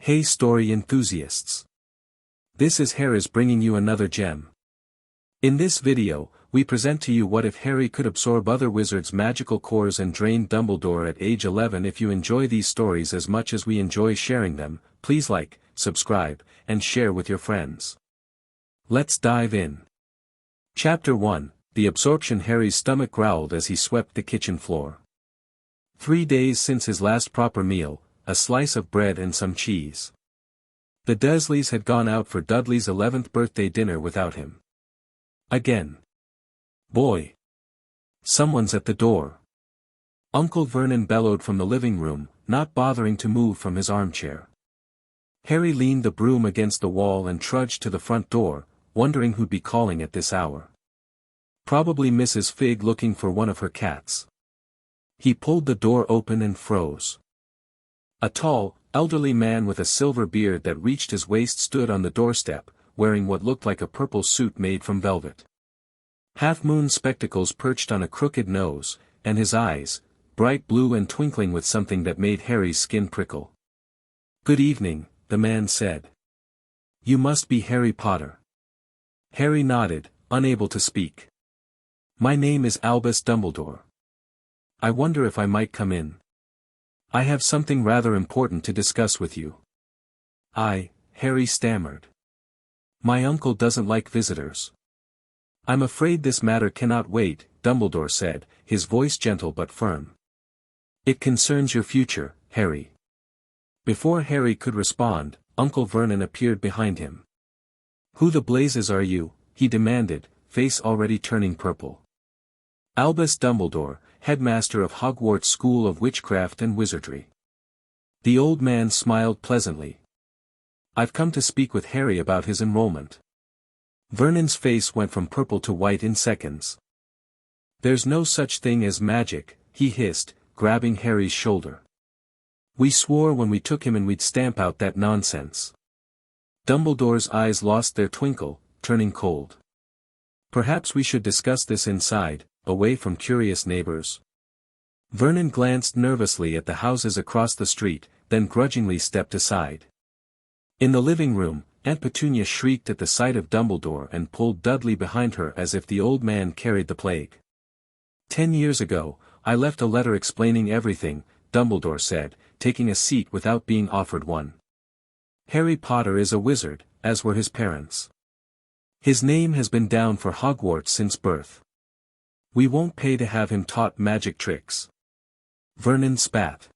Hey story enthusiasts! This is Harris bringing you another gem. In this video, we present to you what if Harry could absorb other wizards' magical cores and drain Dumbledore at age 11. If you enjoy these stories as much as we enjoy sharing them, please like, subscribe, and share with your friends. Let's dive in. Chapter 1, The Absorption. Harry's stomach growled as he swept the kitchen floor. 3 days since his last proper meal, a slice of bread and some cheese. The Dursleys had gone out for Dudley's 11th birthday dinner without him. Again. Boy! Someone's at the door. Uncle Vernon bellowed from the living room, not bothering to move from his armchair. Harry leaned the broom against the wall and trudged to the front door, wondering who'd be calling at this hour. Probably Mrs. Figg looking for one of her cats. He pulled the door open and froze. A tall, elderly man with a silver beard that reached his waist stood on the doorstep, wearing what looked like a purple suit made from velvet. Half-moon spectacles perched on a crooked nose, and his eyes, bright blue and twinkling with something that made Harry's skin prickle. "Good evening," the man said. "You must be Harry Potter." Harry nodded, unable to speak. "My name is Albus Dumbledore. I wonder if I might come in. I have something rather important to discuss with you." Harry stammered. "My uncle doesn't like visitors." "I'm afraid this matter cannot wait," Dumbledore said, his voice gentle but firm. "It concerns your future, Harry." Before Harry could respond, Uncle Vernon appeared behind him. "Who the blazes are you?" he demanded, face already turning purple. "Albus Dumbledore, headmaster of Hogwarts School of Witchcraft and Wizardry." The old man smiled pleasantly. "I've come to speak with Harry about his enrollment." Vernon's face went from purple to white in seconds. "There's no such thing as magic," he hissed, grabbing Harry's shoulder. "We swore when we took him in we'd stamp out that nonsense." Dumbledore's eyes lost their twinkle, turning cold. "Perhaps we should discuss this inside, away from curious neighbors." Vernon glanced nervously at the houses across the street, then grudgingly stepped aside. In the living room, Aunt Petunia shrieked at the sight of Dumbledore and pulled Dudley behind her as if the old man carried the plague. 10 years ago, I left a letter explaining everything," Dumbledore said, taking a seat without being offered one. "Harry Potter is a wizard, as were his parents. His name has been down for Hogwarts since birth. We won't pay to have him taught magic tricks." Vernon spat.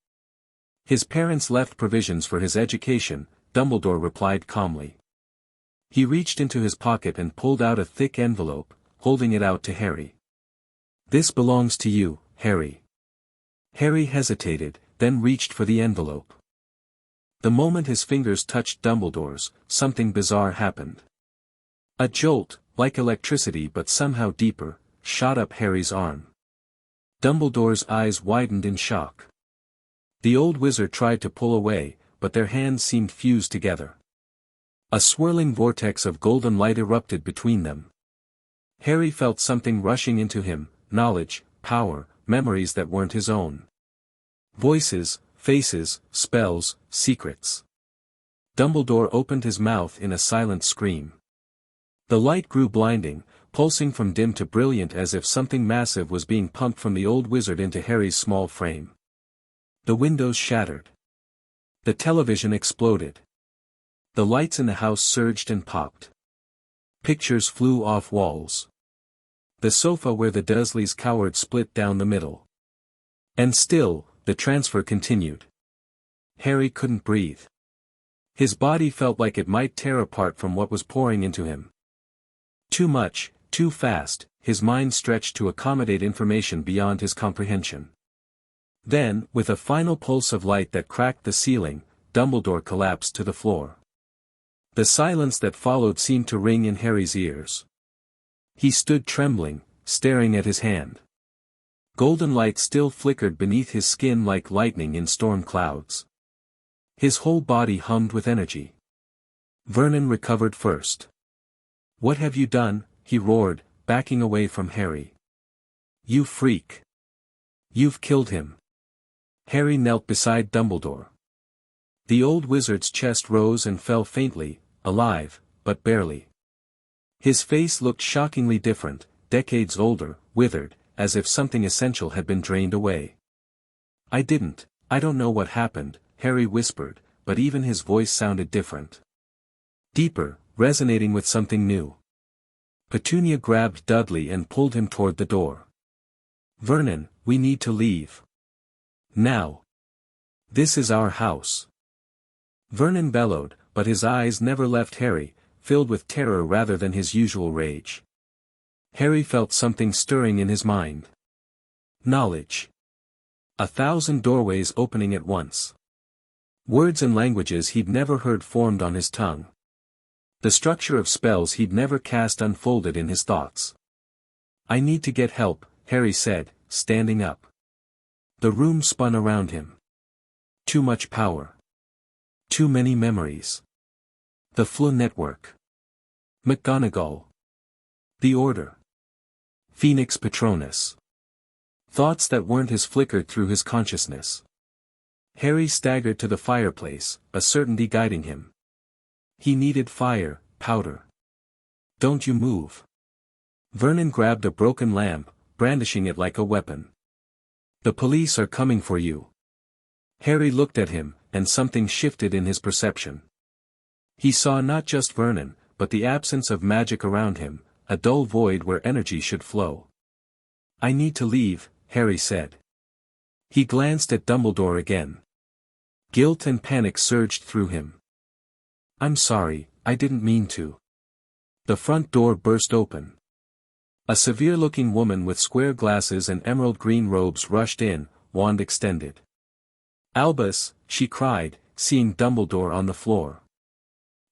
"His parents left provisions for his education," Dumbledore replied calmly. He reached into his pocket and pulled out a thick envelope, holding it out to Harry. "This belongs to you, Harry." Harry hesitated, then reached for the envelope. The moment his fingers touched Dumbledore's, something bizarre happened. A jolt, like electricity but somehow deeper, shot up Harry's arm. Dumbledore's eyes widened in shock. The old wizard tried to pull away, but their hands seemed fused together. A swirling vortex of golden light erupted between them. Harry felt something rushing into him, knowledge, power, memories that weren't his own. Voices, faces, spells, secrets. Dumbledore opened his mouth in a silent scream. The light grew blinding, pulsing from dim to brilliant as if something massive was being pumped from the old wizard into Harry's small frame. The windows shattered. The television exploded. The lights in the house surged and popped. Pictures flew off walls. The sofa where the Dursleys cowered split down the middle. And still, the transfer continued. Harry couldn't breathe. His body felt like it might tear apart from what was pouring into him. Too much, too fast, his mind stretched to accommodate information beyond his comprehension. Then, with a final pulse of light that cracked the ceiling, Dumbledore collapsed to the floor. The silence that followed seemed to ring in Harry's ears. He stood trembling, staring at his hand. Golden light still flickered beneath his skin like lightning in storm clouds. His whole body hummed with energy. Vernon recovered first. "What have you done?" he roared, backing away from Harry. "You freak! You've killed him." Harry knelt beside Dumbledore. The old wizard's chest rose and fell faintly, alive, but barely. His face looked shockingly different, decades older, withered, as if something essential had been drained away. I don't know what happened, Harry whispered, but even his voice sounded different. Deeper, resonating with something new. Petunia grabbed Dudley and pulled him toward the door. Vernon, we need to leave. Now. This is our house. Vernon bellowed, but his eyes never left Harry, filled with terror rather than his usual rage. Harry felt something stirring in his mind. Knowledge. 1,000 doorways opening at once. Words and languages he'd never heard formed on his tongue. The structure of spells he'd never cast unfolded in his thoughts. I need to get help, Harry said, standing up. The room spun around him. Too much power. Too many memories. The Floo network. McGonagall. The Order. Phoenix Patronus. Thoughts that weren't his flickered through his consciousness. Harry staggered to the fireplace, a certainty guiding him. He needed fire, powder. Don't you move. Vernon grabbed a broken lamp, brandishing it like a weapon. The police are coming for you. Harry looked at him, and something shifted in his perception. He saw not just Vernon, but the absence of magic around him, a dull void where energy should flow. I need to leave, Harry said. He glanced at Dumbledore again. Guilt and panic surged through him. I'm sorry, I didn't mean to. The front door burst open. A severe-looking woman with square glasses and emerald-green robes rushed in, wand extended. Albus, she cried, seeing Dumbledore on the floor.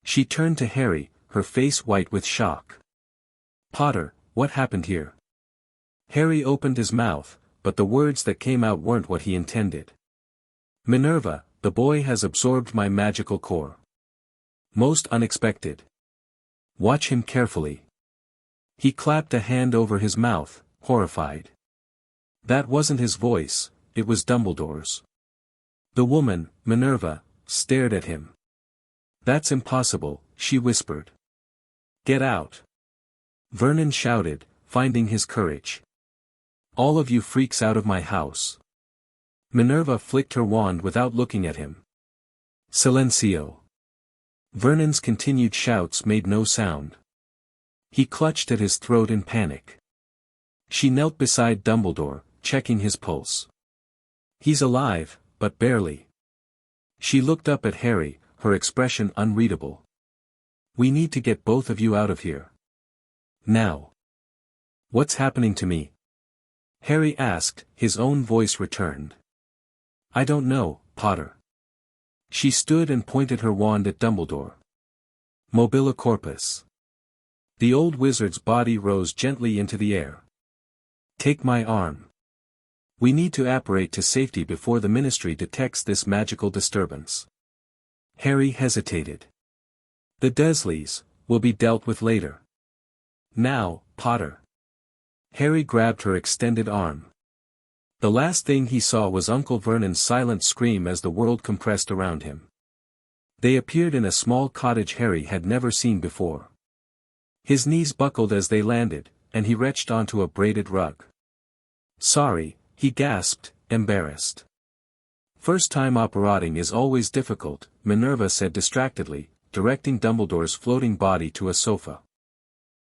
She turned to Harry, her face white with shock. Potter, what happened here? Harry opened his mouth, but the words that came out weren't what he intended. Minerva, the boy has absorbed my magical core. Most unexpected. Watch him carefully. He clapped a hand over his mouth, horrified. That wasn't his voice, it was Dumbledore's. The woman, Minerva, stared at him. That's impossible, she whispered. Get out. Vernon shouted, finding his courage. All of you freaks out of my house. Minerva flicked her wand without looking at him. Silencio. Vernon's continued shouts made no sound. He clutched at his throat in panic. She knelt beside Dumbledore, checking his pulse. He's alive, but barely. She looked up at Harry, her expression unreadable. We need to get both of you out of here. Now. What's happening to me? Harry asked, his own voice returned. I don't know, Potter. She stood and pointed her wand at Dumbledore. Mobila corpus. The old wizard's body rose gently into the air. Take my arm. We need to apparate to safety before the Ministry detects this magical disturbance. Harry hesitated. The Dursleys will be dealt with later. Now, Potter. Harry grabbed her extended arm. The last thing he saw was Uncle Vernon's silent scream as the world compressed around him. They appeared in a small cottage Harry had never seen before. His knees buckled as they landed, and he retched onto a braided rug. Sorry, he gasped, embarrassed. First time operating is always difficult, Minerva said distractedly, directing Dumbledore's floating body to a sofa.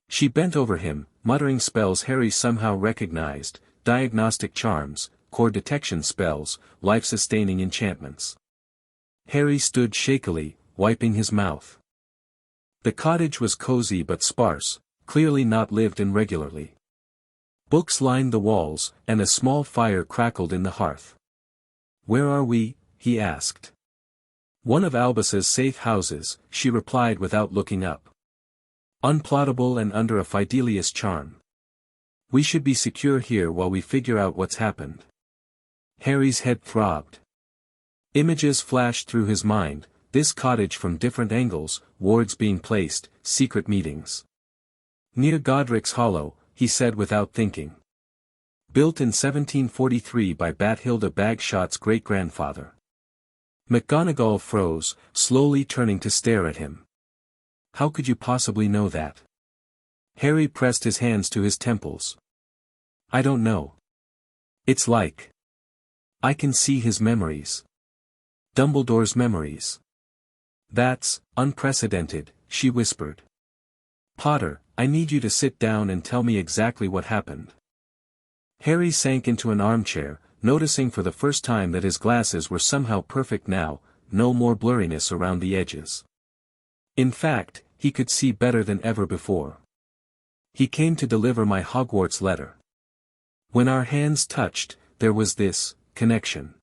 She bent over him, muttering spells Harry somehow recognized, diagnostic charms, core detection spells, life-sustaining enchantments. Harry stood shakily, wiping his mouth. The cottage was cozy but sparse, clearly not lived in regularly. Books lined the walls, and a small fire crackled in the hearth. Where are we? He asked. One of Albus's safe houses, she replied without looking up. Unplottable and under a Fidelius charm. We should be secure here while we figure out what's happened. Harry's head throbbed. Images flashed through his mind, this cottage from different angles, wards being placed, secret meetings. Near Godric's Hollow, he said without thinking. Built in 1743 by Bathilda Bagshot's great-grandfather. McGonagall froze, slowly turning to stare at him. How could you possibly know that? Harry pressed his hands to his temples. I don't know. It's like I can see his memories. Dumbledore's memories. That's unprecedented, she whispered. Potter, I need you to sit down and tell me exactly what happened. Harry sank into an armchair, noticing for the first time that his glasses were somehow perfect now, no more blurriness around the edges. In fact, he could see better than ever before. He came to deliver my Hogwarts letter. When our hands touched, there was this connection.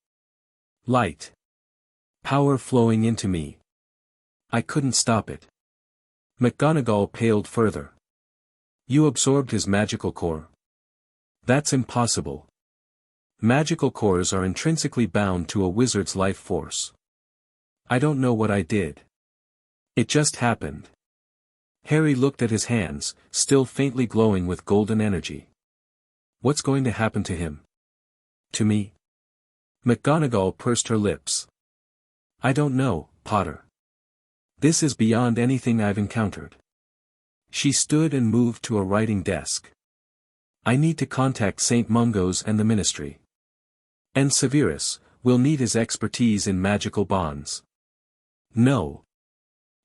Light. Power flowing into me. I couldn't stop it. McGonagall paled further. You absorbed his magical core. That's impossible. Magical cores are intrinsically bound to a wizard's life force. I don't know what I did. It just happened. Harry looked at his hands, still faintly glowing with golden energy. What's going to happen to him? To me? McGonagall pursed her lips. I don't know, Potter. This is beyond anything I've encountered. She stood and moved to a writing desk. I need to contact St. Mungo's and the Ministry. And Severus, will need his expertise in magical bonds. No.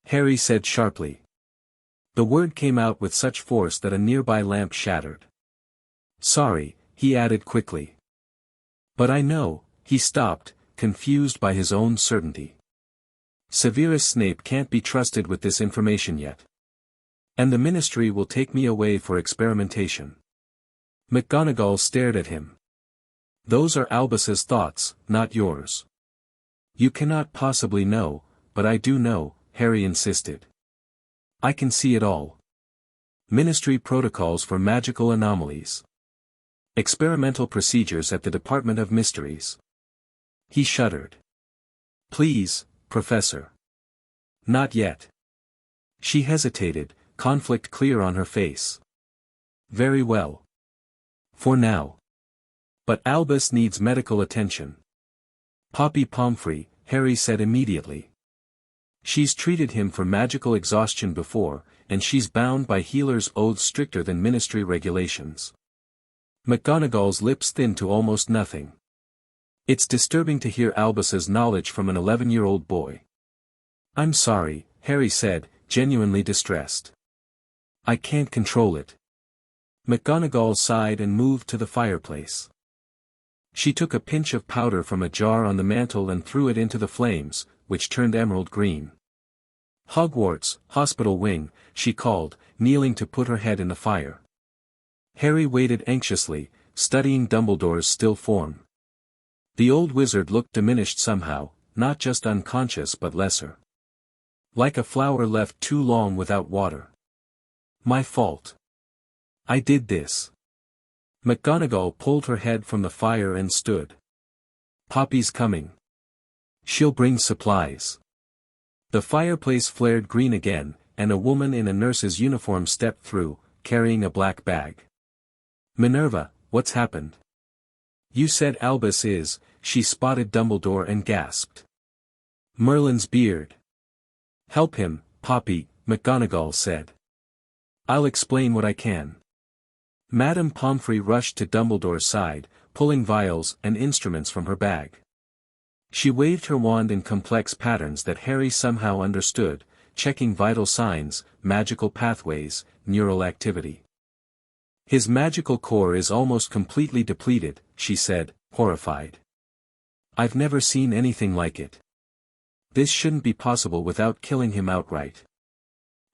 Harry said sharply. The word came out with such force that a nearby lamp shattered. Sorry, he added quickly. But I know, he stopped, confused by his own certainty. Severus Snape can't be trusted with this information yet. And the Ministry will take me away for experimentation. McGonagall stared at him. Those are Albus's thoughts, not yours. You cannot possibly know, but I do know, Harry insisted. I can see it all. Ministry protocols for magical anomalies. Experimental procedures at the Department of Mysteries. He shuddered. Please, Professor. Not yet. She hesitated, conflict clear on her face. Very well. For now. But Albus needs medical attention. Poppy Pomfrey, Harry said immediately. She's treated him for magical exhaustion before, and she's bound by healers' oaths stricter than Ministry regulations. McGonagall's lips thinned to almost nothing. It's disturbing to hear Albus's knowledge from an 11-year-old boy. I'm sorry, Harry said, genuinely distressed. I can't control it. McGonagall sighed and moved to the fireplace. She took a pinch of powder from a jar on the mantel and threw it into the flames, which turned emerald green. Hogwarts, hospital wing, she called, kneeling to put her head in the fire. Harry waited anxiously, studying Dumbledore's still form. The old wizard looked diminished somehow, not just unconscious but lesser. Like a flower left too long without water. My fault. I did this. McGonagall pulled her head from the fire and stood. Poppy's coming. She'll bring supplies. The fireplace flared green again, and a woman in a nurse's uniform stepped through, carrying a black bag. Minerva, what's happened? You said Albus is, she spotted Dumbledore and gasped. Merlin's beard. Help him, Poppy, McGonagall said. I'll explain what I can. Madame Pomfrey rushed to Dumbledore's side, pulling vials and instruments from her bag. She waved her wand in complex patterns that Harry somehow understood, checking vital signs, magical pathways, neural activity. His magical core is almost completely depleted, she said, horrified. I've never seen anything like it. This shouldn't be possible without killing him outright.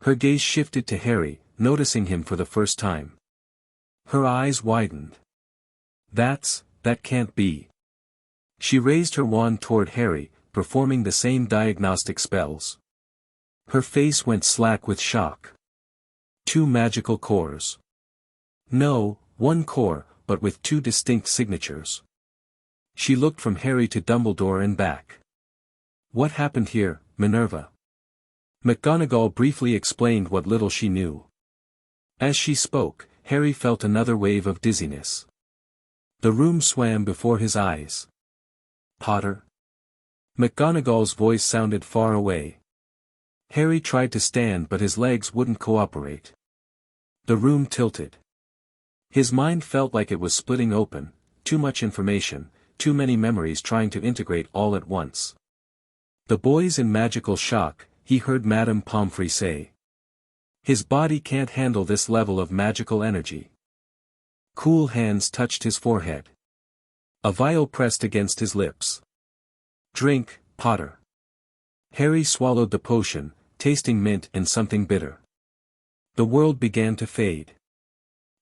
Her gaze shifted to Harry, noticing him for the first time. Her eyes widened. That can't be. She raised her wand toward Harry, performing the same diagnostic spells. Her face went slack with shock. 2 magical cores. No, 1 core, but with 2 distinct signatures. She looked from Harry to Dumbledore and back. What happened here, Minerva? McGonagall briefly explained what little she knew. As she spoke, Harry felt another wave of dizziness. The room swam before his eyes. Potter? McGonagall's voice sounded far away. Harry tried to stand but his legs wouldn't cooperate. The room tilted. His mind felt like it was splitting open, too much information, too many memories trying to integrate all at once. The boy's in magical shock, he heard Madame Pomfrey say. His body can't handle this level of magical energy. Cool hands touched his forehead. A vial pressed against his lips. Drink, Potter. Harry swallowed the potion, tasting mint and something bitter. The world began to fade.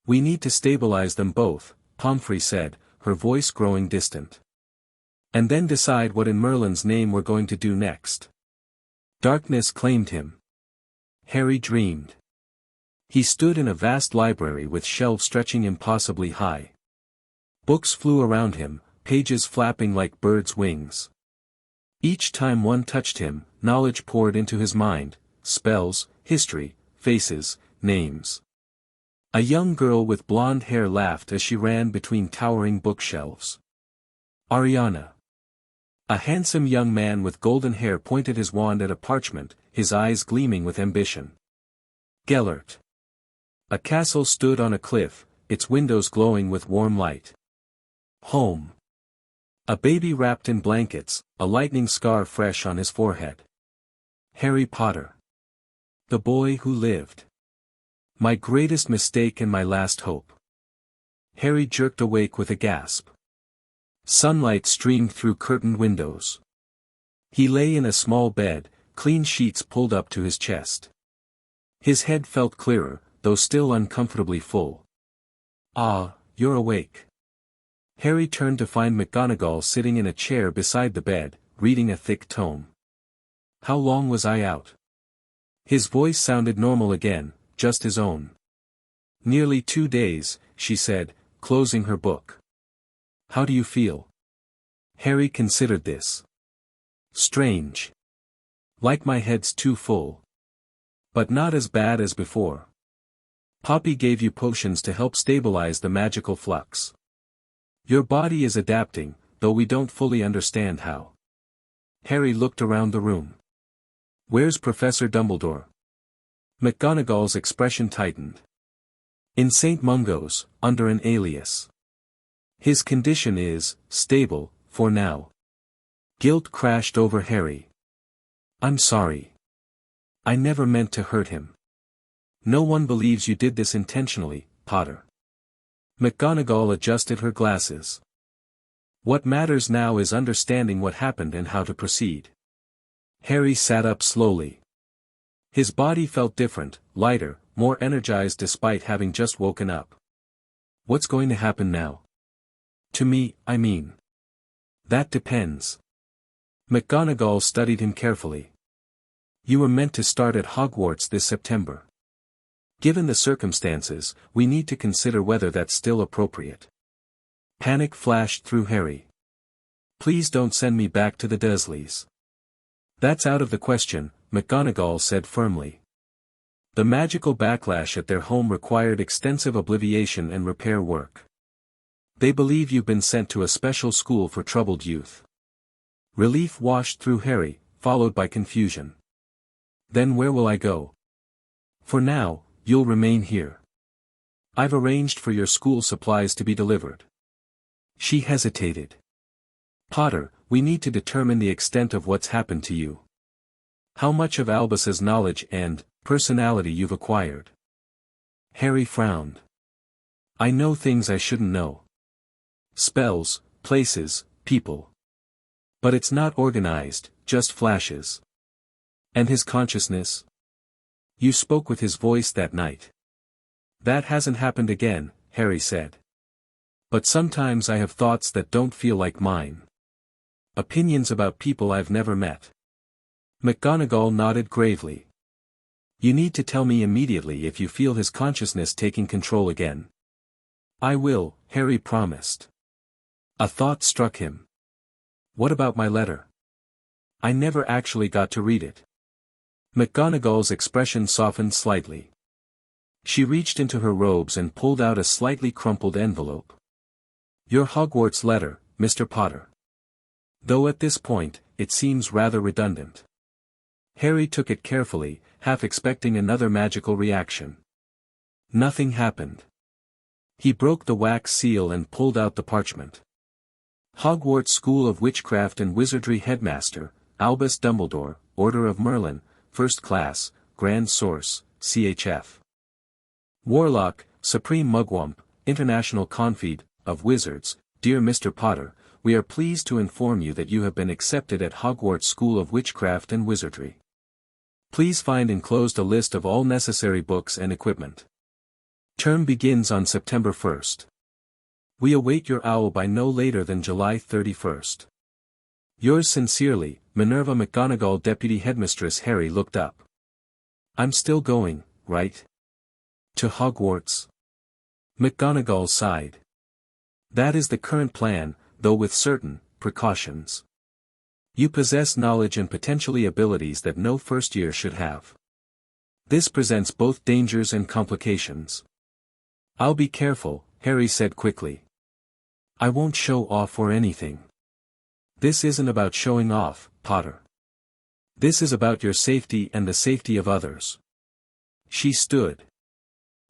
We need to stabilize them both, Pomfrey said, her voice growing distant. And then decide what in Merlin's name we're going to do next. Darkness claimed him. Harry dreamed. He stood in a vast library with shelves stretching impossibly high. Books flew around him, pages flapping like birds' wings. Each time one touched him, knowledge poured into his mind, spells, history, faces, names. A young girl with blonde hair laughed as she ran between towering bookshelves. Ariana. A handsome young man with golden hair pointed his wand at a parchment, his eyes gleaming with ambition. Gellert. A castle stood on a cliff, its windows glowing with warm light. Home. A baby wrapped in blankets, a lightning scar fresh on his forehead. Harry Potter. The boy who lived. My greatest mistake and my last hope. Harry jerked awake with a gasp. Sunlight streamed through curtained windows. He lay in a small bed, clean sheets pulled up to his chest. His head felt clearer, though still uncomfortably full. Ah, you're awake. Harry turned to find McGonagall sitting in a chair beside the bed, reading a thick tome. How long was I out? His voice sounded normal again, just his own. Nearly 2 days, she said, closing her book. How do you feel? Harry considered this. Strange. Like my head's too full. But not as bad as before. Poppy gave you potions to help stabilize the magical flux. Your body is adapting, though we don't fully understand how. Harry looked around the room. Where's Professor Dumbledore? McGonagall's expression tightened. In St. Mungo's, under an alias. His condition is stable, for now. Guilt crashed over Harry. I'm sorry. I never meant to hurt him. No one believes you did this intentionally, Potter. McGonagall adjusted her glasses. What matters now is understanding what happened and how to proceed. Harry sat up slowly. His body felt different, lighter, more energized despite having just woken up. What's going to happen now? To me, I mean. That depends. McGonagall studied him carefully. You were meant to start at Hogwarts this September. Given the circumstances, we need to consider whether that's still appropriate. Panic flashed through Harry. Please don't send me back to the Dursleys. That's out of the question, McGonagall said firmly. The magical backlash at their home required extensive obliviation and repair work. They believe you've been sent to a special school for troubled youth. Relief washed through Harry, followed by confusion. Then where will I go? For now, you'll remain here. I've arranged for your school supplies to be delivered. She hesitated. Potter, we need to determine the extent of what's happened to you. How much of Albus's knowledge and personality you've acquired. Harry frowned. I know things I shouldn't know. Spells, places, people. But it's not organized, just flashes. And his consciousness? You spoke with his voice that night. That hasn't happened again, Harry said. But sometimes I have thoughts that don't feel like mine. Opinions about people I've never met. McGonagall nodded gravely. You need to tell me immediately if you feel his consciousness taking control again. I will, Harry promised. A thought struck him. What about my letter? I never actually got to read it. McGonagall's expression softened slightly. She reached into her robes and pulled out a slightly crumpled envelope. Your Hogwarts letter, Mr. Potter. Though at this point, it seems rather redundant. Harry took it carefully, half expecting another magical reaction. Nothing happened. He broke the wax seal and pulled out the parchment. Hogwarts School of Witchcraft and Wizardry Headmaster, Albus Dumbledore, Order of Merlin, First Class, Grand Source, CHF. Warlock, Supreme Mugwump, International Confide, of Wizards, Dear Mr. Potter, we are pleased to inform you that you have been accepted at Hogwarts School of Witchcraft and Wizardry. Please find enclosed a list of all necessary books and equipment. Term begins on September 1st. We await your owl by no later than July 31st. Yours sincerely, Minerva McGonagall. Deputy Headmistress Harry looked up. I'm still going, right? To Hogwarts? McGonagall sighed. That is the current plan, though with certain precautions. You possess knowledge and potentially abilities that no first year should have. This presents both dangers and complications. I'll be careful, Harry said quickly. I won't show off or anything. This isn't about showing off, Potter. This is about your safety and the safety of others. She stood.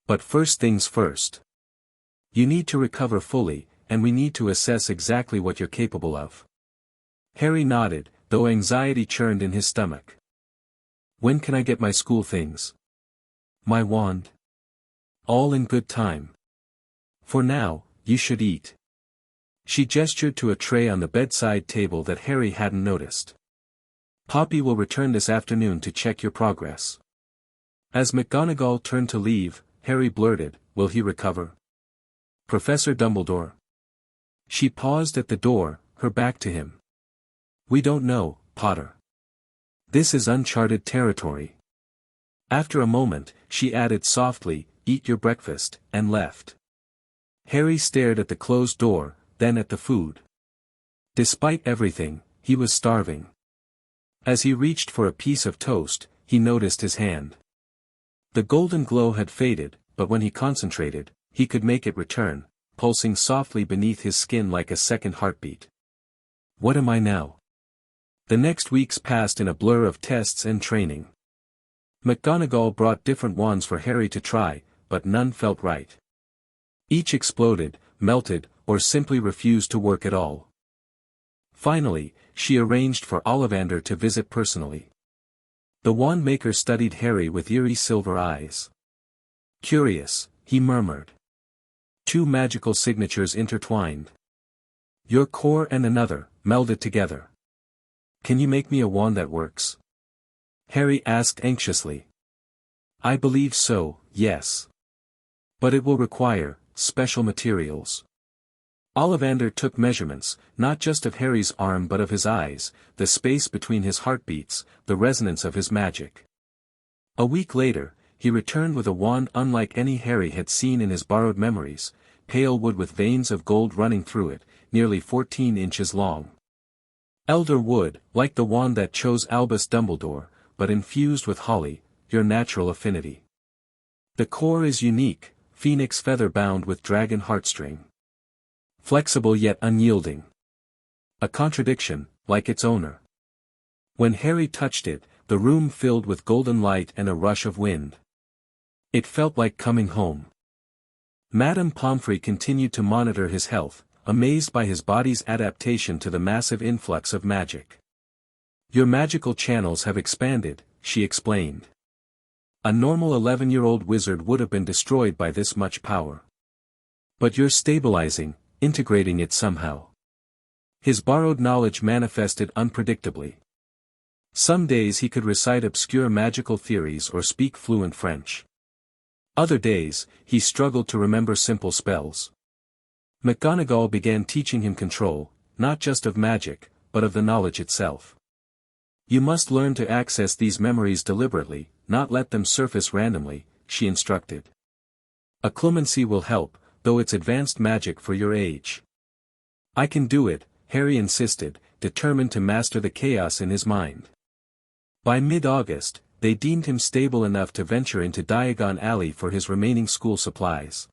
But first things first. You need to recover fully, and we need to assess exactly what you're capable of. Harry nodded, though anxiety churned in his stomach. When can I get my school things? My wand? All in good time. For now, you should eat. She gestured to a tray on the bedside table that Harry hadn't noticed. Poppy will return this afternoon to check your progress. As McGonagall turned to leave, Harry blurted, will he recover? Professor Dumbledore. She paused at the door, her back to him. We don't know, Potter. This is uncharted territory. After a moment, she added softly, eat your breakfast, and left. Harry stared at the closed door, then at the food. Despite everything, he was starving. As he reached for a piece of toast, he noticed his hand. The golden glow had faded, but when he concentrated, he could make it return, pulsing softly beneath his skin like a second heartbeat. What am I now? The next weeks passed in a blur of tests and training. McGonagall brought different wands for Harry to try, but none felt right. Each exploded, melted, or simply refused to work at all. Finally, she arranged for Ollivander to visit personally. The wand maker studied Harry with eerie silver eyes. Curious, he murmured. Two magical signatures intertwined. Your core and another, melded together. Can you make me a wand that works? Harry asked anxiously. I believe so, yes. But it will require special materials. Ollivander took measurements, not just of Harry's arm but of his eyes, the space between his heartbeats, the resonance of his magic. A week later, he returned with a wand unlike any Harry had seen in his borrowed memories, pale wood with veins of gold running through it, nearly 14 inches long. Elder wood, like the wand that chose Albus Dumbledore, but infused with holly, your natural affinity. The core is unique, phoenix feather bound with dragon heartstring. Flexible yet unyielding. A contradiction, like its owner. When Harry touched it, the room filled with golden light and a rush of wind. It felt like coming home. Madame Pomfrey continued to monitor his health, amazed by his body's adaptation to the massive influx of magic. Your magical channels have expanded, she explained. A normal 11-year-old wizard would have been destroyed by this much power. But you're stabilizing, integrating it somehow. His borrowed knowledge manifested unpredictably. Some days he could recite obscure magical theories or speak fluent French. Other days, he struggled to remember simple spells. McGonagall began teaching him control, not just of magic, but of the knowledge itself. You must learn to access these memories deliberately, not let them surface randomly, she instructed. Occlumency will help, though it's advanced magic for your age. I can do it, Harry insisted, determined to master the chaos in his mind. By mid-August, they deemed him stable enough to venture into Diagon Alley for his remaining school supplies.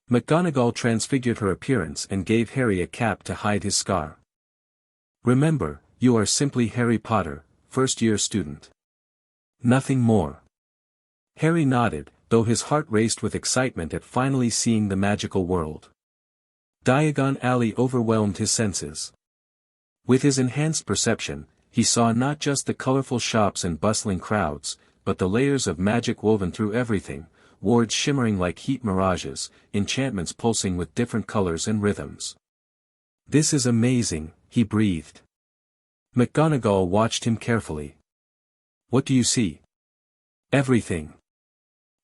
McGonagall transfigured her appearance and gave Harry a cap to hide his scar. Remember, you are simply Harry Potter, first-year student. Nothing more. Harry nodded, though his heart raced with excitement at finally seeing the magical world. Diagon Alley overwhelmed his senses. With his enhanced perception, he saw not just the colorful shops and bustling crowds, but the layers of magic woven through everything, wards shimmering like heat mirages, enchantments pulsing with different colors and rhythms. "This is amazing," he breathed. McGonagall watched him carefully. "What do you see?" "Everything.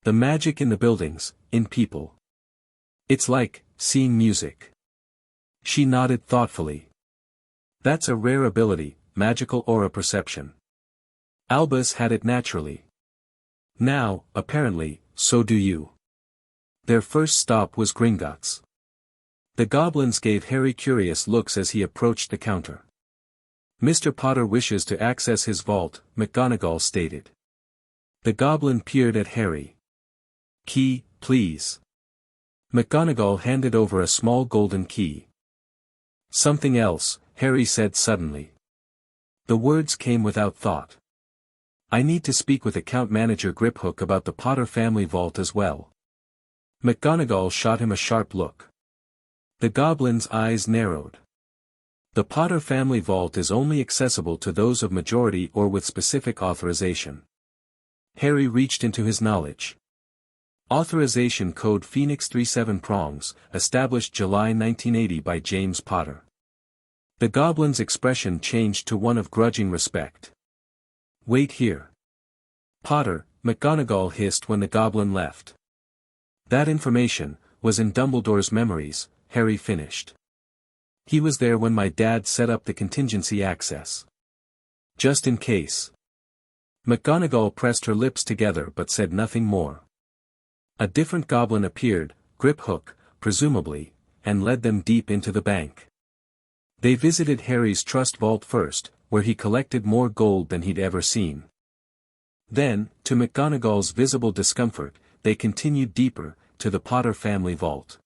The magic in the buildings, in people. It's like seeing music." She nodded thoughtfully. "That's a rare ability, magical aura perception. Albus had it naturally. Now, apparently, so do you." Their first stop was Gringotts. The goblins gave Harry curious looks as he approached the counter. "Mr. Potter wishes to access his vault," McGonagall stated. The goblin peered at Harry. "Key, please." McGonagall handed over a small golden key. "Something else," Harry said suddenly. The words came without thought. "I need to speak with account manager Griphook about the Potter family vault as well." McGonagall shot him a sharp look. The goblin's eyes narrowed. The Potter family vault is only accessible to those of majority or with specific authorization. Harry reached into his knowledge. Authorization Code Phoenix 37 Prongs, established July 1980 by James Potter. The goblin's expression changed to one of grudging respect. "Wait here." "Potter," McGonagall hissed when the goblin left. "That information was in Dumbledore's memories," Harry finished. "He was there when my dad set up the contingency access. Just in case." McGonagall pressed her lips together but said nothing more. A different goblin appeared, Griphook, presumably, and led them deep into the bank. They visited Harry's trust vault first, where he collected more gold than he'd ever seen. Then, to McGonagall's visible discomfort, they continued deeper, to the Potter family vault.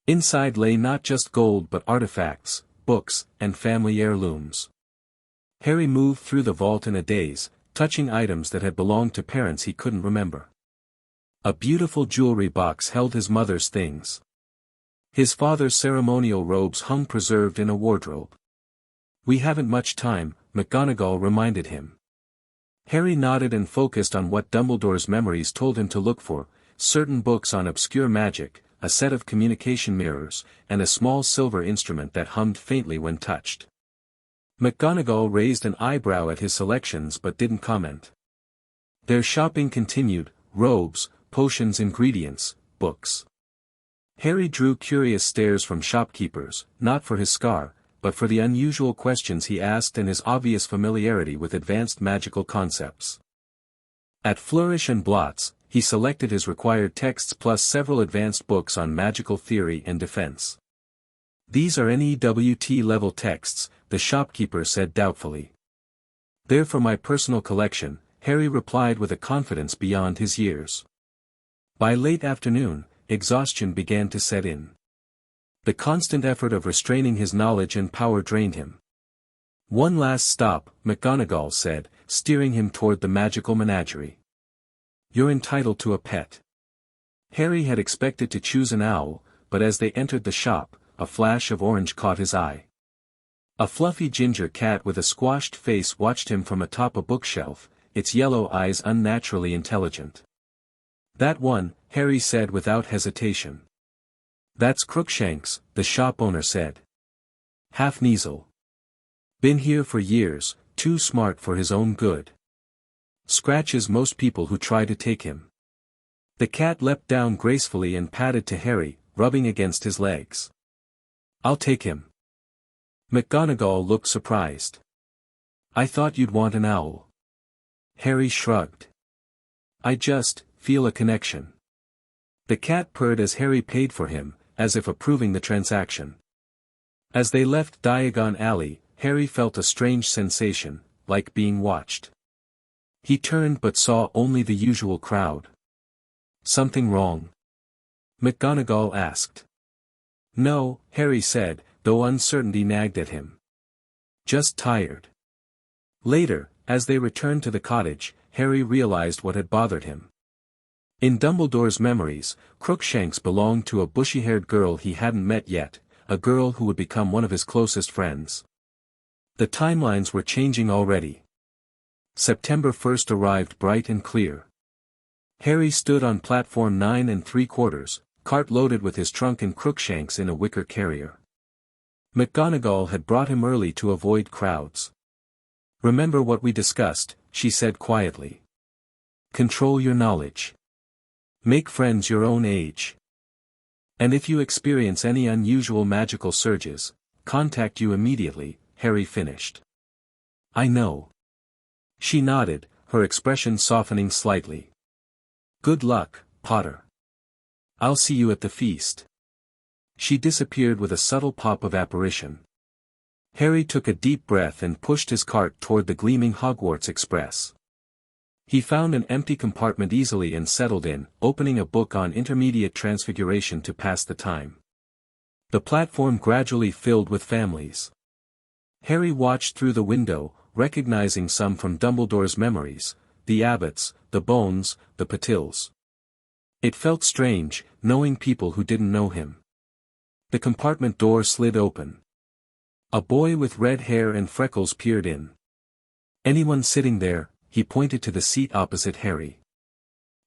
Inside lay not just gold but artifacts, books, and family heirlooms. Harry moved through the vault in a daze, touching items that had belonged to parents he couldn't remember. A beautiful jewelry box held his mother's things. His father's ceremonial robes hung preserved in a wardrobe. "We haven't much time," McGonagall reminded him. Harry nodded and focused on what Dumbledore's memories told him to look for: certain books on obscure magic, a set of communication mirrors, and a small silver instrument that hummed faintly when touched. McGonagall raised an eyebrow at his selections but didn't comment. Their shopping continued: robes, potions, ingredients, books. Harry drew curious stares from shopkeepers, not for his scar, but for the unusual questions he asked and his obvious familiarity with advanced magical concepts. At Flourish and Blots, he selected his required texts plus several advanced books on magical theory and defense. "These are NEWT-level texts," the shopkeeper said doubtfully. "They're for my personal collection," Harry replied with a confidence beyond his years. By late afternoon, exhaustion began to set in. The constant effort of restraining his knowledge and power drained him. "One last stop," McGonagall said, steering him toward the magical menagerie. "You're entitled to a pet." Harry had expected to choose an owl, but as they entered the shop, a flash of orange caught his eye. A fluffy ginger cat with a squashed face watched him from atop a bookshelf, its yellow eyes unnaturally intelligent. "That one," Harry said without hesitation. "That's Crookshanks," the shop owner said. "Half-Kneasel. Been here for years, too smart for his own good. Scratches most people who try to take him." The cat leapt down gracefully and padded to Harry, rubbing against his legs. "I'll take him." McGonagall looked surprised. "I thought you'd want an owl." Harry shrugged. "I just feel a connection." The cat purred as Harry paid for him, as if approving the transaction. As they left Diagon Alley, Harry felt a strange sensation, like being watched. He turned but saw only the usual crowd. "Something wrong?" McGonagall asked. "No," Harry said, though uncertainty nagged at him. Just tired. Later, as they returned to the cottage, Harry realized what had bothered him. In Dumbledore's memories, Crookshanks belonged to a bushy-haired girl he hadn't met yet, a girl who would become one of his closest friends. The timelines were changing already. September 1st arrived bright and clear. Harry stood on platform 9 3/4, cart loaded with his trunk and Crookshanks in a wicker carrier. McGonagall had brought him early to avoid crowds. "Remember what we discussed," she said quietly. "Control your knowledge. Make friends your own age. And if you experience any unusual magical surges, contact you immediately," Harry finished. "I know." She nodded, her expression softening slightly. "Good luck, Potter. I'll see you at the feast." She disappeared with a subtle pop of apparition. Harry took a deep breath and pushed his cart toward the gleaming Hogwarts Express. He found an empty compartment easily and settled in, opening a book on intermediate transfiguration to pass the time. The platform gradually filled with families. Harry watched through the window, recognizing some from Dumbledore's memories, the Abbotts, the Bones, the Patils. It felt strange, knowing people who didn't know him. The compartment door slid open. A boy with red hair and freckles peered in. "Anyone sitting there?" He pointed to the seat opposite Harry.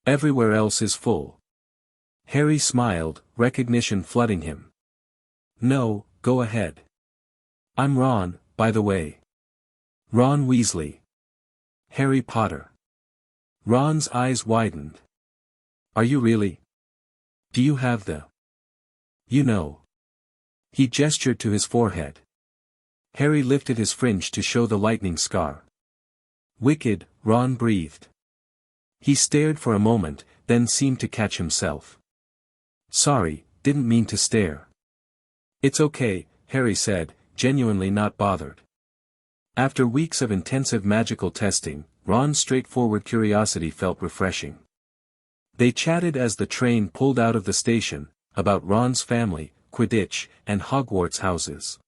"Everywhere else is full." Harry smiled, recognition flooding him. "No, go ahead. I'm Ron, by the way. Ron Weasley. Harry Potter." Ron's eyes widened. "Are you really? Do you have the... you know?" He gestured to his forehead. Harry lifted his fringe to show the lightning scar. "Wicked," Ron breathed. He stared for a moment, then seemed to catch himself. "Sorry, didn't mean to stare." "It's okay," Harry said, genuinely not bothered. After weeks of intensive magical testing, Ron's straightforward curiosity felt refreshing. They chatted as the train pulled out of the station, about Ron's family, Quidditch, and Hogwarts houses.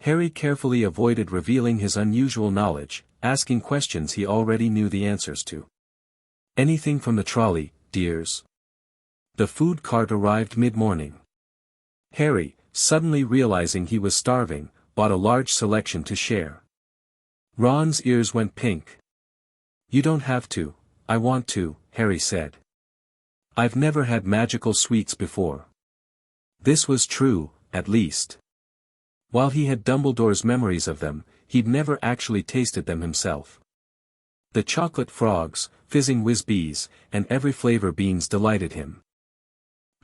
Harry carefully avoided revealing his unusual knowledge, asking questions he already knew the answers to. "Anything from the trolley, dears?" The food cart arrived mid-morning. Harry, suddenly realizing he was starving, bought a large selection to share. Ron's ears went pink. "You don't have to, I want to," Harry said. "I've never had magical sweets before." This was true, at least. While he had Dumbledore's memories of them, he'd never actually tasted them himself. The chocolate frogs, fizzing whiz-bees, and every flavor beans delighted him.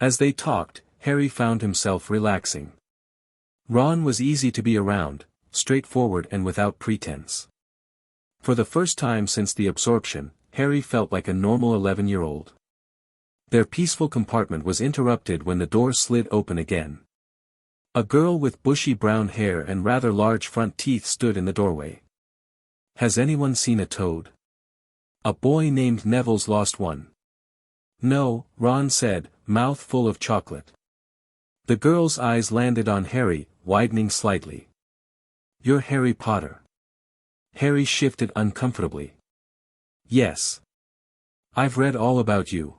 As they talked, Harry found himself relaxing. Ron was easy to be around, straightforward and without pretense. For the first time since the absorption, Harry felt like a normal 11-year-old. Their peaceful compartment was interrupted when the door slid open again. A girl with bushy brown hair and rather large front teeth stood in the doorway. "Has anyone seen a toad? A boy named Neville's lost one." "No," Ron said, mouth full of chocolate. The girl's eyes landed on Harry, widening slightly. "You're Harry Potter." Harry shifted uncomfortably. "Yes. I've read all about you.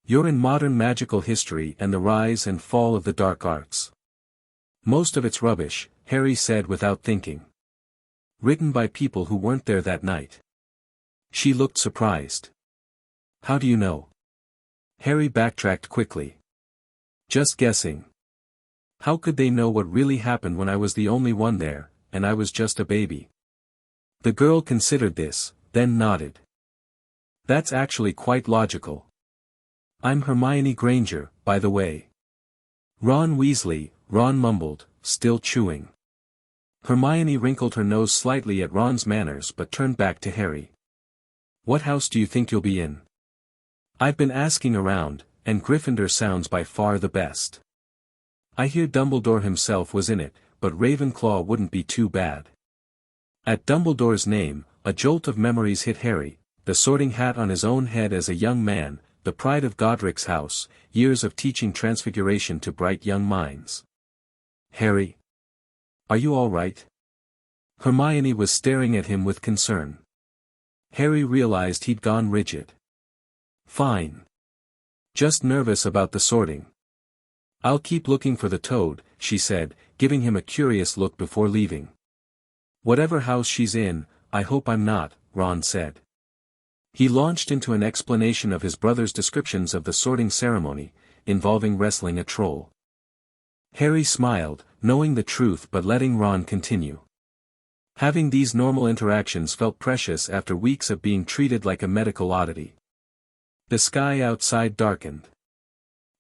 You're in modern magical history and the rise and fall of the dark arts." "Most of it's rubbish," Harry said without thinking. "Written by people who weren't there that night." She looked surprised. "How do you know?" Harry backtracked quickly. "Just guessing. How could they know what really happened when I was the only one there, and I was just a baby?" The girl considered this, then nodded. "That's actually quite logical. I'm Hermione Granger, by the way." "Ron Weasley," Ron mumbled, still chewing. Hermione wrinkled her nose slightly at Ron's manners but turned back to Harry. "What house do you think you'll be in?" "I've been asking around, and Gryffindor sounds by far the best. I hear Dumbledore himself was in it, but Ravenclaw wouldn't be too bad." At Dumbledore's name, a jolt of memories hit Harry, the sorting hat on his own head as a young man, the pride of Godric's house, years of teaching transfiguration to bright young minds. "Harry? Are you all right?" Hermione was staring at him with concern. Harry realized he'd gone rigid. Fine. Just nervous about the sorting. I'll keep looking for the toad, she said, giving him a curious look before leaving. Whatever house she's in, I hope I'm not, Ron said. He launched into an explanation of his brother's descriptions of the sorting ceremony, involving wrestling a troll. Harry smiled, knowing the truth but letting Ron continue. Having these normal interactions felt precious after weeks of being treated like a medical oddity. The sky outside darkened.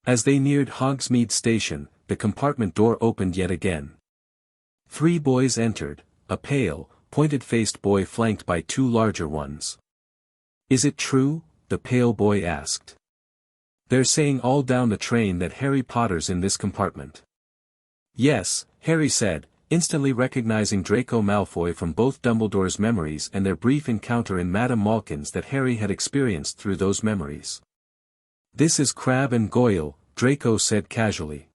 As they neared Hogsmeade Station, the compartment door opened yet again. 3 boys entered, a pale, pointed-faced boy flanked by 2 larger ones. Is it true? The pale boy asked. They're saying all down the train that Harry Potter's in this compartment. Yes, Harry said, instantly recognizing Draco Malfoy from both Dumbledore's memories and their brief encounter in Madame Malkin's that Harry had experienced through those memories. This is Crabbe and Goyle, Draco said casually.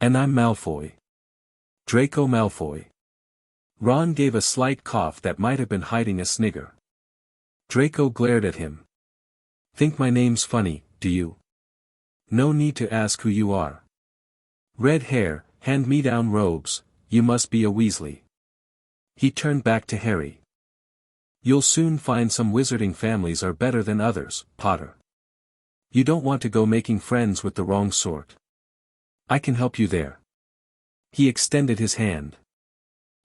And I'm Malfoy. Draco Malfoy. Ron gave a slight cough that might have been hiding a snigger. Draco glared at him. Think my name's funny, do you? No need to ask who you are. Red hair, hand-me-down robes, you must be a Weasley. He turned back to Harry. You'll soon find some wizarding families are better than others, Potter. You don't want to go making friends with the wrong sort. I can help you there. He extended his hand.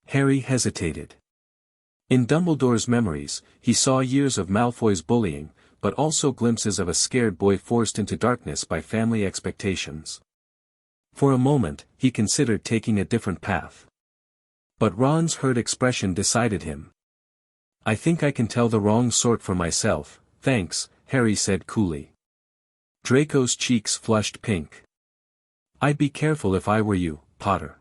Harry hesitated. In Dumbledore's memories, he saw years of Malfoy's bullying, but also glimpses of a scared boy forced into darkness by family expectations. For a moment, he considered taking a different path. But Ron's hurt expression decided him. I think I can tell the wrong sort for myself, thanks, Harry said coolly. Draco's cheeks flushed pink. I'd be careful if I were you, Potter.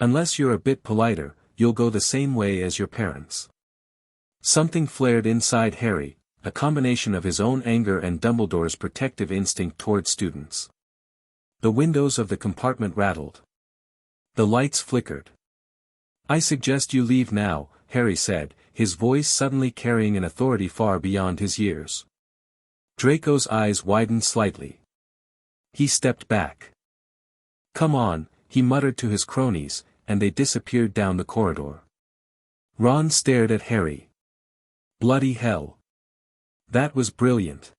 Unless you're a bit politer, you'll go the same way as your parents. Something flared inside Harry, a combination of his own anger and Dumbledore's protective instinct toward students. The windows of the compartment rattled. The lights flickered. I suggest you leave now, Harry said, his voice suddenly carrying an authority far beyond his years. Draco's eyes widened slightly. He stepped back. Come on, he muttered to his cronies, and they disappeared down the corridor. Ron stared at Harry. Bloody hell. That was brilliant.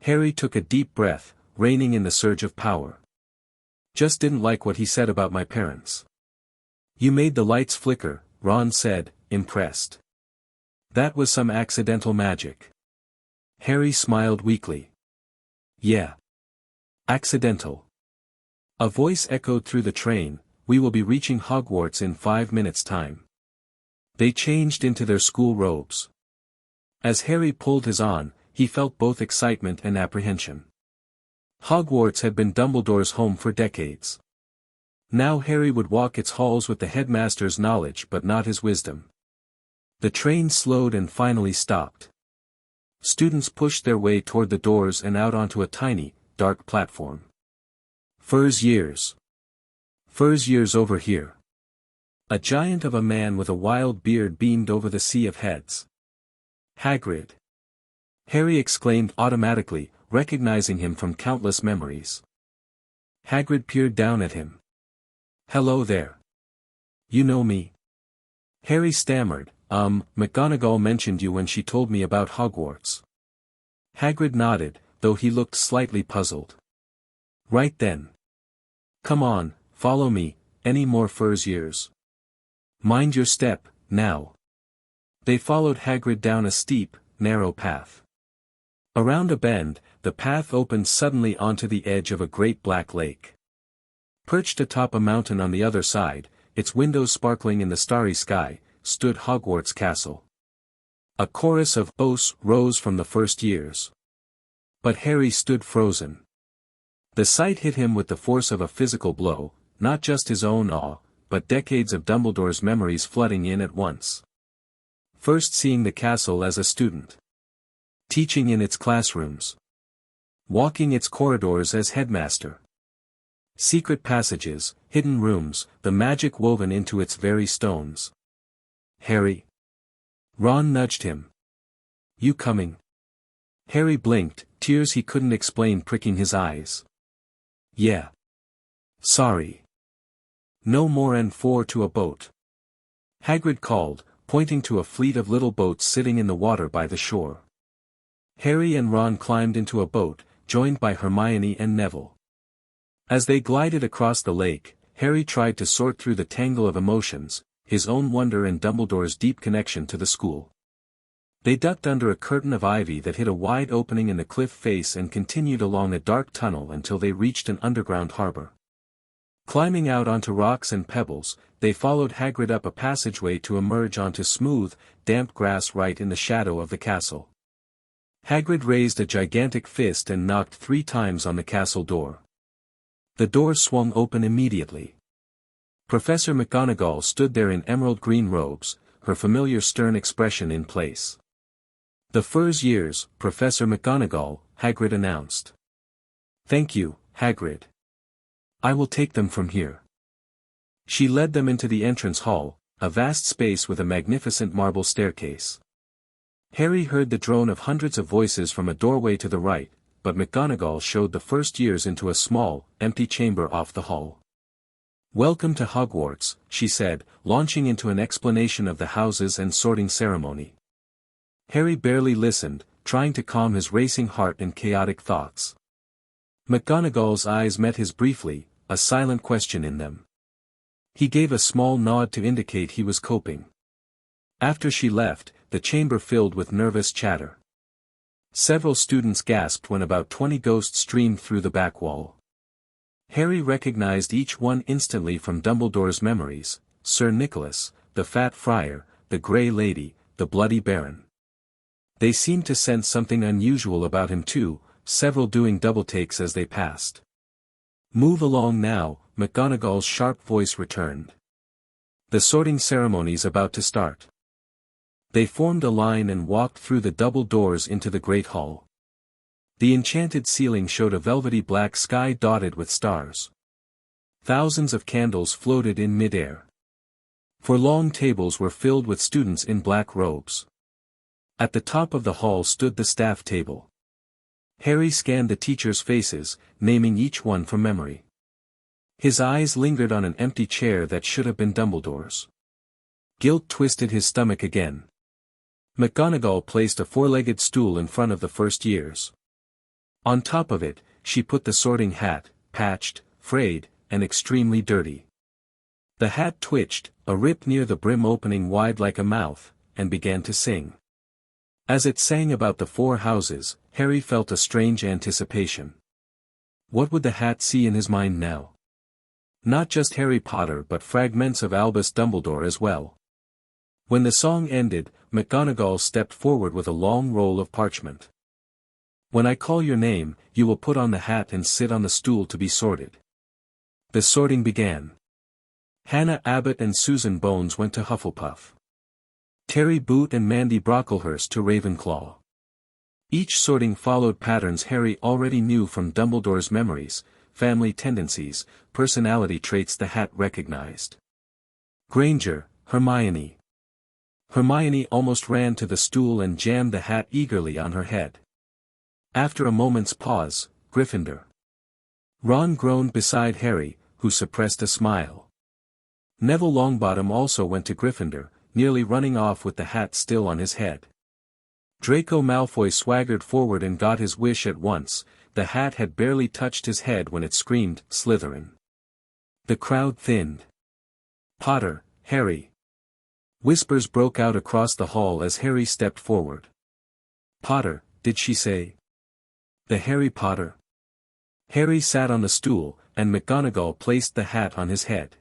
Harry took a deep breath, reining in the surge of power. Just didn't like what he said about my parents. You made the lights flicker, Ron said, impressed. That was some accidental magic. Harry smiled weakly. Yeah. Accidental. A voice echoed through the train, we will be reaching Hogwarts in 5 minutes' time. They changed into their school robes. As Harry pulled his on, he felt both excitement and apprehension. Hogwarts had been Dumbledore's home for decades. Now Harry would walk its halls with the headmaster's knowledge but not his wisdom. The train slowed and finally stopped. Students pushed their way toward the doors and out onto a tiny, dark platform. Furs years. Furs years over here. A giant of a man with a wild beard beamed over the sea of heads. Hagrid. Harry exclaimed automatically, recognizing him from countless memories. Hagrid peered down at him. Hello there. You know me? Harry stammered, McGonagall mentioned you when she told me about Hogwarts. Hagrid nodded, though he looked slightly puzzled. Right then. Come on, follow me, any more furs years. Mind your step, now. They followed Hagrid down a steep, narrow path. Around a bend, the path opened suddenly onto the edge of a great black lake. Perched atop a mountain on the other side, its windows sparkling in the starry sky, stood Hogwarts Castle. A chorus of oaths rose from the first years. But Harry stood frozen. The sight hit him with the force of a physical blow, not just his own awe, but decades of Dumbledore's memories flooding in at once. First seeing the castle as a student. Teaching in its classrooms. Walking its corridors as headmaster. Secret passages, hidden rooms, the magic woven into its very stones. Harry? Ron nudged him. You coming? Harry blinked, tears he couldn't explain pricking his eyes. Yeah. Sorry. No more N4 to a boat. Hagrid called, pointing to a fleet of little boats sitting in the water by the shore. Harry and Ron climbed into a boat, joined by Hermione and Neville. As they glided across the lake, Harry tried to sort through the tangle of emotions, his own wonder and Dumbledore's deep connection to the school. They ducked under a curtain of ivy that hid a wide opening in the cliff face and continued along a dark tunnel until they reached an underground harbor. Climbing out onto rocks and pebbles, they followed Hagrid up a passageway to emerge onto smooth, damp grass right in the shadow of the castle. Hagrid raised a gigantic fist and knocked 3 times on the castle door. The door swung open immediately. Professor McGonagall stood there in emerald green robes, her familiar stern expression in place. "The Furs years, Professor McGonagall," Hagrid announced. "Thank you, Hagrid. I will take them from here." She led them into the entrance hall, a vast space with a magnificent marble staircase. Harry heard the drone of hundreds of voices from a doorway to the right, but McGonagall showed the first years into a small, empty chamber off the hall. "Welcome to Hogwarts," she said, launching into an explanation of the houses and sorting ceremony. Harry barely listened, trying to calm his racing heart and chaotic thoughts. McGonagall's eyes met his briefly, a silent question in them. He gave a small nod to indicate he was coping. After she left, the chamber filled with nervous chatter. Several students gasped when about 20 ghosts streamed through the back wall. Harry recognized each one instantly from Dumbledore's memories: Sir Nicholas, the Fat Friar, the Grey Lady, the Bloody Baron. They seemed to sense something unusual about him too, several doing double takes as they passed. "Move along now," McGonagall's sharp voice returned. "The sorting ceremony's about to start." They formed a line and walked through the double doors into the great hall. The enchanted ceiling showed a velvety black sky dotted with stars. Thousands of candles floated in mid-air. 4 long tables were filled with students in black robes. At the top of the hall stood the staff table. Harry scanned the teachers' faces, naming each one from memory. His eyes lingered on an empty chair that should have been Dumbledore's. Guilt twisted his stomach again. McGonagall placed a 4-legged stool in front of the first years. On top of it, she put the sorting hat, patched, frayed, and extremely dirty. The hat twitched, a rip near the brim opening wide like a mouth, and began to sing. As it sang about the 4 houses, Harry felt a strange anticipation. What would the hat see in his mind now? Not just Harry Potter but fragments of Albus Dumbledore as well. When the song ended, McGonagall stepped forward with a long roll of parchment. "When I call your name, you will put on the hat and sit on the stool to be sorted." The sorting began. Hannah Abbott and Susan Bones went to Hufflepuff. Terry Boot and Mandy Brocklehurst to Ravenclaw. Each sorting followed patterns Harry already knew from Dumbledore's memories, family tendencies, personality traits the hat recognized. Granger, Hermione. Hermione almost ran to the stool and jammed the hat eagerly on her head. After a moment's pause, Gryffindor. Ron groaned beside Harry, who suppressed a smile. Neville Longbottom also went to Gryffindor, nearly running off with the hat still on his head. Draco Malfoy swaggered forward and got his wish at once. The hat had barely touched his head when it screamed, "Slytherin." The crowd thinned. "Potter, Harry." Whispers broke out across the hall as Harry stepped forward. "Potter, did she say? The Harry Potter?" Harry sat on the stool, and McGonagall placed the hat on his head.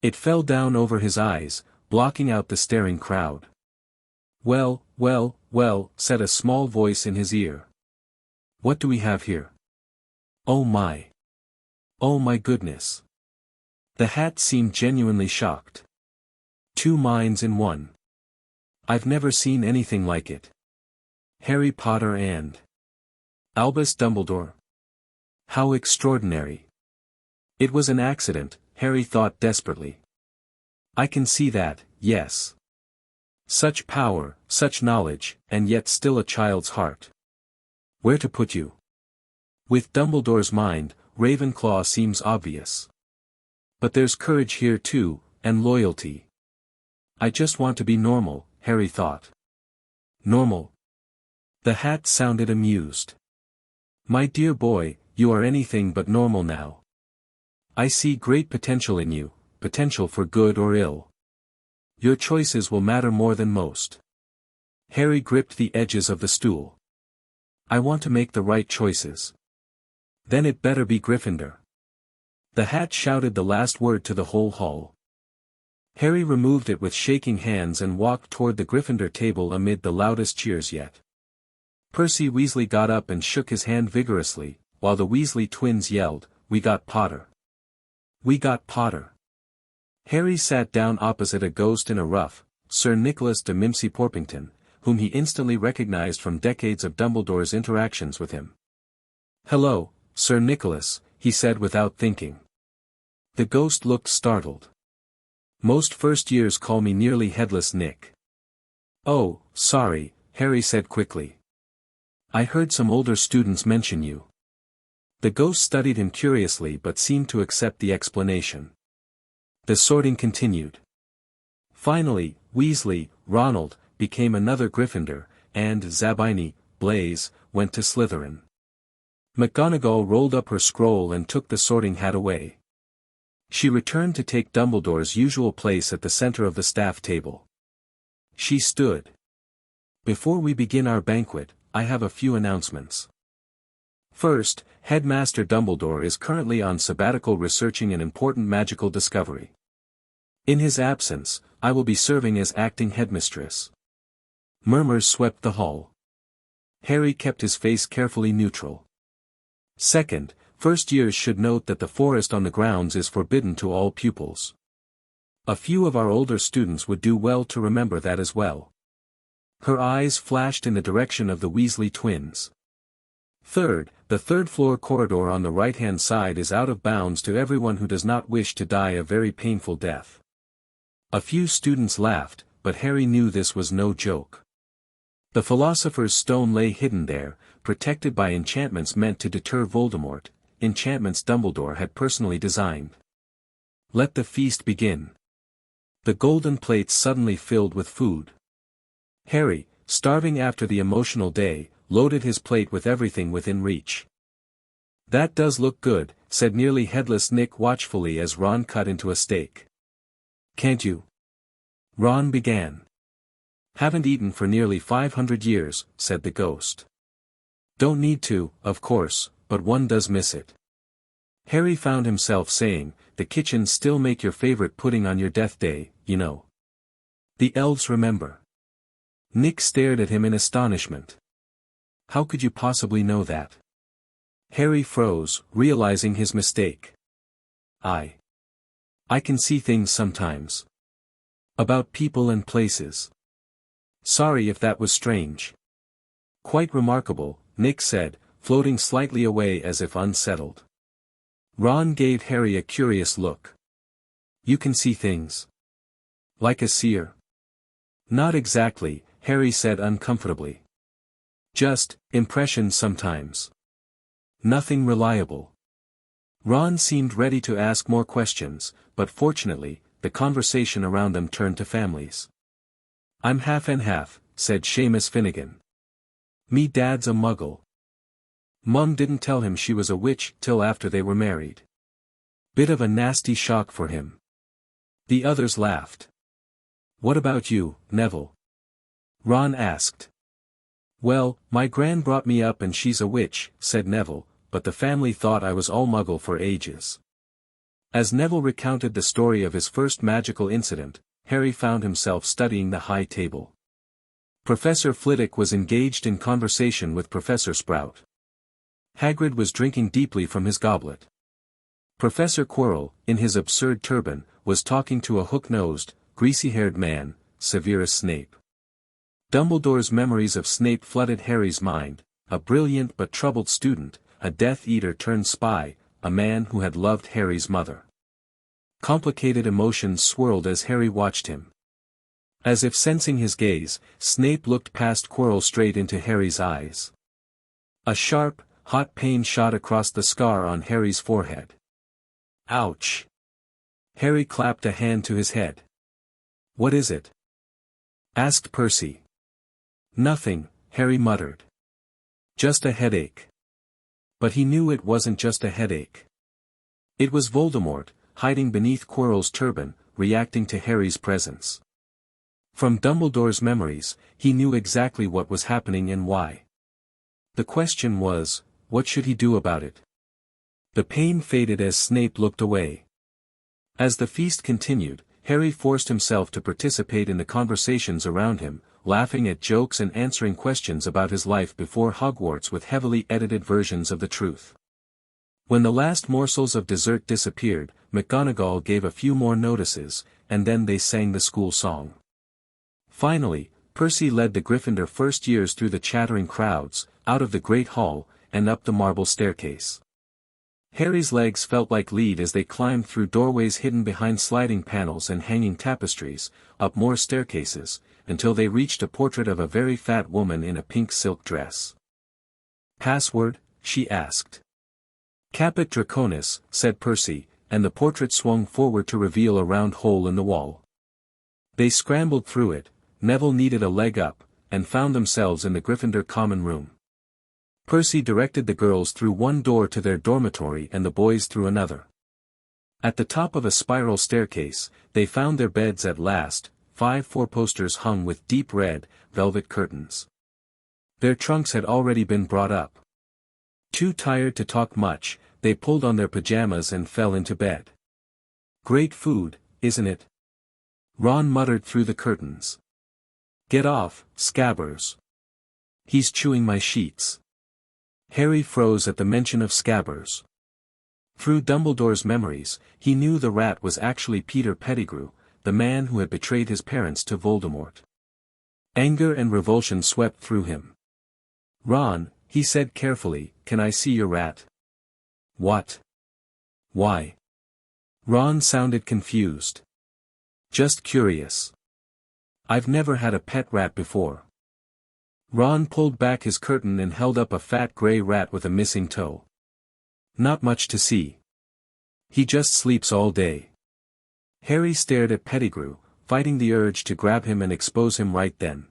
It fell down over his eyes, blocking out the staring crowd. "Well, well, well," said a small voice in his ear. "What do we have here? Oh my! Oh my goodness!" The hat seemed genuinely shocked. 2 minds in one. "I've never seen anything like it. Harry Potter and Albus Dumbledore. How extraordinary." It was an accident, Harry thought desperately. "I can see that, yes. Such power, such knowledge, and yet still a child's heart. Where to put you? With Dumbledore's mind, Ravenclaw seems obvious. But there's courage here too, and loyalty. I just want to be normal, Harry thought. Normal? The hat sounded amused. My dear boy, you are anything but normal now. I see great potential in you, potential for good or ill. Your choices will matter more than most. Harry gripped the edges of the stool. I want to make the right choices. Then it better be Gryffindor. The hat shouted the last word to the whole hall. Harry removed it with shaking hands and walked toward the Gryffindor table amid the loudest cheers yet. Percy Weasley got up and shook his hand vigorously, while the Weasley twins yelled, "We got Potter! We got Potter!" Harry sat down opposite a ghost in a ruff, Sir Nicholas de Mimsy Porpington, whom he instantly recognized from decades of Dumbledore's interactions with him. "Hello, Sir Nicholas," he said without thinking. The ghost looked startled. "Most first years call me nearly Headless Nick." "Oh, sorry," Harry said quickly. "I heard some older students mention you." The ghost studied him curiously but seemed to accept the explanation. The sorting continued. Finally, Weasley, Ronald, became another Gryffindor, and Zabini, Blaise, went to Slytherin. McGonagall rolled up her scroll and took the sorting hat away. She returned to take Dumbledore's usual place at the center of the staff table. She stood. "Before we begin our banquet, I have a few announcements. First, Headmaster Dumbledore is currently on sabbatical researching an important magical discovery. In his absence, I will be serving as acting headmistress." Murmurs swept the hall. Harry kept his face carefully neutral. Second, first years should note that the forest on the grounds is forbidden to all pupils. A few of our older students would do well to remember that as well. Her eyes flashed in the direction of the Weasley twins. Third, the third-floor corridor on the right-hand side is out of bounds to everyone who does not wish to die a very painful death. A few students laughed, but Harry knew this was no joke. The Philosopher's Stone lay hidden there, protected by enchantments meant to deter Voldemort, enchantments Dumbledore had personally designed. Let the feast begin. The golden plates suddenly filled with food. Harry, starving after the emotional day, loaded his plate with everything within reach. "That does look good," said nearly Headless Nick watchfully as Ron cut into a steak. "Can't you?" Ron began. "Haven't eaten for nearly 500 years, said the ghost. "Don't need to, of course, but one does miss it." Harry found himself saying, "The kitchens still make your favorite pudding on your death day, you know. The elves remember." Nick stared at him in astonishment. "How could you possibly know that?" Harry froze, realizing his mistake. I can see things sometimes. About people and places. Sorry if that was strange." "Quite remarkable," Nick said, floating slightly away as if unsettled. Ron gave Harry a curious look. "You can see things? Like a seer?" "Not exactly," Harry said uncomfortably. "Just, impressions sometimes. Nothing reliable." Ron seemed ready to ask more questions, but fortunately, the conversation around them turned to families. "I'm half and half," said Seamus Finnegan. "Me dad's a muggle. Mum didn't tell him she was a witch till after they were married. Bit of a nasty shock for him." The others laughed. "What about you, Neville?" Ron asked. "Well, my gran brought me up and she's a witch," said Neville, "but the family thought I was all muggle for ages." As Neville recounted the story of his first magical incident, Harry found himself studying the high table. Professor Flitwick was engaged in conversation with Professor Sprout. Hagrid was drinking deeply from his goblet. Professor Quirrell, in his absurd turban, was talking to a hook-nosed, greasy-haired man, Severus Snape. Dumbledore's memories of Snape flooded Harry's mind, a brilliant but troubled student, a Death Eater turned spy, a man who had loved Harry's mother. Complicated emotions swirled as Harry watched him. As if sensing his gaze, Snape looked past Quirrell straight into Harry's eyes. A sharp, hot pain shot across the scar on Harry's forehead. Ouch! Harry clapped a hand to his head. "What is it?" asked Percy. "Nothing," Harry muttered. "Just a headache." But he knew it wasn't just a headache. It was Voldemort, hiding beneath Quirrell's turban, reacting to Harry's presence. From Dumbledore's memories, he knew exactly what was happening and why. The question was, what should he do about it? The pain faded as Snape looked away. As the feast continued, Harry forced himself to participate in the conversations around him, laughing at jokes and answering questions about his life before Hogwarts with heavily edited versions of the truth. When the last morsels of dessert disappeared, McGonagall gave a few more notices, and then they sang the school song. Finally, Percy led the Gryffindor first years through the chattering crowds, out of the Great Hall, and up the marble staircase. Harry's legs felt like lead as they climbed through doorways hidden behind sliding panels and hanging tapestries, up more staircases, until they reached a portrait of a very fat woman in a pink silk dress. "Password?" she asked. "Caput Draconis," said Percy, and the portrait swung forward to reveal a round hole in the wall. They scrambled through it, Neville needed a leg up, and found themselves in the Gryffindor common room. Percy directed the girls through one door to their dormitory and the boys through another. At the top of a spiral staircase, they found their beds at last, 5 four-posters hung with deep red, velvet curtains. Their trunks had already been brought up. Too tired to talk much, they pulled on their pajamas and fell into bed. "Great food, isn't it?" Ron muttered through the curtains. "Get off, Scabbers. He's chewing my sheets." Harry froze at the mention of Scabbers. Through Dumbledore's memories, he knew the rat was actually Peter Pettigrew, the man who had betrayed his parents to Voldemort. Anger and revulsion swept through him. "Ron," he said carefully, "can I see your rat?" "What? Why?" Ron sounded confused. "Just curious. I've never had a pet rat before." Ron pulled back his curtain and held up a fat gray rat with a missing toe. "Not much to see. He just sleeps all day." Harry stared at Pettigrew, fighting the urge to grab him and expose him right then.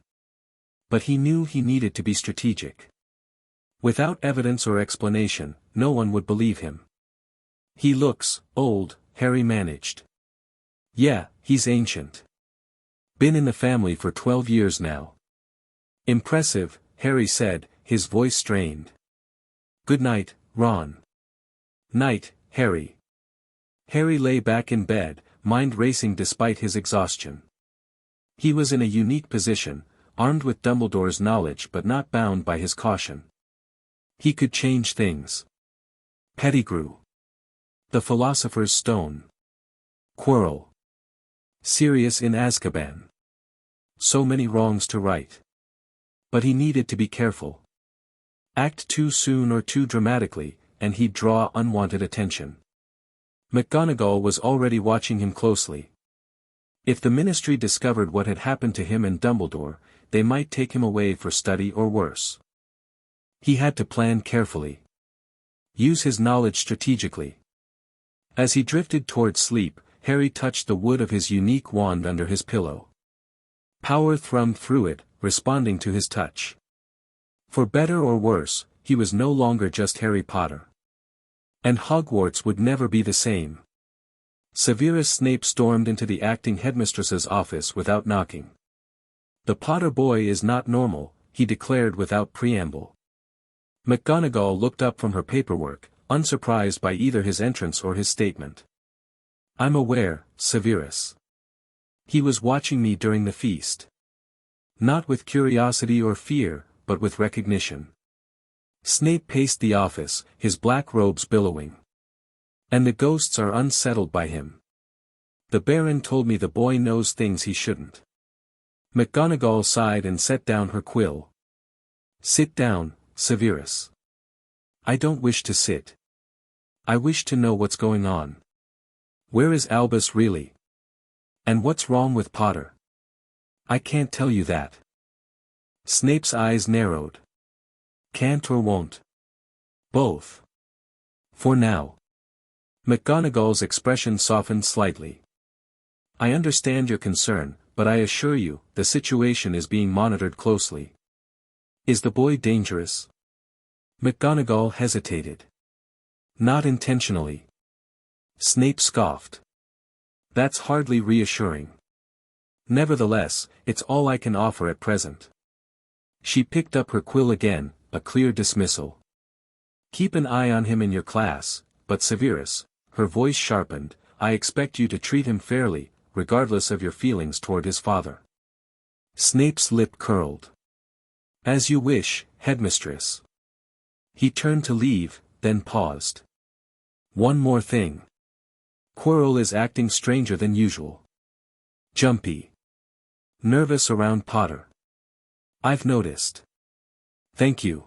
But he knew he needed to be strategic. Without evidence or explanation, no one would believe him. "He looks old," Harry managed. "Yeah, he's ancient. Been in the family for 12 years now." "Impressive," Harry said, his voice strained. "Good night, Ron." "Night, Harry." Harry lay back in bed, mind racing despite his exhaustion. He was in a unique position, armed with Dumbledore's knowledge but not bound by his caution. He could change things. Pettigrew. The Philosopher's Stone. Quirrell. Sirius in Azkaban. So many wrongs to right. But he needed to be careful. Act too soon or too dramatically, and he'd draw unwanted attention. McGonagall was already watching him closely. If the Ministry discovered what had happened to him and Dumbledore, they might take him away for study or worse. He had to plan carefully. Use his knowledge strategically. As he drifted toward sleep, Harry touched the wood of his unique wand under his pillow. Power thrummed through it, responding to his touch. For better or worse, he was no longer just Harry Potter. And Hogwarts would never be the same. Severus Snape stormed into the acting headmistress's office without knocking. "The Potter boy is not normal," he declared without preamble. McGonagall looked up from her paperwork, unsurprised by either his entrance or his statement. "I'm aware, Severus. He was watching me during the feast. Not with curiosity or fear, but with recognition." Snape paced the office, his black robes billowing. "And the ghosts are unsettled by him. The Baron told me the boy knows things he shouldn't." McGonagall sighed and set down her quill. "Sit down, Severus." "I don't wish to sit. I wish to know what's going on. Where is Albus really? And what's wrong with Potter?" I can't tell you that. Snape's eyes narrowed. Can't or won't? Both. For now. McGonagall's expression softened slightly. I understand your concern, but I assure you, the situation is being monitored closely. Is the boy dangerous? McGonagall hesitated. Not intentionally. Snape scoffed. That's hardly reassuring. Nevertheless, it's all I can offer at present. She picked up her quill again, a clear dismissal. Keep an eye on him in your class, but Severus, her voice sharpened, I expect you to treat him fairly, regardless of your feelings toward his father. Snape's lip curled. As you wish, headmistress. He turned to leave, then paused. One more thing. Quirrell is acting stranger than usual. Jumpy. Nervous around Potter. I've noticed. Thank you.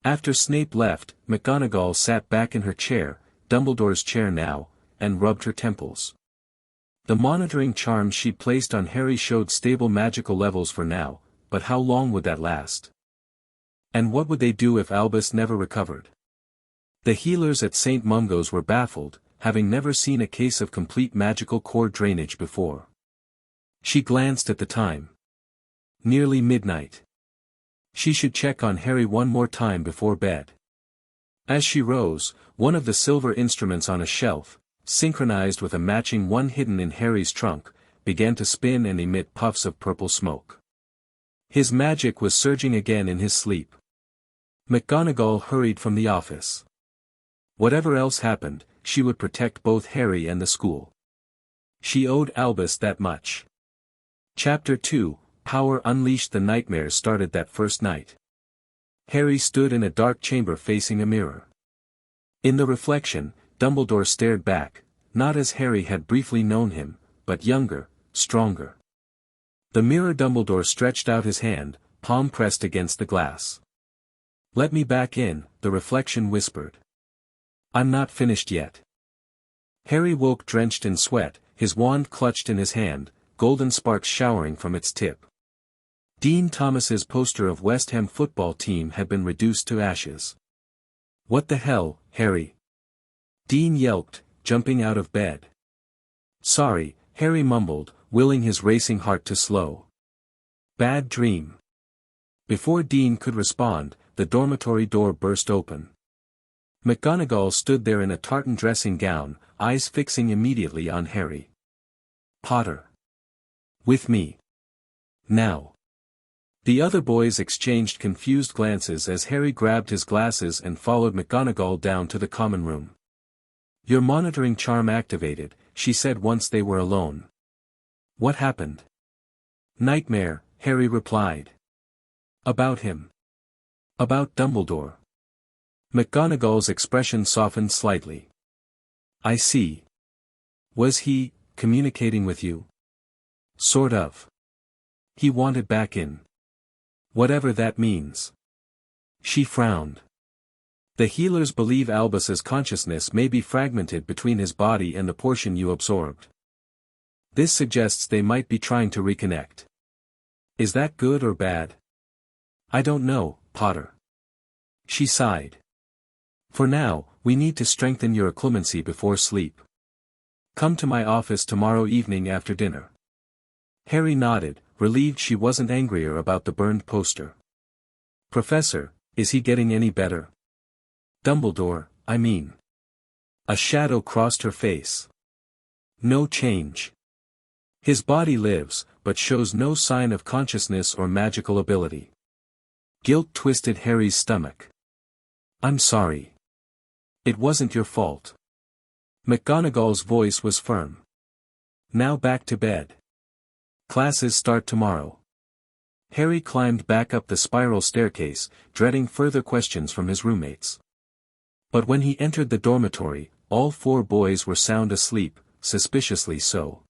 After Snape left, McGonagall sat back in her chair, Dumbledore's chair now, and rubbed her temples. The monitoring charms she'd placed on Harry showed stable magical levels for now, but how long would that last? And what would they do if Albus never recovered? The healers at St. Mungo's were baffled, having never seen a case of complete magical core drainage before. She glanced at the time. Nearly midnight. She should check on Harry one more time before bed. As she rose, one of the silver instruments on a shelf, synchronized with a matching one hidden in Harry's trunk, began to spin and emit puffs of purple smoke. His magic was surging again in his sleep. McGonagall hurried from the office. Whatever else happened, she would protect both Harry and the school. She owed Albus that much. Chapter 2, Power Unleashed. The nightmares started that first night. Harry stood in a dark chamber facing a mirror. In the reflection, Dumbledore stared back, not as Harry had briefly known him, but younger, stronger. The mirror. Dumbledore stretched out his hand, palm pressed against the glass. Let me back in, the reflection whispered. I'm not finished yet. Harry woke drenched in sweat, his wand clutched in his hand, golden sparks showering from its tip. Dean Thomas's poster of West Ham football team had been reduced to ashes. What the hell, Harry? Dean yelped, jumping out of bed. Sorry, Harry mumbled, willing his racing heart to slow. Bad dream. Before Dean could respond, the dormitory door burst open. McGonagall stood there in a tartan dressing gown, eyes fixing immediately on Harry. Potter. With me. Now. The other boys exchanged confused glances as Harry grabbed his glasses and followed McGonagall down to the common room. Your monitoring charm activated, she said once they were alone. What happened? Nightmare, Harry replied. About him. About Dumbledore. McGonagall's expression softened slightly. I see. Was he communicating with you? Sort of. He wanted back in. Whatever that means. She frowned. The healers believe Albus's consciousness may be fragmented between his body and the portion you absorbed. This suggests they might be trying to reconnect. Is that good or bad? I don't know, Potter. She sighed. For now, we need to strengthen your clemency before sleep. Come to my office tomorrow evening after dinner. Harry nodded, relieved she wasn't angrier about the burned poster. Professor, is he getting any better? Dumbledore, I mean. A shadow crossed her face. No change. His body lives, but shows no sign of consciousness or magical ability. Guilt twisted Harry's stomach. I'm sorry. It wasn't your fault. McGonagall's voice was firm. Now back to bed. Classes start tomorrow. Harry climbed back up the spiral staircase, dreading further questions from his roommates. But when he entered the dormitory, all 4 boys were sound asleep, suspiciously so.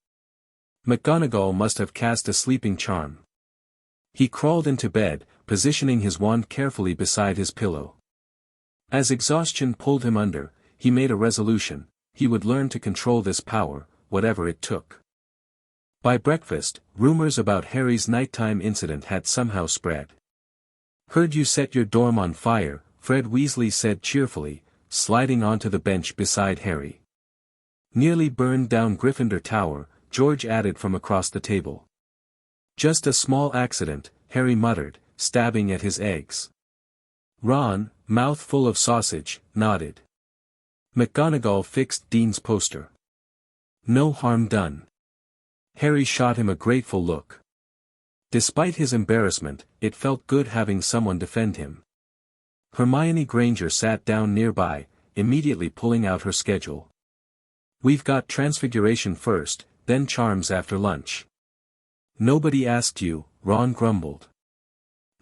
McGonagall must have cast a sleeping charm. He crawled into bed, positioning his wand carefully beside his pillow. As exhaustion pulled him under, he made a resolution: he would learn to control this power, whatever it took. By breakfast, rumors about Harry's nighttime incident had somehow spread. "Heard you set your dorm on fire," Fred Weasley said cheerfully, sliding onto the bench beside Harry. "Nearly burned down Gryffindor Tower," George added from across the table. "Just a small accident," Harry muttered, stabbing at his eggs. Ron, mouth full of sausage, nodded. McGonagall fixed Dean's poster. "No harm done." Harry shot him a grateful look. Despite his embarrassment, it felt good having someone defend him. Hermione Granger sat down nearby, immediately pulling out her schedule. "We've got Transfiguration first, then Charms after lunch." "Nobody asked you," Ron grumbled.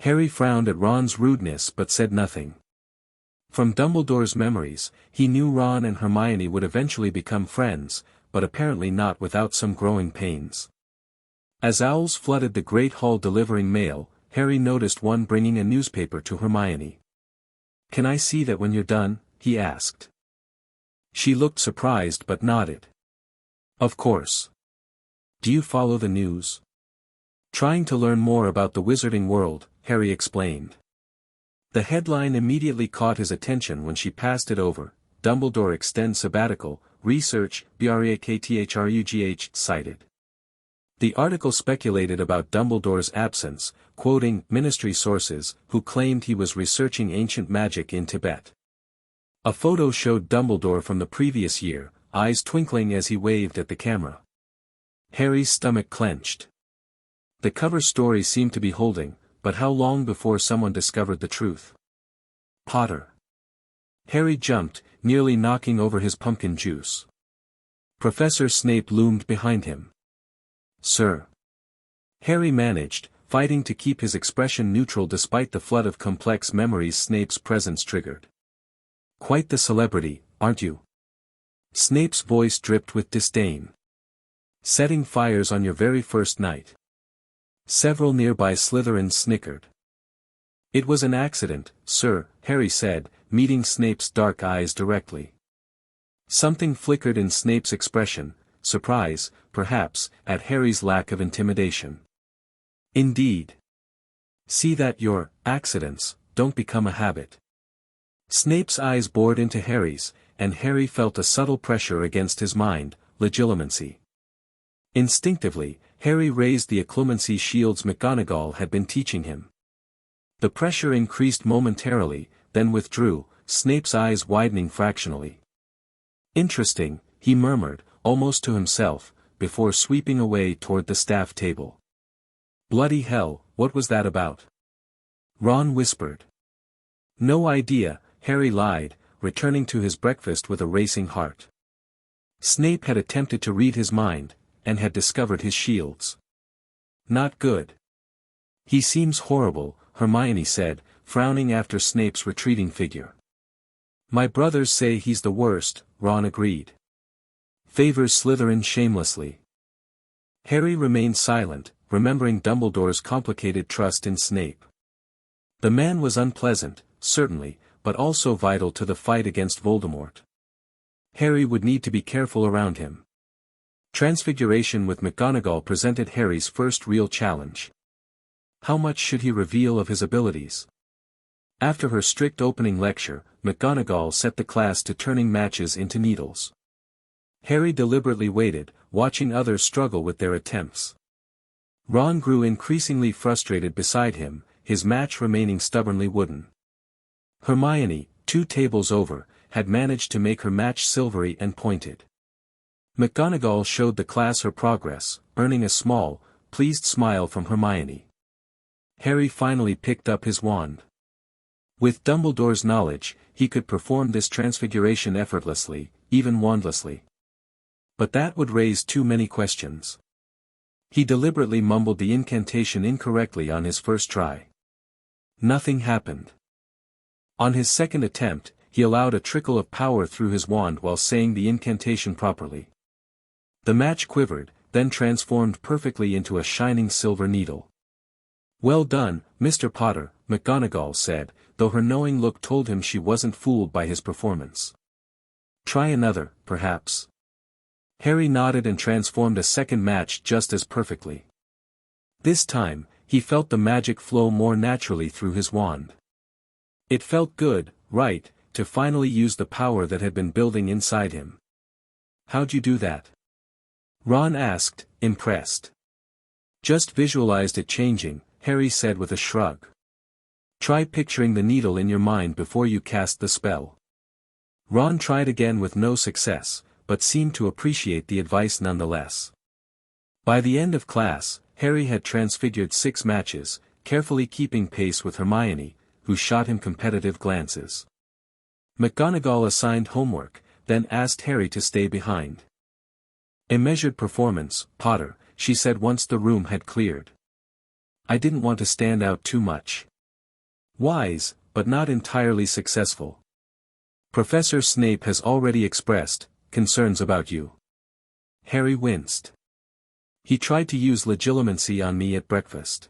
Harry frowned at Ron's rudeness but said nothing. From Dumbledore's memories, he knew Ron and Hermione would eventually become friends, but apparently not without some growing pains. As owls flooded the Great Hall delivering mail, Harry noticed one bringing a newspaper to Hermione. "Can I see that when you're done?" he asked. She looked surprised but nodded. "Of course. Do you follow the news?" "Trying to learn more about the wizarding world," Harry explained. The headline immediately caught his attention when she passed it over. "Dumbledore extends sabbatical, research, BRAKTHRUGH cited." The article speculated about Dumbledore's absence, quoting ministry sources, who claimed he was researching ancient magic in Tibet. A photo showed Dumbledore from the previous year, eyes twinkling as he waved at the camera. Harry's stomach clenched. The cover story seemed to be holding, but how long before someone discovered the truth? "Potter!" Harry jumped, nearly knocking over his pumpkin juice. Professor Snape loomed behind him. "Sir." Harry managed, fighting to keep his expression neutral despite the flood of complex memories Snape's presence triggered. "Quite the celebrity, aren't you?" Snape's voice dripped with disdain. "Setting fires on your very first night." Several nearby Slytherins snickered. "It was an accident, sir," Harry said, meeting Snape's dark eyes directly. Something flickered in Snape's expression, surprise, perhaps, at Harry's lack of intimidation. "Indeed. See that your accidents don't become a habit." Snape's eyes bored into Harry's, and Harry felt a subtle pressure against his mind, legilimency. Instinctively, Harry raised the occlumency shields McGonagall had been teaching him. The pressure increased momentarily, then withdrew, Snape's eyes widening fractionally. "Interesting," he murmured, almost to himself, before sweeping away toward the staff table. "Bloody hell, what was that about?" Ron whispered. "No idea," Harry lied, returning to his breakfast with a racing heart. Snape had attempted to read his mind, and had discovered his shields. "Not good." "He seems horrible," Hermione said, frowning after Snape's retreating figure. "My brothers say he's the worst," Ron agreed. "Favors Slytherin shamelessly." Harry remained silent, remembering Dumbledore's complicated trust in Snape. The man was unpleasant, certainly, but also vital to the fight against Voldemort. Harry would need to be careful around him. Transfiguration with McGonagall presented Harry's first real challenge. How much should he reveal of his abilities? After her strict opening lecture, McGonagall set the class to turning matches into needles. Harry deliberately waited, watching others struggle with their attempts. Ron grew increasingly frustrated beside him, his match remaining stubbornly wooden. Hermione, 2 tables over, had managed to make her match silvery and pointed. McGonagall showed the class her progress, earning a small, pleased smile from Hermione. Harry finally picked up his wand. With Dumbledore's knowledge, he could perform this transfiguration effortlessly, even wandlessly. But that would raise too many questions. He deliberately mumbled the incantation incorrectly on his first try. Nothing happened. On his second attempt, he allowed a trickle of power through his wand while saying the incantation properly. The match quivered, then transformed perfectly into a shining silver needle. "Well done, Mr. Potter," McGonagall said, though her knowing look told him she wasn't fooled by his performance. "Try another, perhaps." Harry nodded and transformed a second match just as perfectly. This time, he felt the magic flow more naturally through his wand. It felt good, right, to finally use the power that had been building inside him. "How'd you do that?" Ron asked, impressed. "Just visualized it changing," Harry said with a shrug. "Try picturing the needle in your mind before you cast the spell." Ron tried again with no success, but seemed to appreciate the advice nonetheless. By the end of class, Harry had transfigured 6 matches, carefully keeping pace with Hermione, who shot him competitive glances. McGonagall assigned homework, then asked Harry to stay behind. "A measured performance, Potter," she said once the room had cleared. "I didn't want to stand out too much. Wise, but not entirely successful. Professor Snape has already expressed concerns about you." Harry winced. "He tried to use legilimency on me at breakfast."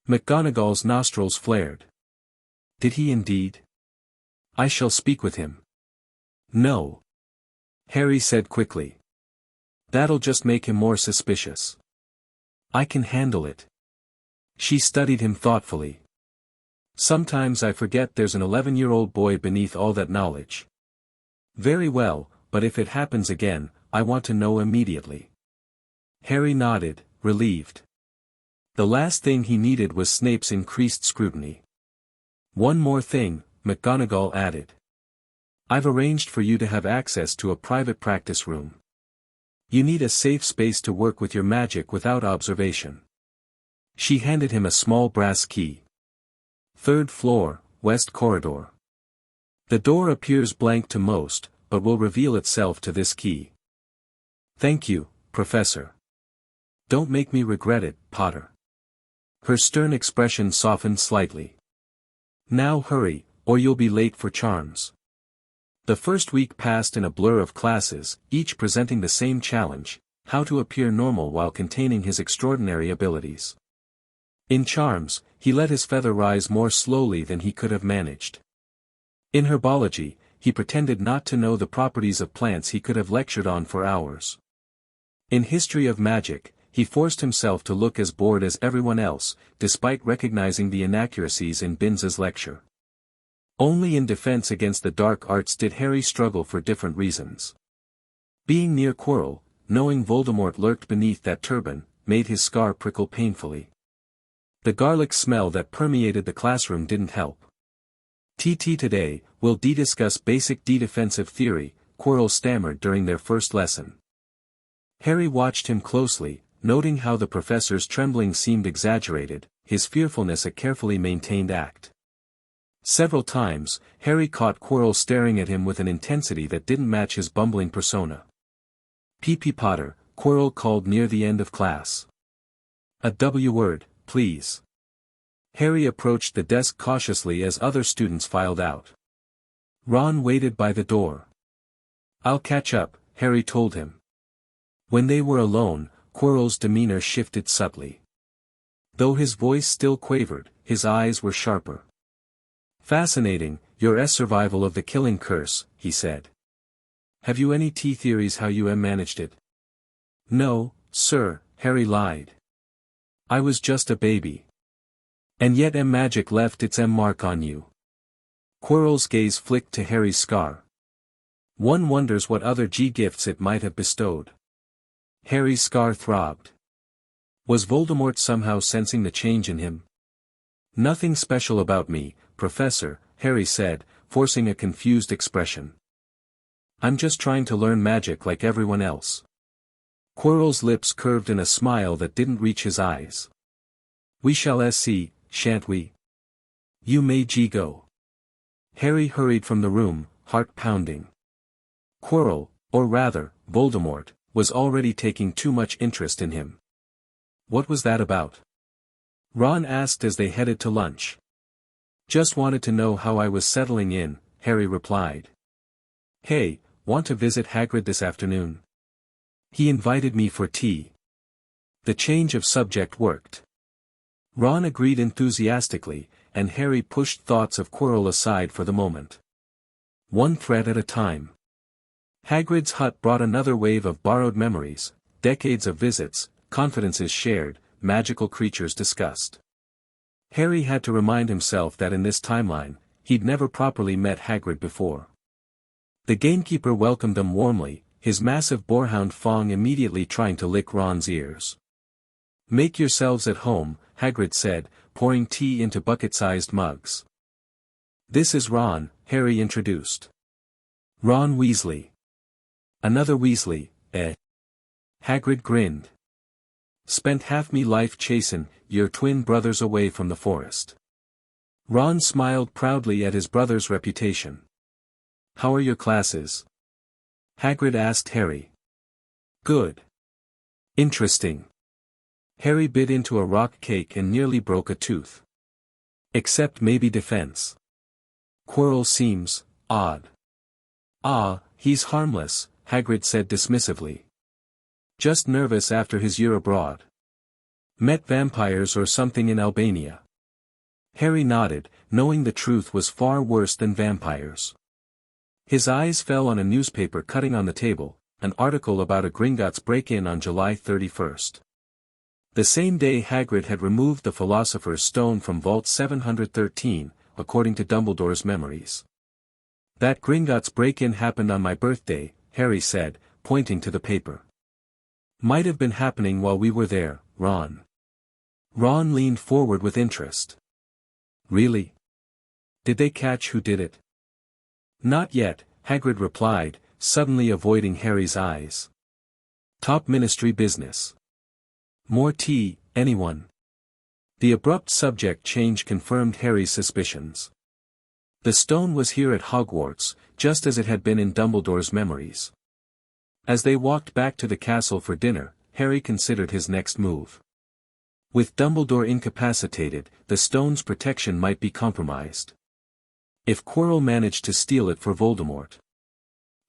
McGonagall's nostrils flared. "Did he indeed? I shall speak with him." "No," Harry said quickly. "That'll just make him more suspicious. I can handle it." She studied him thoughtfully. "Sometimes I forget there's an 11-year-old boy beneath all that knowledge." "Very well, but if it happens again, I want to know immediately." Harry nodded, relieved. The last thing he needed was Snape's increased scrutiny. "One more thing," McGonagall added. "I've arranged for you to have access to a private practice room. You need a safe space to work with your magic without observation." She handed him a small brass key. "3rd floor, west corridor. The door appears blank to most, but will reveal itself to this key." "Thank you, Professor. Don't make me regret it, Potter." Her stern expression softened slightly. "Now hurry, or you'll be late for charms." The first week passed in a blur of classes, each presenting the same challenge: how to appear normal while containing his extraordinary abilities. In charms, he let his feather rise more slowly than he could have managed. In herbology, he pretended not to know the properties of plants he could have lectured on for hours. In history of magic, he forced himself to look as bored as everyone else, despite recognizing the inaccuracies in Binns's lecture. Only in defense against the dark arts did Harry struggle for different reasons. Being near Quirrell, knowing Voldemort lurked beneath that turban, made his scar prickle painfully. The garlic smell that permeated the classroom didn't help. "TT today, we'll discuss basic defensive theory," Quirrell stammered during their first lesson. Harry watched him closely, noting how the professor's trembling seemed exaggerated, his fearfulness a carefully maintained act. Several times, Harry caught Quirrell staring at him with an intensity that didn't match his bumbling persona. "PP Potter," Quirrell called near the end of class. "A W word, please." Harry approached the desk cautiously as other students filed out. Ron waited by the door. "I'll catch up," Harry told him. When they were alone, Quirrell's demeanor shifted subtly. Though his voice still quavered, his eyes were sharper. "Fascinating, your survival of the killing curse," he said. "Have you any theories how you managed it?" "No, sir," Harry lied. "I was just a baby. And yet magic left its mark on you." Quirrell's gaze flicked to Harry's scar. One wonders what other gifts it might have bestowed. Harry's scar throbbed. Was Voldemort somehow sensing the change in him? "Nothing special about me, Professor," Harry said, forcing a confused expression. "I'm just trying to learn magic like everyone else." Quirrell's lips curved in a smile that didn't reach his eyes. "We shall see, shan't we? You may go." Harry hurried from the room, heart pounding. Quirrell, or rather, Voldemort, was already taking too much interest in him. "What was that about?" Ron asked as they headed to lunch. "Just wanted to know how I was settling in," Harry replied. "Hey, want to visit Hagrid this afternoon? He invited me for tea." The change of subject worked. Ron agreed enthusiastically, and Harry pushed thoughts of Quirrell aside for the moment. One thread at a time. Hagrid's hut brought another wave of borrowed memories, decades of visits, confidences shared, magical creatures discussed. Harry had to remind himself that in this timeline, he'd never properly met Hagrid before. The gamekeeper welcomed them warmly, his massive boarhound Fong immediately trying to lick Ron's ears. "Make yourselves at home," Hagrid said, pouring tea into bucket-sized mugs. "This is Ron," Harry introduced. "Ron Weasley." "Another Weasley, eh?" Hagrid grinned. "Spent half me life chasin' your twin brothers away from the forest." Ron smiled proudly at his brother's reputation. "How are your classes?" Hagrid asked Harry. "Good. Interesting." Harry bit into a rock cake and nearly broke a tooth. "Except maybe defense. Quirrell seems odd." "Ah, he's harmless," Hagrid said dismissively. "Just nervous after his year abroad. Met vampires or something in Albania." Harry nodded, knowing the truth was far worse than vampires. His eyes fell on a newspaper cutting on the table, an article about a Gringotts break-in on July 31st. The same day Hagrid had removed the Philosopher's Stone from Vault 713, according to Dumbledore's memories. "That Gringotts break-in happened on my birthday," Harry said, pointing to the paper. "Might have been happening while we were there, Ron." Ron leaned forward with interest. "Really? Did they catch who did it?" "Not yet," Hagrid replied, suddenly avoiding Harry's eyes. "Top ministry business. More tea, anyone?" The abrupt subject change confirmed Harry's suspicions. The stone was here at Hogwarts, just as it had been in Dumbledore's memories. As they walked back to the castle for dinner, Harry considered his next move. With Dumbledore incapacitated, the stone's protection might be compromised. If Quirrell managed to steal it for Voldemort.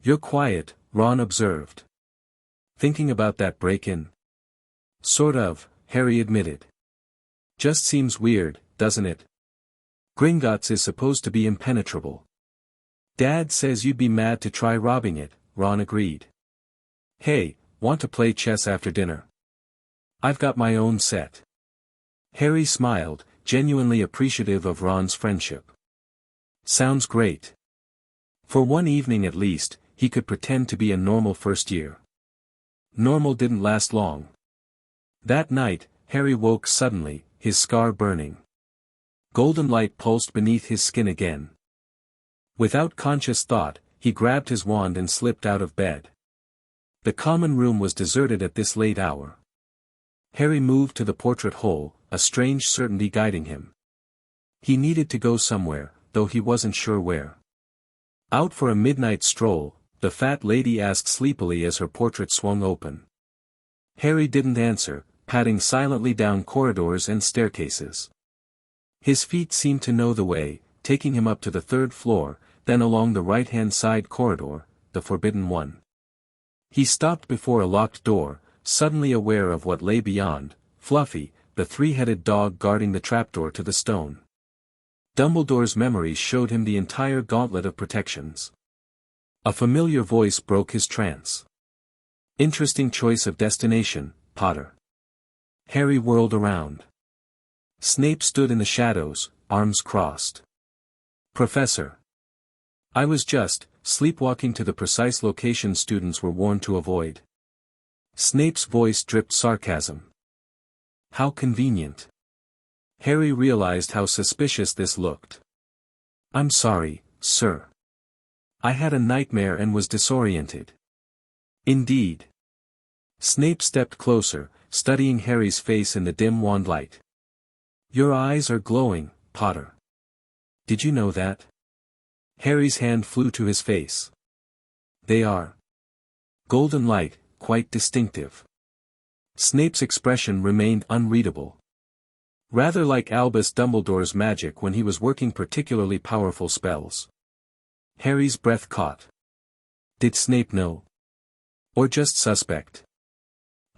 "You're quiet," Ron observed. "Thinking about that break-in?" "Sort of," Harry admitted. "Just seems weird, doesn't it? Gringotts is supposed to be impenetrable." "Dad says you'd be mad to try robbing it," Ron agreed. "Hey, want to play chess after dinner? I've got my own set." Harry smiled, genuinely appreciative of Ron's friendship. "Sounds great." For one evening at least, he could pretend to be a normal first year. Normal didn't last long. That night, Harry woke suddenly, his scar burning. Golden light pulsed beneath his skin again. Without conscious thought, he grabbed his wand and slipped out of bed. The common room was deserted at this late hour. Harry moved to the portrait hole, a strange certainty guiding him. He needed to go somewhere, though he wasn't sure where. "Out for a midnight stroll?" the fat lady asked sleepily as her portrait swung open. Harry didn't answer, padding silently down corridors and staircases. His feet seemed to know the way, taking him up to the third floor, then along the right-hand side corridor, the forbidden one. He stopped before a locked door, suddenly aware of what lay beyond, Fluffy, the three-headed dog guarding the trapdoor to the stone. Dumbledore's memories showed him the entire gauntlet of protections. A familiar voice broke his trance. "Interesting choice of destination, Potter." Harry whirled around. Snape stood in the shadows, arms crossed. "Professor. I was just sleepwalking to the precise location students were warned to avoid." Snape's voice dripped sarcasm. "How convenient." Harry realized how suspicious this looked. "I'm sorry, sir. I had a nightmare and was disoriented." "Indeed." Snape stepped closer, studying Harry's face in the dim wand light. "Your eyes are glowing, Potter. Did you know that?" Harry's hand flew to his face. "They are. Golden light, quite distinctive." Snape's expression remained unreadable. Rather like Albus Dumbledore's magic when he was working particularly powerful spells. Harry's breath caught. Did Snape know? Or just suspect?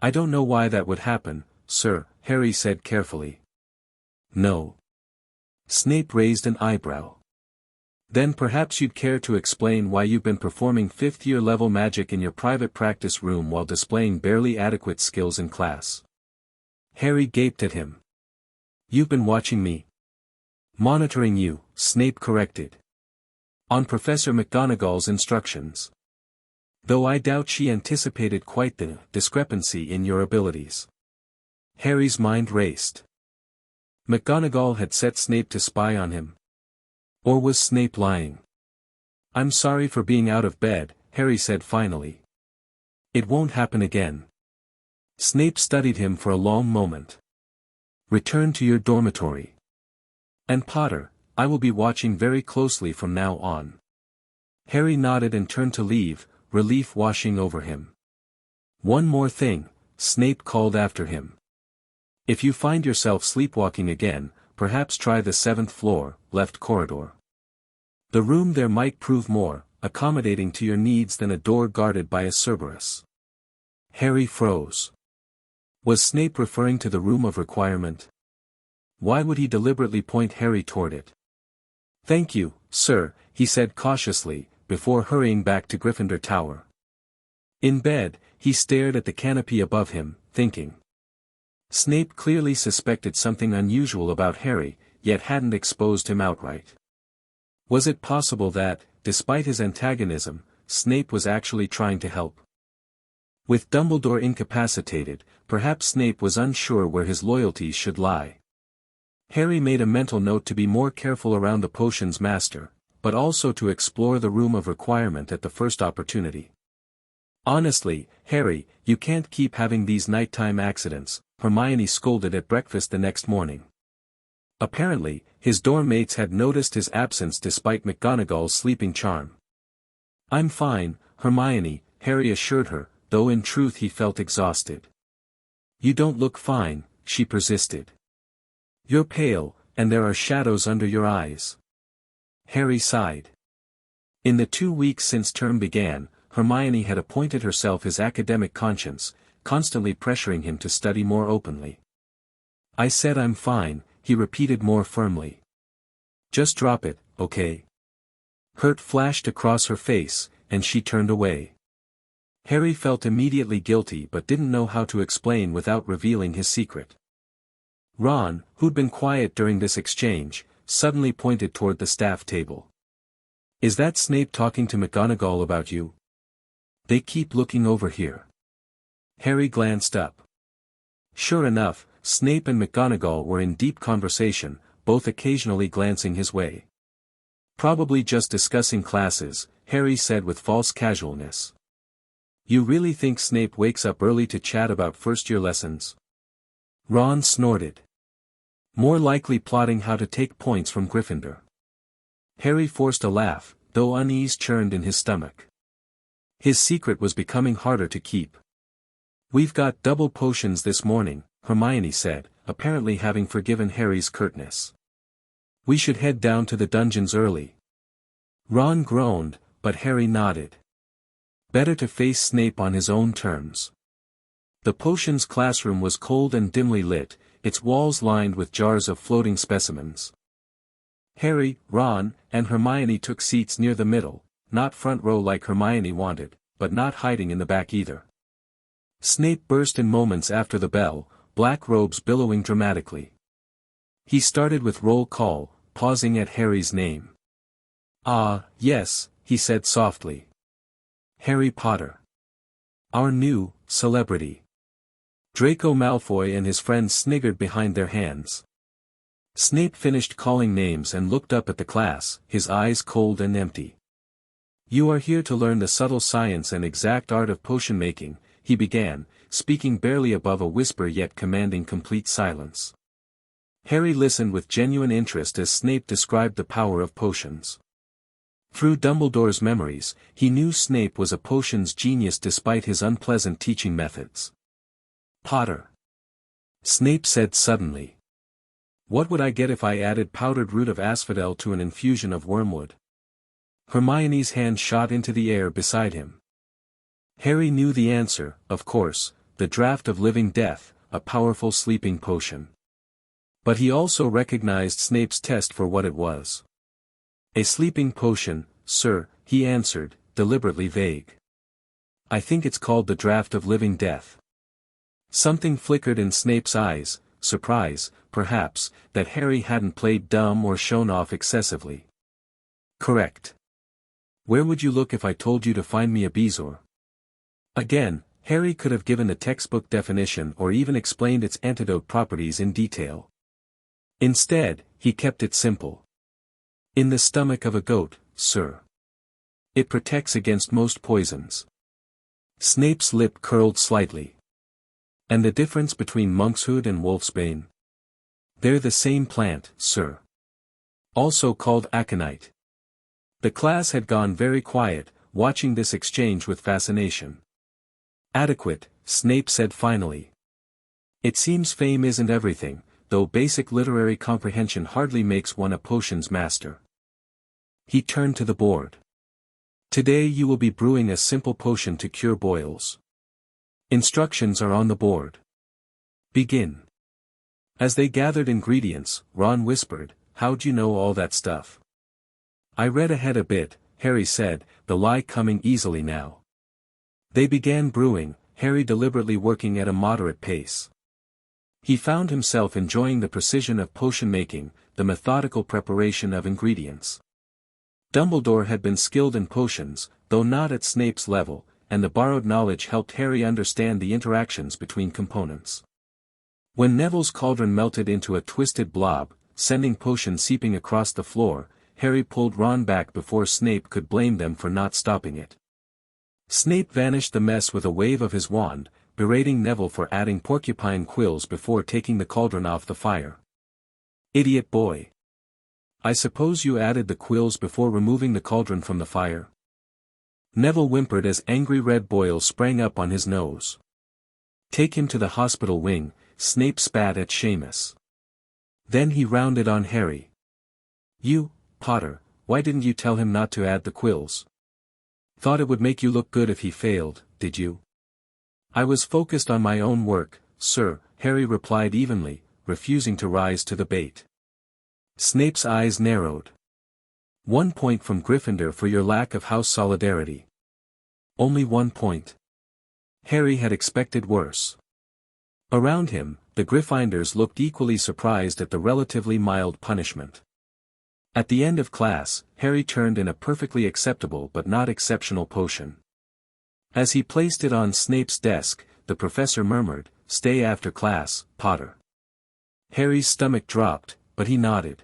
"I don't know why that would happen, sir," Harry said carefully. "No." Snape raised an eyebrow. Then perhaps you'd care to explain why you've been performing 5th-year level magic in your private practice room while displaying barely adequate skills in class. Harry gaped at him. You've been watching me. Monitoring you, Snape corrected. On Professor McGonagall's instructions. Though I doubt she anticipated quite the discrepancy in your abilities. Harry's mind raced. McGonagall had set Snape to spy on him. Or was Snape lying? I'm sorry for being out of bed, Harry said finally. It won't happen again. Snape studied him for a long moment. Return to your dormitory. And Potter, I will be watching very closely from now on. Harry nodded and turned to leave, relief washing over him. One more thing, Snape called after him. If you find yourself sleepwalking again, perhaps try the 7th floor, left corridor. The room there might prove more accommodating to your needs than a door guarded by a Cerberus. Harry froze. Was Snape referring to the room of requirement? Why would he deliberately point Harry toward it? Thank you, sir, he said cautiously, before hurrying back to Gryffindor Tower. In bed, he stared at the canopy above him, thinking. Snape clearly suspected something unusual about Harry, yet hadn't exposed him outright. Was it possible that, despite his antagonism, Snape was actually trying to help? With Dumbledore incapacitated, perhaps Snape was unsure where his loyalties should lie. Harry made a mental note to be more careful around the potion's master, but also to explore the room of requirement at the first opportunity. Honestly, Harry, you can't keep having these nighttime accidents, Hermione scolded at breakfast the next morning. Apparently, his dorm mates had noticed his absence despite McGonagall's sleeping charm. I'm fine, Hermione, Harry assured her, though in truth he felt exhausted. You don't look fine, she persisted. You're pale, and there are shadows under your eyes. Harry sighed. In the 2 weeks since term began, Hermione had appointed herself his academic conscience, constantly pressuring him to study more openly. I said I'm fine, he repeated more firmly. Just drop it, okay? Hurt flashed across her face, and she turned away. Harry felt immediately guilty but didn't know how to explain without revealing his secret. Ron, who'd been quiet during this exchange, suddenly pointed toward the staff table. Is that Snape talking to McGonagall about you? They keep looking over here. Harry glanced up. Sure enough, Snape and McGonagall were in deep conversation, both occasionally glancing his way. Probably just discussing classes, Harry said with false casualness. You really think Snape wakes up early to chat about first-year lessons? Ron snorted. More likely plotting how to take points from Gryffindor. Harry forced a laugh, though unease churned in his stomach. His secret was becoming harder to keep. We've got double potions this morning, Hermione said, apparently having forgiven Harry's curtness. We should head down to the dungeons early. Ron groaned, but Harry nodded. Better to face Snape on his own terms. The potions classroom was cold and dimly lit, its walls lined with jars of floating specimens. Harry, Ron, and Hermione took seats near the middle, not front row like Hermione wanted, but not hiding in the back either. Snape burst in moments after the bell, black robes billowing dramatically. He started with roll call, pausing at Harry's name. Ah, yes, he said softly. Harry Potter. Our new celebrity. Draco Malfoy and his friends sniggered behind their hands. Snape finished calling names and looked up at the class, his eyes cold and empty. You are here to learn the subtle science and exact art of potion making, he began, speaking barely above a whisper yet commanding complete silence. Harry listened with genuine interest as Snape described the power of potions. Through Dumbledore's memories, he knew Snape was a potions genius despite his unpleasant teaching methods. Potter. Snape said suddenly. What would I get if I added powdered root of asphodel to an infusion of wormwood? Hermione's hand shot into the air beside him. Harry knew the answer, of course, the draught of living death, a powerful sleeping potion. But he also recognized Snape's test for what it was. A sleeping potion, sir, he answered, deliberately vague. I think it's called the Draught of Living Death. Something flickered in Snape's eyes, surprise, perhaps, that Harry hadn't played dumb or shown off excessively. Correct. Where would you look if I told you to find me a bezoar? Again, Harry could have given a textbook definition or even explained its antidote properties in detail. Instead, he kept it simple. In the stomach of a goat, sir. It protects against most poisons. Snape's lip curled slightly. And the difference between monkshood and wolfsbane? They're the same plant, sir. Also called aconite. The class had gone very quiet, watching this exchange with fascination. Adequate, Snape said finally. It seems fame isn't everything, though basic literary comprehension hardly makes one a potions master. He turned to the board. Today you will be brewing a simple potion to cure boils. Instructions are on the board. Begin. As they gathered ingredients, Ron whispered, "How'd you know all that stuff?" "I read ahead a bit," Harry said, the lie coming easily now. They began brewing, Harry deliberately working at a moderate pace. He found himself enjoying the precision of potion making, the methodical preparation of ingredients. Dumbledore had been skilled in potions, though not at Snape's level, and the borrowed knowledge helped Harry understand the interactions between components. When Neville's cauldron melted into a twisted blob, sending potion seeping across the floor, Harry pulled Ron back before Snape could blame them for not stopping it. Snape vanished the mess with a wave of his wand, berating Neville for adding porcupine quills before taking the cauldron off the fire. "Idiot boy. I suppose you added the quills before removing the cauldron from the fire?" Neville whimpered as angry red boils sprang up on his nose. "Take him to the hospital wing," Snape spat at Seamus. Then he rounded on Harry. "You, Potter, why didn't you tell him not to add the quills? Thought it would make you look good if he failed, did you?" "I was focused on my own work, sir," Harry replied evenly, refusing to rise to the bait. Snape's eyes narrowed. 1 point from Gryffindor for your lack of house solidarity. Only 1 point. Harry had expected worse. Around him, the Gryffindors looked equally surprised at the relatively mild punishment. At the end of class, Harry turned in a perfectly acceptable but not exceptional potion. As he placed it on Snape's desk, the professor murmured, "Stay after class, Potter." Harry's stomach dropped, but he nodded.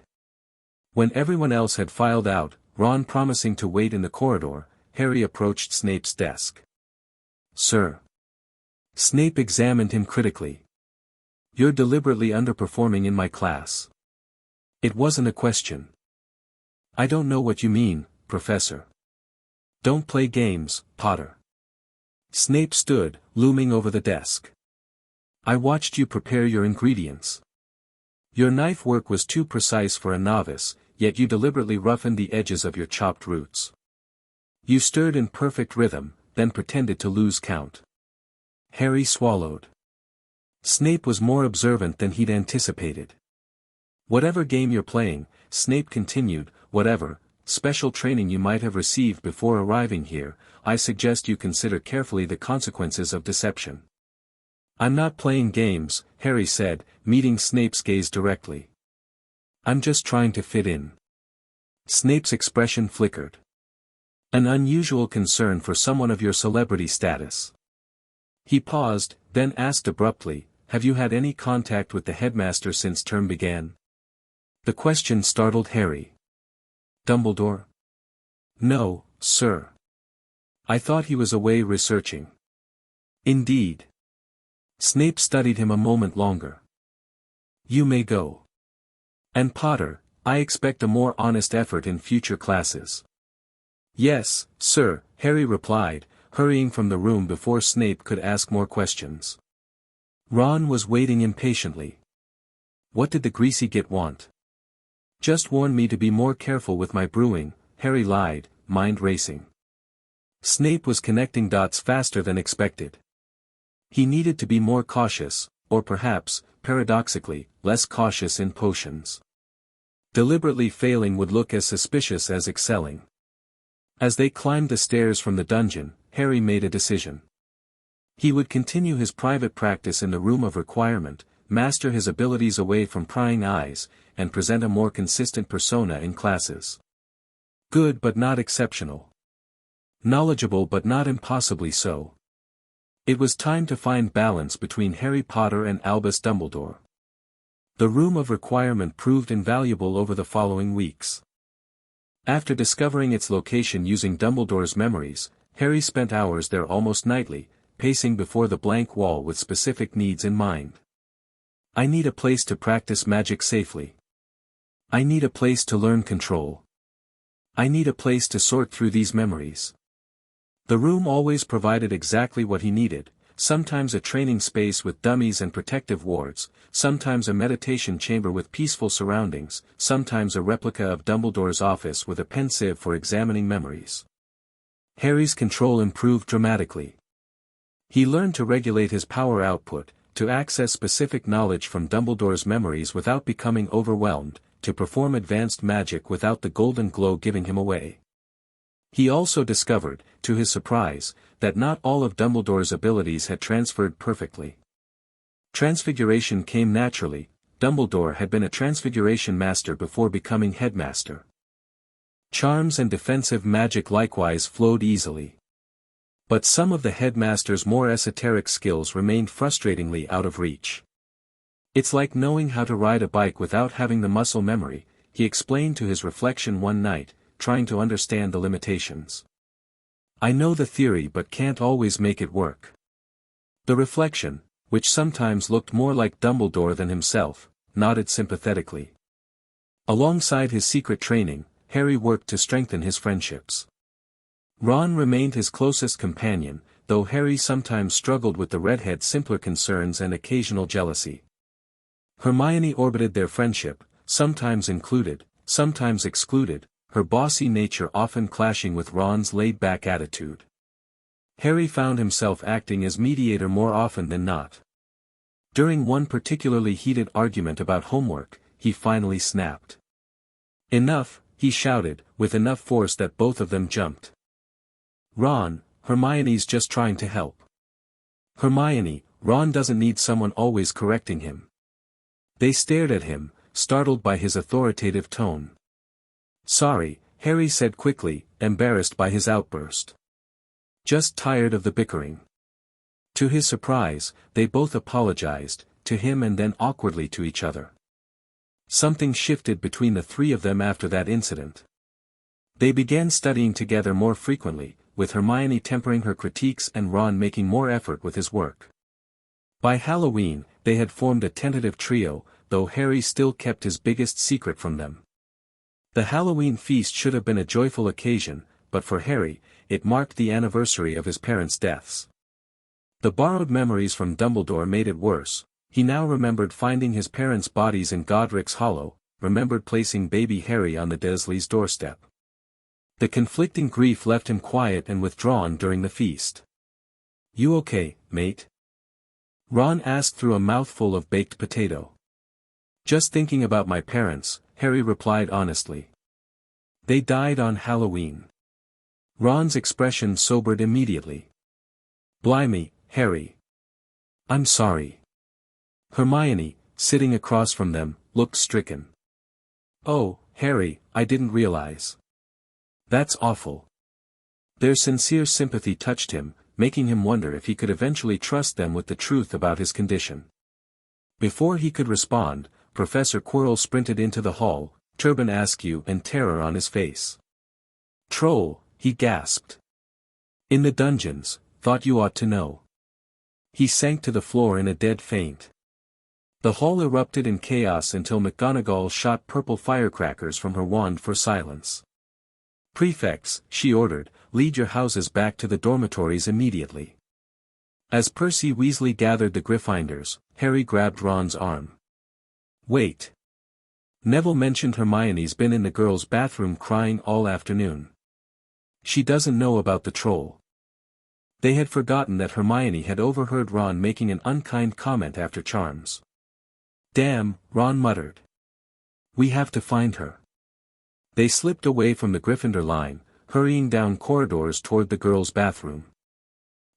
When everyone else had filed out, Ron promising to wait in the corridor, Harry approached Snape's desk. "Sir." Snape examined him critically. "You're deliberately underperforming in my class." It wasn't a question. "I don't know what you mean, Professor." "Don't play games, Potter." Snape stood, looming over the desk. "I watched you prepare your ingredients. Your knife work was too precise for a novice, yet you deliberately roughened the edges of your chopped roots. You stirred in perfect rhythm, then pretended to lose count." Harry swallowed. Snape was more observant than he'd anticipated. "Whatever game you're playing," Snape continued, "whatever special training you might have received before arriving here, I suggest you consider carefully the consequences of deception." "I'm not playing games," Harry said, meeting Snape's gaze directly. "I'm just trying to fit in." Snape's expression flickered. An unusual concern for someone of your celebrity status. He paused, then asked abruptly, "Have you had any contact with the headmaster since term began?" The question startled Harry. "Dumbledore?" "No, sir. I thought he was away researching." "Indeed." Snape studied him a moment longer. "You may go. And Potter, I expect a more honest effort in future classes." "Yes, sir," Harry replied, hurrying from the room before Snape could ask more questions. Ron was waiting impatiently. "What did the greasy git want?" "Just warned me to be more careful with my brewing," Harry lied, mind racing. Snape was connecting dots faster than expected. He needed to be more cautious, or perhaps, paradoxically, less cautious in potions. Deliberately failing would look as suspicious as excelling. As they climbed the stairs from the dungeon, Harry made a decision. He would continue his private practice in the room of requirement, master his abilities away from prying eyes, and present a more consistent persona in classes. Good but not exceptional. Knowledgeable but not impossibly so. It was time to find balance between Harry Potter and Albus Dumbledore. The room of requirement proved invaluable over the following weeks. After discovering its location using Dumbledore's memories, Harry spent hours there almost nightly, pacing before the blank wall with specific needs in mind. I need a place to practice magic safely. I need a place to learn control. I need a place to sort through these memories. The room always provided exactly what he needed, sometimes a training space with dummies and protective wards, sometimes a meditation chamber with peaceful surroundings, sometimes a replica of Dumbledore's office with a pensieve for examining memories. Harry's control improved dramatically. He learned to regulate his power output, to access specific knowledge from Dumbledore's memories without becoming overwhelmed, to perform advanced magic without the golden glow giving him away. He also discovered, to his surprise, that not all of Dumbledore's abilities had transferred perfectly. Transfiguration came naturally. Dumbledore had been a transfiguration master before becoming headmaster. Charms and defensive magic likewise flowed easily. But some of the headmaster's more esoteric skills remained frustratingly out of reach. It's like knowing how to ride a bike without having the muscle memory, he explained to his reflection one night, trying to understand the limitations. I know the theory but can't always make it work. The reflection, which sometimes looked more like Dumbledore than himself, nodded sympathetically. Alongside his secret training, Harry worked to strengthen his friendships. Ron remained his closest companion, though Harry sometimes struggled with the redhead's simpler concerns and occasional jealousy. Hermione orbited their friendship, sometimes included, sometimes excluded, her bossy nature often clashing with Ron's laid-back attitude. Harry found himself acting as mediator more often than not. During one particularly heated argument about homework, he finally snapped. Enough, he shouted, with enough force that both of them jumped. Ron, Hermione's just trying to help. Hermione, Ron doesn't need someone always correcting him. They stared at him, startled by his authoritative tone. Sorry, Harry said quickly, embarrassed by his outburst. Just tired of the bickering. To his surprise, they both apologized, to him and then awkwardly to each other. Something shifted between the three of them after that incident. They began studying together more frequently, with Hermione tempering her critiques and Ron making more effort with his work. By Halloween, they had formed a tentative trio, though Harry still kept his biggest secret from them. The Halloween feast should have been a joyful occasion, but for Harry, it marked the anniversary of his parents' deaths. The borrowed memories from Dumbledore made it worse. He now remembered finding his parents' bodies in Godric's Hollow, remembered placing baby Harry on the Dursleys' doorstep. The conflicting grief left him quiet and withdrawn during the feast. You okay, mate? Ron asked through a mouthful of baked potato. Just thinking about my parents, Harry replied honestly. They died on Halloween. Ron's expression sobered immediately. Blimey, Harry. I'm sorry. Hermione, sitting across from them, looked stricken. Oh, Harry, I didn't realize. That's awful. Their sincere sympathy touched him, making him wonder if he could eventually trust them with the truth about his condition. Before he could respond, Professor Quirrell sprinted into the hall, turban askew and terror on his face. Troll, he gasped. In the dungeons, thought you ought to know. He sank to the floor in a dead faint. The hall erupted in chaos until McGonagall shot purple firecrackers from her wand for silence. Prefects, she ordered, lead your houses back to the dormitories immediately. As Percy Weasley gathered the Gryffindors, Harry grabbed Ron's arm. Wait. Neville mentioned Hermione's been in the girls' bathroom crying all afternoon. She doesn't know about the troll. They had forgotten that Hermione had overheard Ron making an unkind comment after Charms. Damn, Ron muttered. We have to find her. They slipped away from the Gryffindor line, hurrying down corridors toward the girls' bathroom.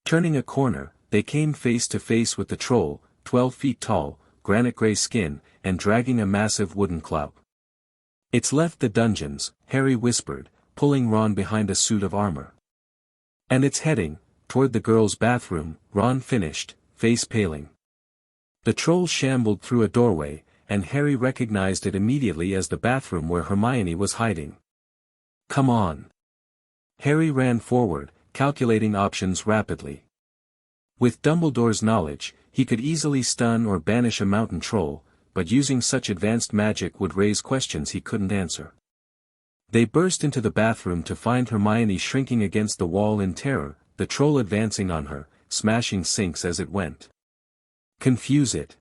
Turning a corner, they came face to face with the troll, 12 feet tall, granite-gray skin, and dragging a massive wooden club. "It's left the dungeons," Harry whispered, pulling Ron behind a suit of armor. "And it's heading toward the girls' bathroom," Ron finished, face paling. The troll shambled through a doorway, and Harry recognized it immediately as the bathroom where Hermione was hiding. "Come on." Harry ran forward, calculating options rapidly. With Dumbledore's knowledge, he could easily stun or banish a mountain troll, but using such advanced magic would raise questions he couldn't answer. They burst into the bathroom to find Hermione shrinking against the wall in terror, the troll advancing on her, smashing sinks as it went. "Confuse it!"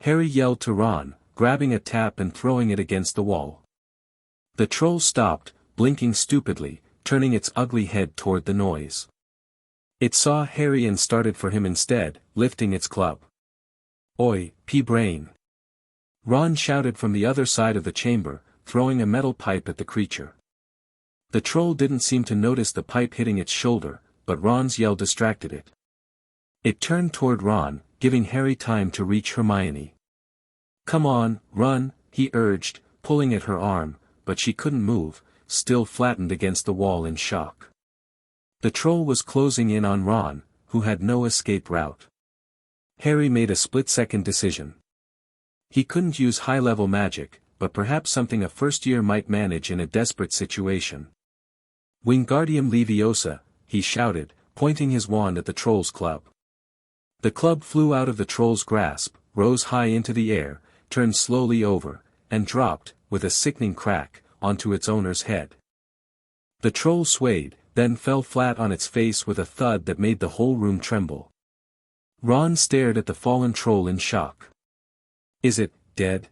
Harry yelled to Ron, grabbing a tap and throwing it against the wall. The troll stopped, blinking stupidly, turning its ugly head toward the noise. It saw Harry and started for him instead, lifting its club. "Oi, pea-brain!" Ron shouted from the other side of the chamber, throwing a metal pipe at the creature. The troll didn't seem to notice the pipe hitting its shoulder, but Ron's yell distracted it. It turned toward Ron, giving Harry time to reach Hermione. "Come on, run," he urged, pulling at her arm, but she couldn't move, still flattened against the wall in shock. The troll was closing in on Ron, who had no escape route. Harry made a split-second decision. He couldn't use high-level magic, but perhaps something a first-year might manage in a desperate situation. "Wingardium Leviosa," he shouted, pointing his wand at the troll's club. The club flew out of the troll's grasp, rose high into the air, turned slowly over, and dropped, with a sickening crack, onto its owner's head. The troll swayed, then fell flat on its face with a thud that made the whole room tremble. Ron stared at the fallen troll in shock. "Is it dead?"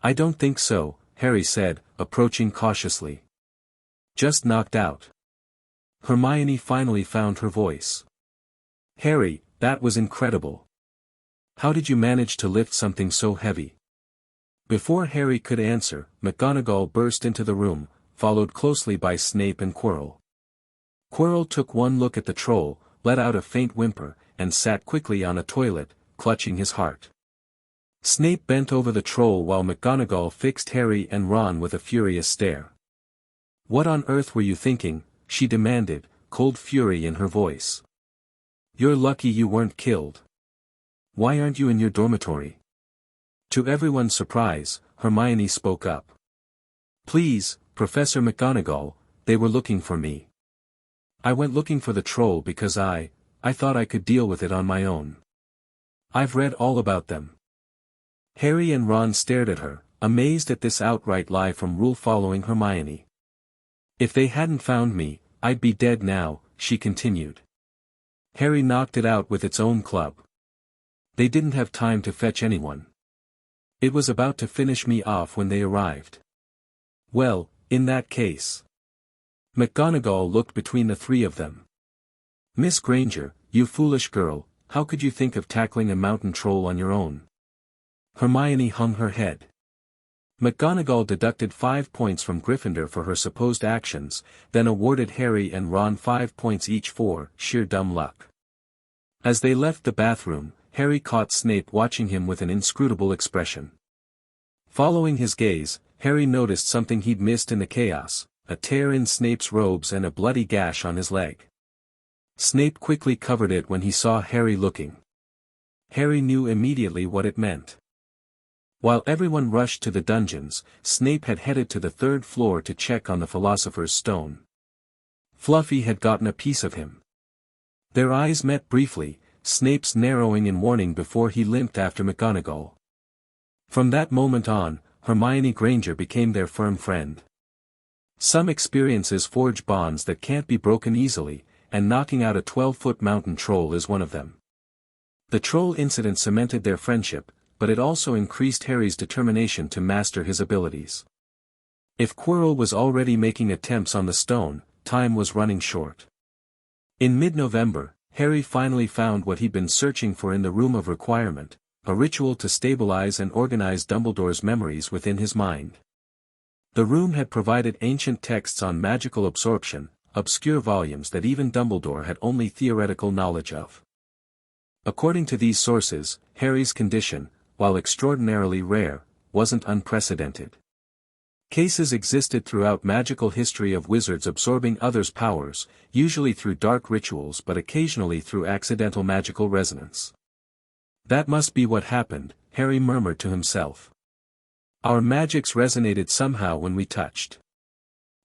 "I don't think so," Harry said, approaching cautiously. "Just knocked out." Hermione finally found her voice. "Harry, that was incredible. How did you manage to lift something so heavy?" Before Harry could answer, McGonagall burst into the room, followed closely by Snape and Quirrell. Quirrell took one look at the troll, let out a faint whimper, and sat quickly on a toilet, clutching his heart. Snape bent over the troll while McGonagall fixed Harry and Ron with a furious stare. "What on earth were you thinking?" she demanded, cold fury in her voice. "You're lucky you weren't killed. Why aren't you in your dormitory?" To everyone's surprise, Hermione spoke up. "Please, Professor McGonagall, they were looking for me. I went looking for the troll because I thought I could deal with it on my own. I've read all about them." Harry and Ron stared at her, amazed at this outright lie from rule-following Hermione. "If they hadn't found me, I'd be dead now," she continued. "Harry knocked it out with its own club. They didn't have time to fetch anyone. It was about to finish me off when they arrived." "Well, in that case." McGonagall looked between the three of them. "Miss Granger, you foolish girl, how could you think of tackling a mountain troll on your own?" Hermione hung her head. McGonagall deducted 5 points from Gryffindor for her supposed actions, then awarded Harry and Ron 5 points each for sheer dumb luck. As they left the bathroom, Harry caught Snape watching him with an inscrutable expression. Following his gaze, Harry noticed something he'd missed in the chaos, a tear in Snape's robes and a bloody gash on his leg. Snape quickly covered it when he saw Harry looking. Harry knew immediately what it meant. While everyone rushed to the dungeons, Snape had headed to the 3rd floor to check on the Philosopher's Stone. Fluffy had gotten a piece of him. Their eyes met briefly, Snape's narrowing in warning before he limped after McGonagall. From that moment on, Hermione Granger became their firm friend. Some experiences forge bonds that can't be broken easily, and knocking out a 12-foot mountain troll is one of them. The troll incident cemented their friendship, but it also increased Harry's determination to master his abilities. If Quirrell was already making attempts on the stone, time was running short. In mid-November, Harry finally found what he'd been searching for in the Room of Requirement, a ritual to stabilize and organize Dumbledore's memories within his mind. The room had provided ancient texts on magical absorption, obscure volumes that even Dumbledore had only theoretical knowledge of. According to these sources, Harry's condition, while extraordinarily rare, wasn't unprecedented. Cases existed throughout magical history of wizards absorbing others' powers, usually through dark rituals but occasionally through accidental magical resonance. That must be what happened, Harry murmured to himself. Our magics resonated somehow when we touched.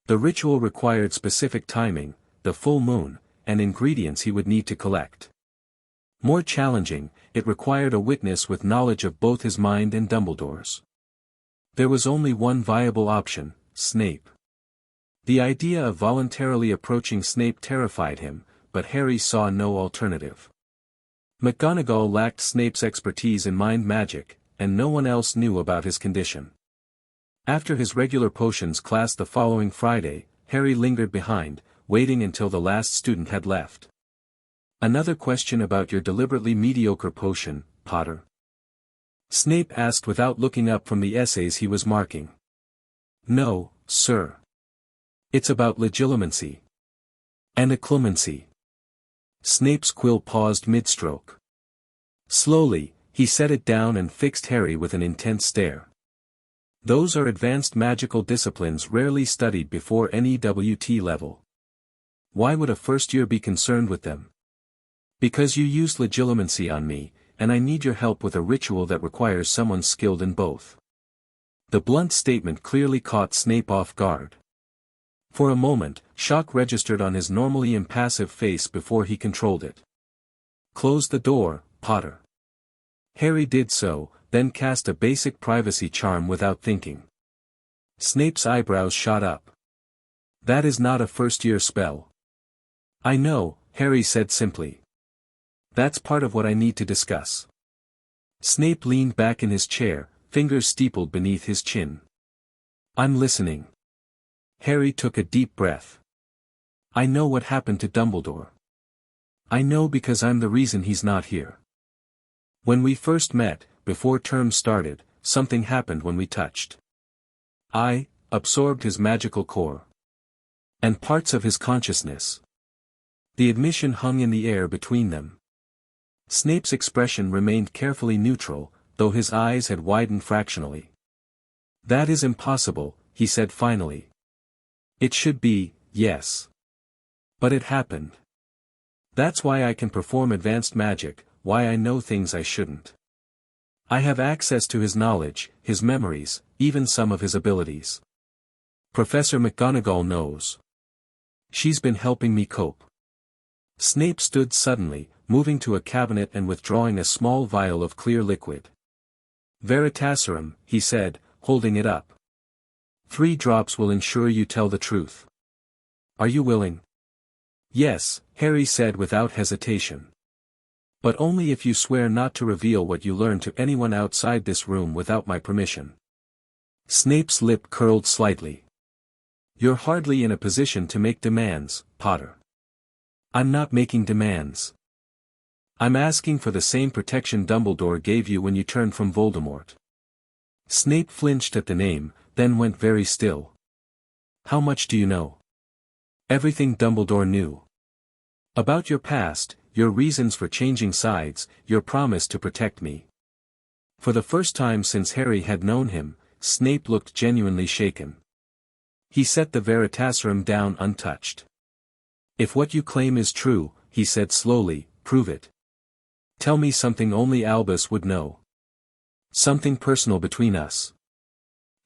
The ritual required specific timing, the full moon, and ingredients he would need to collect. More challenging, it required a witness with knowledge of both his mind and Dumbledore's. There was only one viable option, Snape. The idea of voluntarily approaching Snape terrified him, but Harry saw no alternative. McGonagall lacked Snape's expertise in mind magic, and no one else knew about his condition. After his regular potions class the following Friday, Harry lingered behind, waiting until the last student had left. "Another question about your deliberately mediocre potion, Potter?" Snape asked without looking up from the essays he was marking. "No, sir. It's about legilimency. And occlumency." Snape's quill paused mid-stroke. Slowly, he set it down and fixed Harry with an intense stare. "Those are advanced magical disciplines rarely studied before NEWT level. Why would a first year be concerned with them?" "Because you used legilimency on me, and I need your help with a ritual that requires someone skilled in both." The blunt statement clearly caught Snape off guard. For a moment, shock registered on his normally impassive face before he controlled it. "Close the door, Potter." Harry did so, then cast a basic privacy charm without thinking. Snape's eyebrows shot up. "That is not a first-year spell." "I know," Harry said simply. "That's part of what I need to discuss." Snape leaned back in his chair, fingers steepled beneath his chin. "I'm listening." Harry took a deep breath. "I know what happened to Dumbledore. I know because I'm the reason he's not here. When we first met, before term started, something happened when we touched. I absorbed his magical core. And parts of his consciousness. The admission hung in the air between them." Snape's expression remained carefully neutral, though his eyes had widened fractionally. "That is impossible," he said finally. "It should be, yes. But it happened. That's why I can perform advanced magic, why I know things I shouldn't. I have access to his knowledge, his memories, even some of his abilities. Professor McGonagall knows. She's been helping me cope." Snape stood suddenly, moving to a cabinet and withdrawing a small vial of clear liquid. "Veritaserum," he said, holding it up. 3 drops will ensure you tell the truth. Are you willing?" "Yes," Harry said without hesitation. "But only if you swear not to reveal what you learn to anyone outside this room without my permission." Snape's lip curled slightly. "You're hardly in a position to make demands, Potter." "I'm not making demands. I'm asking for the same protection Dumbledore gave you when you turned from Voldemort." Snape flinched at the name, then went very still. "How much do you know?" "Everything Dumbledore knew. About your past, your reasons for changing sides, your promise to protect me." For the first time since Harry had known him, Snape looked genuinely shaken. He set the Veritaserum down untouched. "If what you claim is true," he said slowly, "prove it. Tell me something only Albus would know. Something personal between us."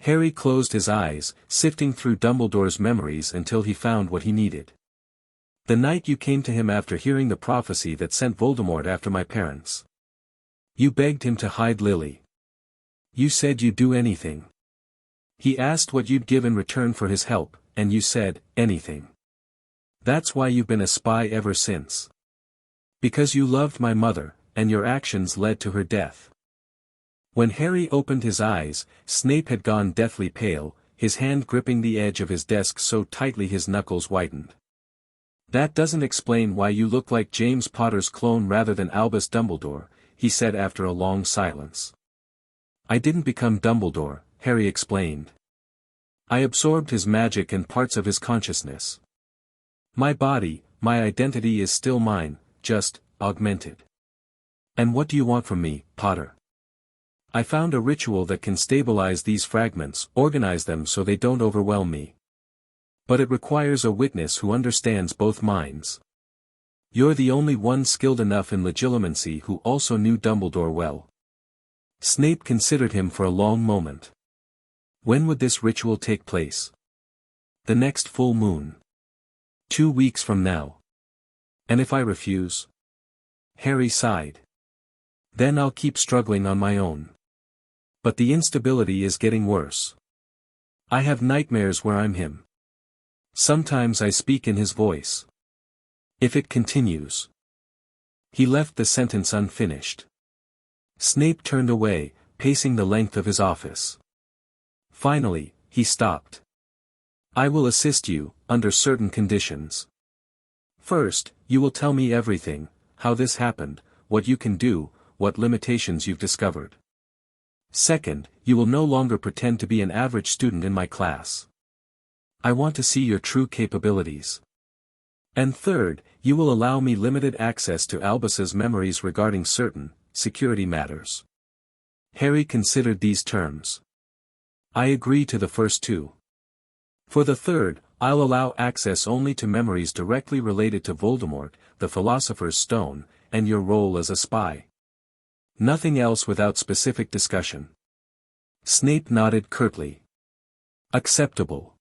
Harry closed his eyes, sifting through Dumbledore's memories until he found what he needed. "The night you came to him after hearing the prophecy that sent Voldemort after my parents. You begged him to hide Lily. You said you'd do anything. He asked what you'd give in return for his help, and you said, anything. That's why you've been a spy ever since. Because you loved my mother, and your actions led to her death." When Harry opened his eyes, Snape had gone deathly pale, his hand gripping the edge of his desk so tightly his knuckles whitened. "That doesn't explain why you look like James Potter's clone rather than Albus Dumbledore," he said after a long silence. I didn't become Dumbledore, Harry explained. I absorbed his magic and parts of his consciousness. My body, my identity is still mine, just augmented. And what do you want from me, Potter? I found a ritual that can stabilize these fragments, organize them so they don't overwhelm me. But it requires a witness who understands both minds. You're the only one skilled enough in legilimency who also knew Dumbledore well. Snape considered him for a long moment. When would this ritual take place? The next full moon. 2 weeks from now. And if I refuse? Harry sighed. Then I'll keep struggling on my own. But the instability is getting worse. I have nightmares where I'm him. Sometimes I speak in his voice. If it continues. He left the sentence unfinished. Snape turned away, pacing the length of his office. Finally, he stopped. I will assist you, under certain conditions. First, you will tell me everything, how this happened, what you can do, what limitations you've discovered. Second, you will no longer pretend to be an average student in my class. I want to see your true capabilities. And third, you will allow me limited access to Albus's memories regarding certain security matters. Harry considered these terms. I agree to the first two. For the third, I'll allow access only to memories directly related to Voldemort, the Philosopher's Stone, and your role as a spy. Nothing else without specific discussion. Snape nodded curtly. Acceptable.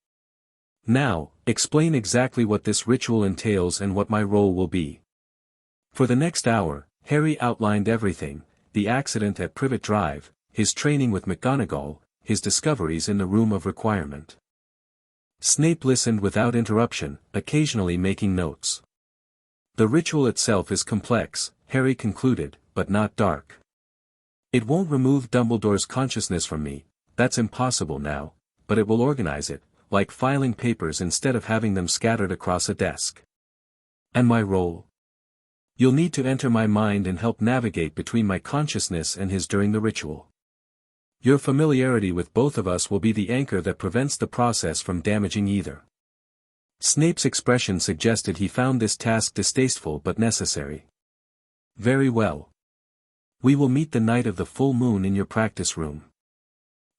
Now, explain exactly what this ritual entails and what my role will be. For the next hour, Harry outlined everything, the accident at Privet Drive, his training with McGonagall, his discoveries in the Room of Requirement. Snape listened without interruption, occasionally making notes. The ritual itself is complex, Harry concluded, but not dark. It won't remove Dumbledore's consciousness from me, that's impossible now, but it will organize it, like filing papers instead of having them scattered across a desk. And my role? You'll need to enter my mind and help navigate between my consciousness and his during the ritual. Your familiarity with both of us will be the anchor that prevents the process from damaging either. Snape's expression suggested he found this task distasteful but necessary. Very well. We will meet the night of the full moon in your practice room.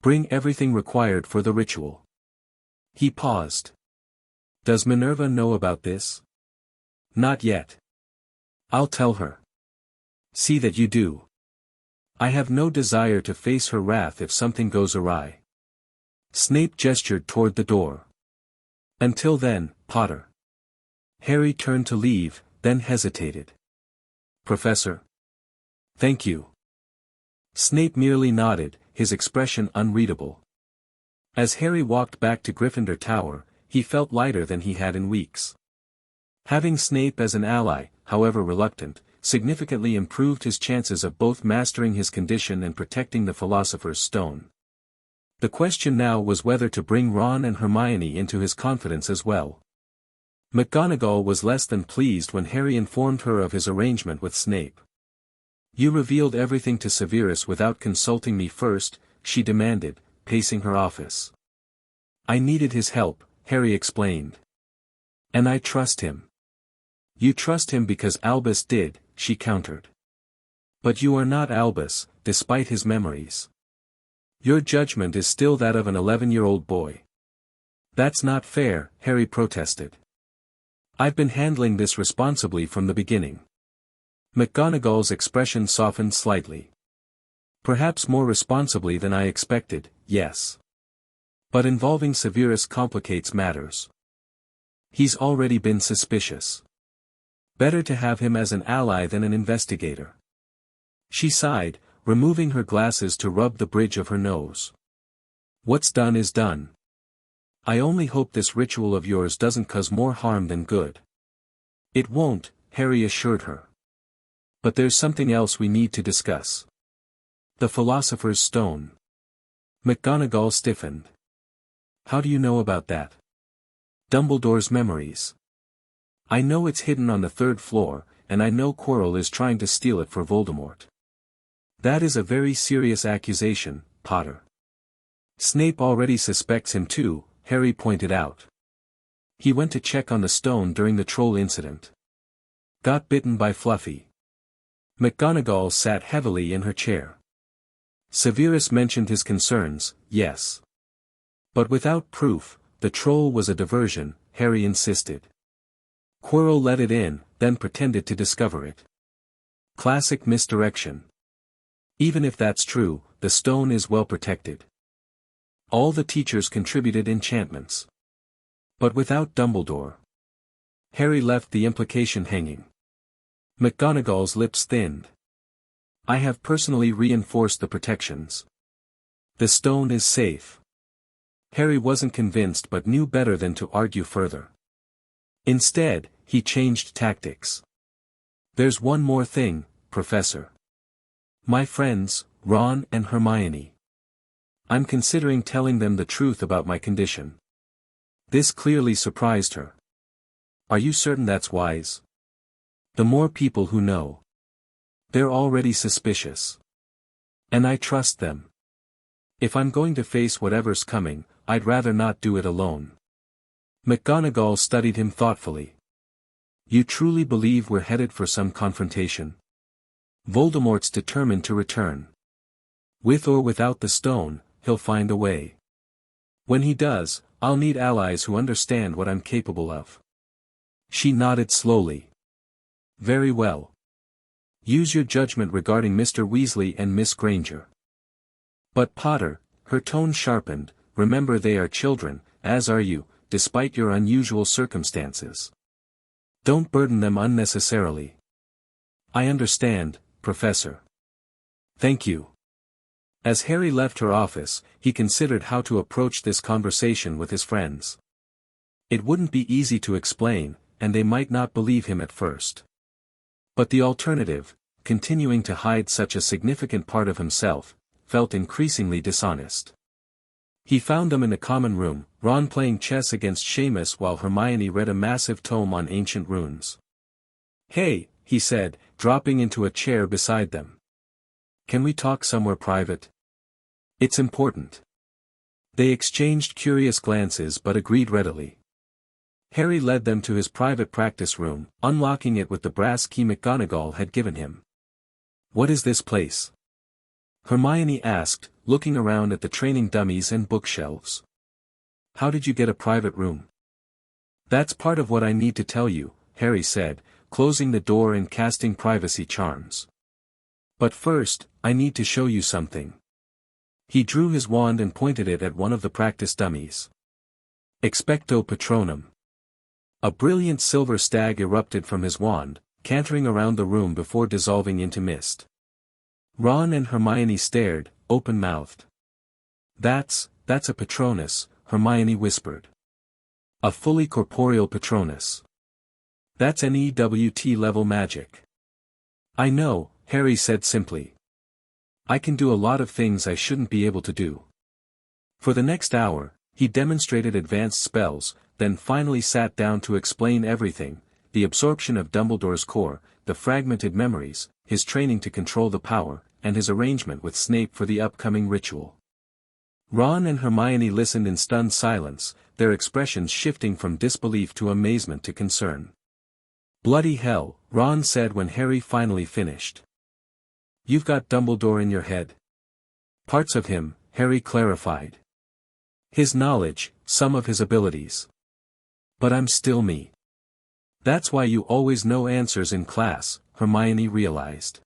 Bring everything required for the ritual. He paused. Does Minerva know about this? Not yet. I'll tell her. See that you do. I have no desire to face her wrath if something goes awry. Snape gestured toward the door. Until then, Potter. Harry turned to leave, then hesitated. Professor? Thank you. Snape merely nodded, his expression unreadable. As Harry walked back to Gryffindor Tower, he felt lighter than he had in weeks. Having Snape as an ally, however reluctant, significantly improved his chances of both mastering his condition and protecting the Philosopher's Stone. The question now was whether to bring Ron and Hermione into his confidence as well. McGonagall was less than pleased when Harry informed her of his arrangement with Snape. You revealed everything to Severus without consulting me first, she demanded, pacing her office. I needed his help, Harry explained. And I trust him. You trust him because Albus did, she countered. But you are not Albus, despite his memories. Your judgment is still that of an 11-year-old boy. That's not fair, Harry protested. I've been handling this responsibly from the beginning. McGonagall's expression softened slightly. Perhaps more responsibly than I expected, yes. But involving Severus complicates matters. He's already been suspicious. Better to have him as an ally than an investigator. She sighed, removing her glasses to rub the bridge of her nose. What's done is done. I only hope this ritual of yours doesn't cause more harm than good. It won't, Harry assured her. But there's something else we need to discuss. The Philosopher's Stone. McGonagall stiffened. How do you know about that? Dumbledore's memories. I know it's hidden on the 3rd floor, and I know Quirrell is trying to steal it for Voldemort. That is a very serious accusation, Potter. Snape already suspects him too, Harry pointed out. He went to check on the stone during the troll incident. Got bitten by Fluffy. McGonagall sat heavily in her chair. Severus mentioned his concerns, yes. But without proof, the troll was a diversion, Harry insisted. Quirrell let it in, then pretended to discover it. Classic misdirection. Even if that's true, the stone is well protected. All the teachers contributed enchantments. But without Dumbledore. Harry left the implication hanging. McGonagall's lips thinned. I have personally reinforced the protections. The stone is safe. Harry wasn't convinced but knew better than to argue further. Instead, he changed tactics. There's one more thing, Professor. My friends, Ron and Hermione. I'm considering telling them the truth about my condition. This clearly surprised her. Are you certain that's wise? The more people who know. They're already suspicious. And I trust them. If I'm going to face whatever's coming, I'd rather not do it alone. McGonagall studied him thoughtfully. You truly believe we're headed for some confrontation? Voldemort's determined to return. With or without the stone, he'll find a way. When he does, I'll need allies who understand what I'm capable of. She nodded slowly. Very well. Use your judgment regarding Mr. Weasley and Miss Granger. But Potter, her tone sharpened, remember they are children, as are you, despite your unusual circumstances. Don't burden them unnecessarily. I understand, Professor. Thank you. As Harry left her office, he considered how to approach this conversation with his friends. It wouldn't be easy to explain, and they might not believe him at first. But the alternative, continuing to hide such a significant part of himself, felt increasingly dishonest. He found them in a common room, Ron playing chess against Seamus while Hermione read a massive tome on ancient runes. Hey, he said, dropping into a chair beside them. Can we talk somewhere private? It's important. They exchanged curious glances but agreed readily. Harry led them to his private practice room, unlocking it with the brass key McGonagall had given him. What is this place? Hermione asked, looking around at the training dummies and bookshelves. How did you get a private room? That's part of what I need to tell you, Harry said, closing the door and casting privacy charms. But first, I need to show you something. He drew his wand and pointed it at one of the practice dummies. Expecto Patronum. A brilliant silver stag erupted from his wand, cantering around the room before dissolving into mist. Ron and Hermione stared, open-mouthed. That's a Patronus, Hermione whispered. A fully corporeal Patronus. That's an EWT-level magic. I know, Harry said simply. I can do a lot of things I shouldn't be able to do. For the next hour, he demonstrated advanced spells, then finally sat down to explain everything, the absorption of Dumbledore's core, the fragmented memories, his training to control the power, and his arrangement with Snape for the upcoming ritual. Ron and Hermione listened in stunned silence, their expressions shifting from disbelief to amazement to concern. Bloody hell, Ron said when Harry finally finished. You've got Dumbledore in your head. Parts of him, Harry clarified. His knowledge, some of his abilities. But I'm still me. That's why you always know answers in class, Hermione realized.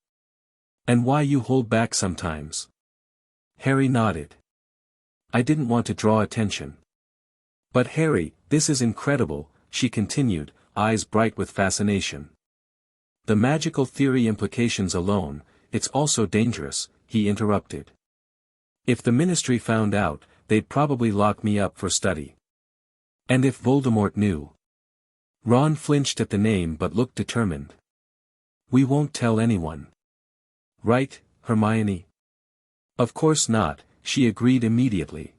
And why you hold back sometimes. Harry nodded. I didn't want to draw attention. But Harry, this is incredible, she continued, eyes bright with fascination. The magical theory implications alone, it's also dangerous, he interrupted. If the Ministry found out, they'd probably lock me up for study. And if Voldemort knew? Ron flinched at the name but looked determined. We won't tell anyone. Right, Hermione? Of course not, she agreed immediately.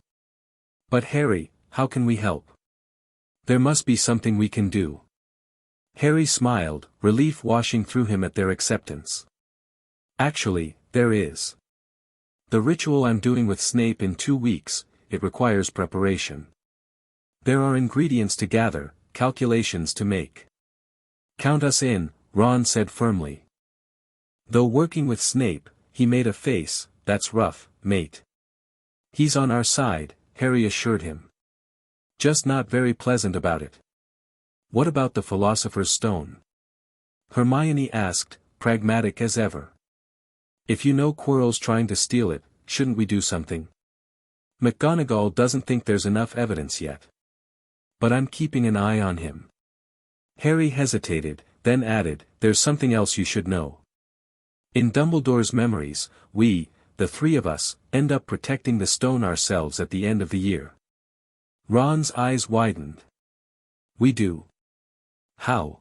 But Harry, how can we help? There must be something we can do. Harry smiled, relief washing through him at their acceptance. Actually, there is. The ritual I'm doing with Snape in 2 weeks, it requires preparation. There are ingredients to gather, calculations to make. Count us in, Ron said firmly. Though working with Snape, he made a face. That's rough, mate. He's on our side, Harry assured him. Just not very pleasant about it. What about the Philosopher's Stone? Hermione asked, pragmatic as ever. If you know Quirrell's trying to steal it, shouldn't we do something? McGonagall doesn't think there's enough evidence yet. But I'm keeping an eye on him. Harry hesitated, then added, there's something else you should know. In Dumbledore's memories, we, the 3 of us, end up protecting the stone ourselves at the end of the year. Ron's eyes widened. We do. How?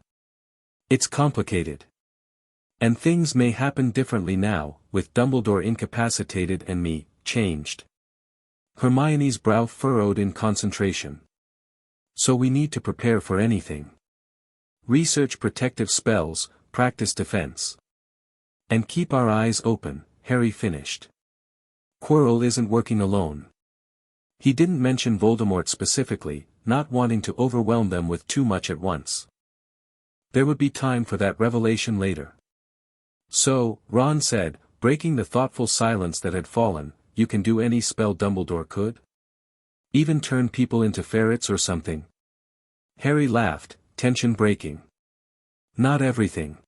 It's complicated. And things may happen differently now, with Dumbledore incapacitated and me, changed. Hermione's brow furrowed in concentration. So we need to prepare for anything. Research protective spells, practice defense. And keep our eyes open, Harry finished. Quirrell isn't working alone. He didn't mention Voldemort specifically, not wanting to overwhelm them with too much at once. There would be time for that revelation later. So, Ron said, breaking the thoughtful silence that had fallen, you can do any spell Dumbledore could? Even turn people into ferrets or something? Harry laughed, tension breaking. Not everything.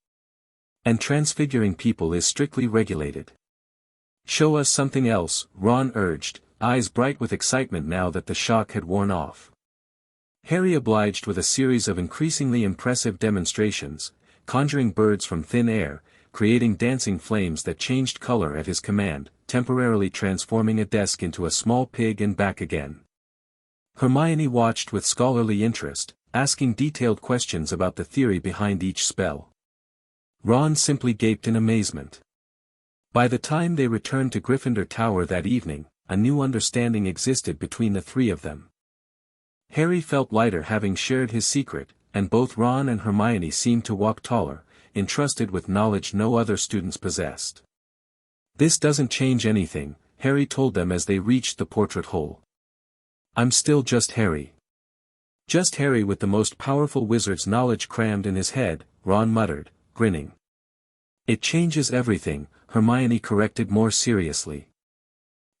And transfiguring people is strictly regulated. Show us something else, Ron urged, eyes bright with excitement now that the shock had worn off. Harry obliged with a series of increasingly impressive demonstrations, conjuring birds from thin air, creating dancing flames that changed color at his command, temporarily transforming a desk into a small pig and back again. Hermione watched with scholarly interest, asking detailed questions about the theory behind each spell. Ron simply gaped in amazement. By the time they returned to Gryffindor Tower that evening, a new understanding existed between the 3 of them. Harry felt lighter having shared his secret, and both Ron and Hermione seemed to walk taller, entrusted with knowledge no other students possessed. This doesn't change anything, Harry told them as they reached the portrait hole. I'm still just Harry. Just Harry with the most powerful wizard's knowledge crammed in his head, Ron muttered, grinning. It changes everything, Hermione corrected more seriously.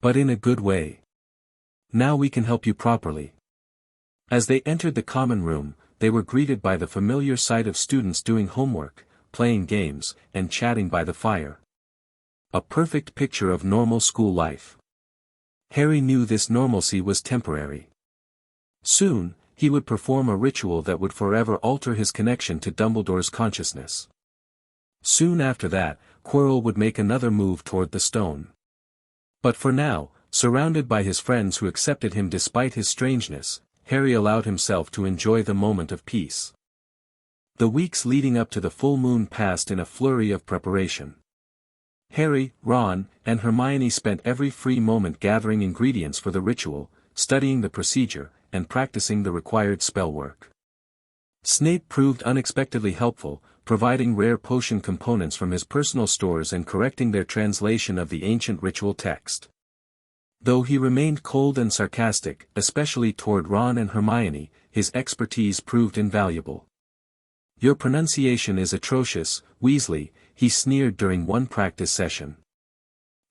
But in a good way. Now we can help you properly. As they entered the common room, they were greeted by the familiar sight of students doing homework, playing games, and chatting by the fire. A perfect picture of normal school life. Harry knew this normalcy was temporary. Soon, he would perform a ritual that would forever alter his connection to Dumbledore's consciousness. Soon after that, Quirrell would make another move toward the stone. But for now, surrounded by his friends who accepted him despite his strangeness, Harry allowed himself to enjoy the moment of peace. The weeks leading up to the full moon passed in a flurry of preparation. Harry, Ron, and Hermione spent every free moment gathering ingredients for the ritual, studying the procedure, and practicing the required spellwork. Snape proved unexpectedly helpful, providing rare potion components from his personal stores and correcting their translation of the ancient ritual text. Though he remained cold and sarcastic, especially toward Ron and Hermione, his expertise proved invaluable. Your pronunciation is atrocious, Weasley, he sneered during one practice session.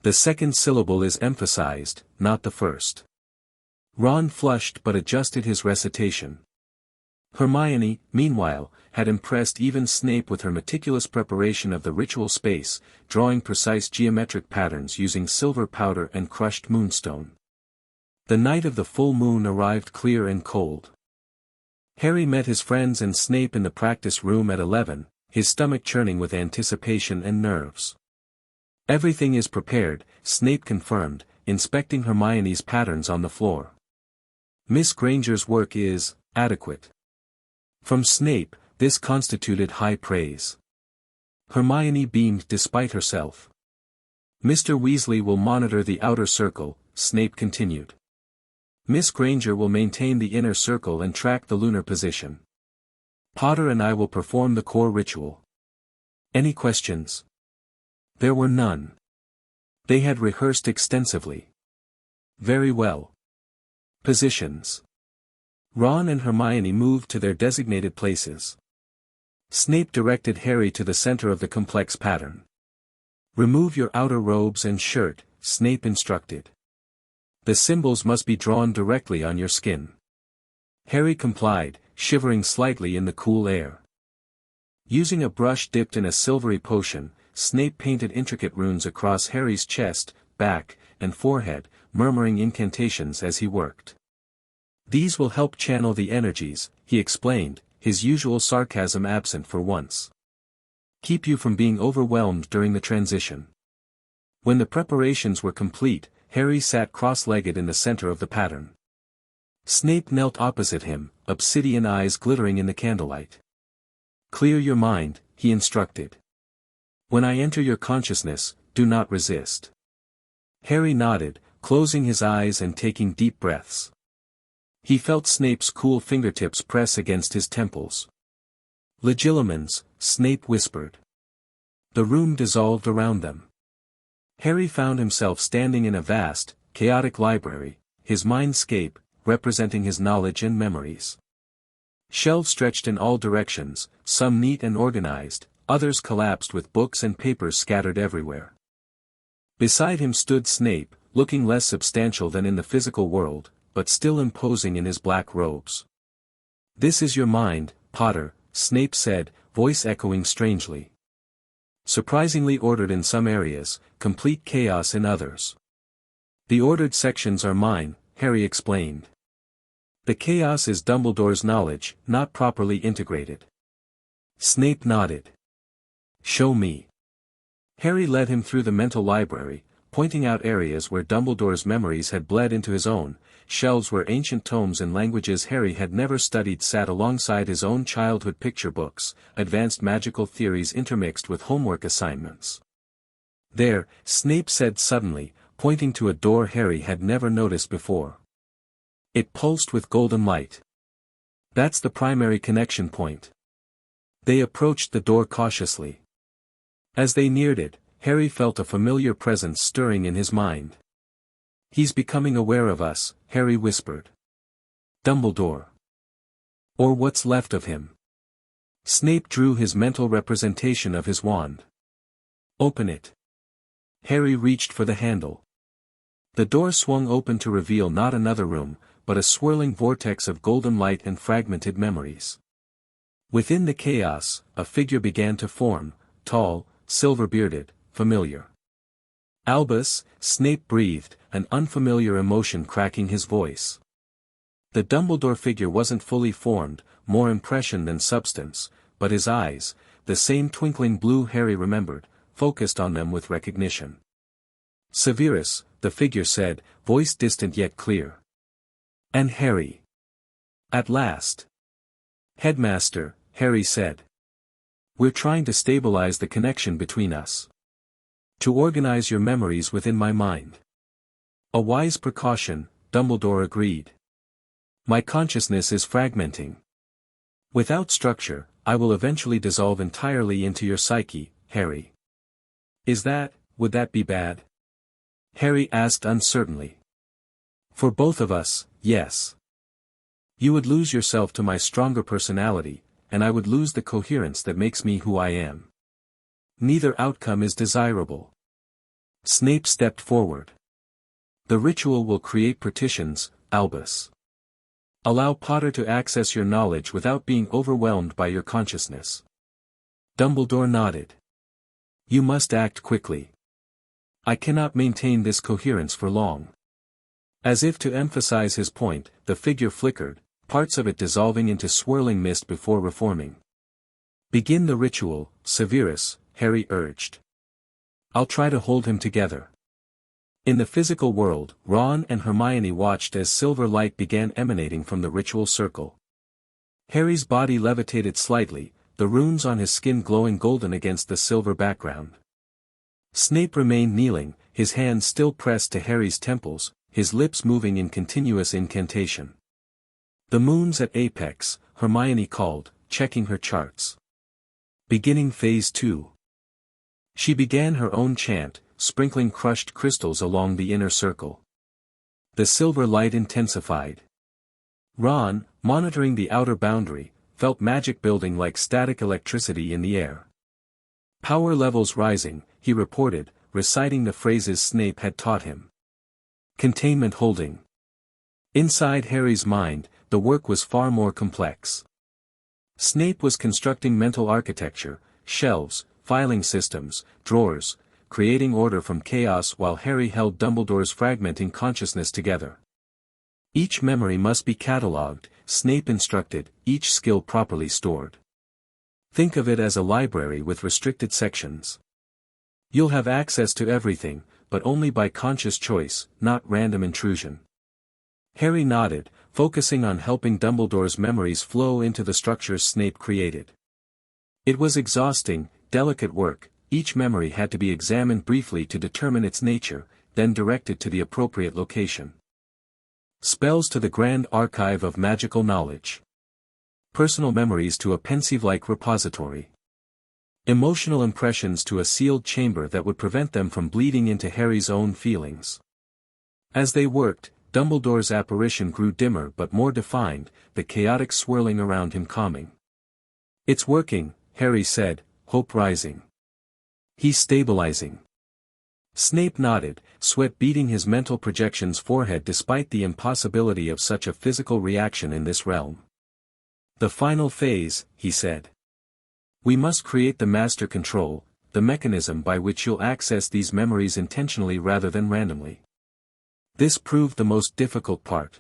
The second syllable is emphasized, not the first. Ron flushed but adjusted his recitation. Hermione, meanwhile, had impressed even Snape with her meticulous preparation of the ritual space, drawing precise geometric patterns using silver powder and crushed moonstone. The night of the full moon arrived clear and cold. Harry met his friends and Snape in the practice room at 11, his stomach churning with anticipation and nerves. Everything is prepared, Snape confirmed, inspecting Hermione's patterns on the floor. Miss Granger's work is adequate. From Snape, this constituted high praise. Hermione beamed despite herself. Mr. Weasley will monitor the outer circle, Snape continued. Miss Granger will maintain the inner circle and track the lunar position. Potter and I will perform the core ritual. Any questions? There were none. They had rehearsed extensively. Very well. Positions. Ron and Hermione moved to their designated places. Snape directed Harry to the center of the complex pattern. Remove your outer robes and shirt, Snape instructed. The symbols must be drawn directly on your skin. Harry complied, shivering slightly in the cool air. Using a brush dipped in a silvery potion, Snape painted intricate runes across Harry's chest, back, and forehead, murmuring incantations as he worked. These will help channel the energies, he explained, his usual sarcasm absent for once. Keep you from being overwhelmed during the transition. When the preparations were complete, Harry sat cross-legged in the center of the pattern. Snape knelt opposite him, obsidian eyes glittering in the candlelight. Clear your mind, he instructed. When I enter your consciousness, do not resist. Harry nodded, closing his eyes and taking deep breaths. He felt Snape's cool fingertips press against his temples. Legilimens, Snape whispered. The room dissolved around them. Harry found himself standing in a vast, chaotic library, his mindscape, representing his knowledge and memories. Shelves stretched in all directions, some neat and organized, others collapsed with books and papers scattered everywhere. Beside him stood Snape, looking less substantial than in the physical world, but still imposing in his black robes. This is your mind, Potter, Snape said, voice echoing strangely. Surprisingly ordered in some areas, complete chaos in others. The ordered sections are mine, Harry explained. The chaos is Dumbledore's knowledge, not properly integrated. Snape nodded. Show me. Harry led him through the mental library, pointing out areas where Dumbledore's memories had bled into his own, shelves where ancient tomes in languages Harry had never studied sat alongside his own childhood picture books, advanced magical theories intermixed with homework assignments. There, Snape said suddenly, pointing to a door Harry had never noticed before. It pulsed with golden light. That's the primary connection point. They approached the door cautiously. As they neared it, Harry felt a familiar presence stirring in his mind. He's becoming aware of us, Harry whispered. Dumbledore. Or what's left of him. Snape drew his mental representation of his wand. Open it. Harry reached for the handle. The door swung open to reveal not another room, but a swirling vortex of golden light and fragmented memories. Within the chaos, a figure began to form, tall, silver-bearded, familiar. Albus, Snape breathed, an unfamiliar emotion cracking his voice. The Dumbledore figure wasn't fully formed, more impression than substance, but his eyes, the same twinkling blue Harry remembered, focused on them with recognition. Severus, the figure said, voice distant yet clear. And Harry. At last. Headmaster, Harry said. We're trying to stabilize the connection between us. To organize your memories within my mind. A wise precaution, Dumbledore agreed. My consciousness is fragmenting. Without structure, I will eventually dissolve entirely into your psyche, Harry. Would that be bad? Harry asked uncertainly. For both of us, yes. You would lose yourself to my stronger personality, and I would lose the coherence that makes me who I am. Neither outcome is desirable. Snape stepped forward. The ritual will create partitions, Albus. Allow Potter to access your knowledge without being overwhelmed by your consciousness. Dumbledore nodded. You must act quickly. I cannot maintain this coherence for long. As if to emphasize his point, the figure flickered, parts of it dissolving into swirling mist before reforming. Begin the ritual, Severus, Harry urged. I'll try to hold him together. In the physical world, Ron and Hermione watched as silver light began emanating from the ritual circle. Harry's body levitated slightly, the runes on his skin glowing golden against the silver background. Snape remained kneeling, his hands still pressed to Harry's temples, his lips moving in continuous incantation. The moon's at apex, Hermione called, checking her charts. Beginning phase 2. She began her own chant, sprinkling crushed crystals along the inner circle. The silver light intensified. Ron, monitoring the outer boundary, felt magic building like static electricity in the air. Power levels rising, he reported, reciting the phrases Snape had taught him. Containment holding. Inside Harry's mind, the work was far more complex. Snape was constructing mental architecture, shelves, filing systems, drawers, creating order from chaos while Harry held Dumbledore's fragmenting consciousness together. Each memory must be catalogued, Snape instructed, each skill properly stored. Think of it as a library with restricted sections. You'll have access to everything, but only by conscious choice, not random intrusion. Harry nodded, focusing on helping Dumbledore's memories flow into the structures Snape created. It was exhausting, delicate work. Each memory had to be examined briefly to determine its nature, then directed to the appropriate location. Spells to the Grand Archive of Magical Knowledge. Personal memories to a pensieve-like repository. Emotional impressions to a sealed chamber that would prevent them from bleeding into Harry's own feelings. As they worked, Dumbledore's apparition grew dimmer but more defined, the chaotic swirling around him calming. "It's working," Harry said, hope rising. "He's stabilizing." Snape nodded, sweat beading his mental projection's forehead despite the impossibility of such a physical reaction in this realm. "The final phase," he said. "We must create the master control, the mechanism by which you'll access these memories intentionally rather than randomly." This proved the most difficult part.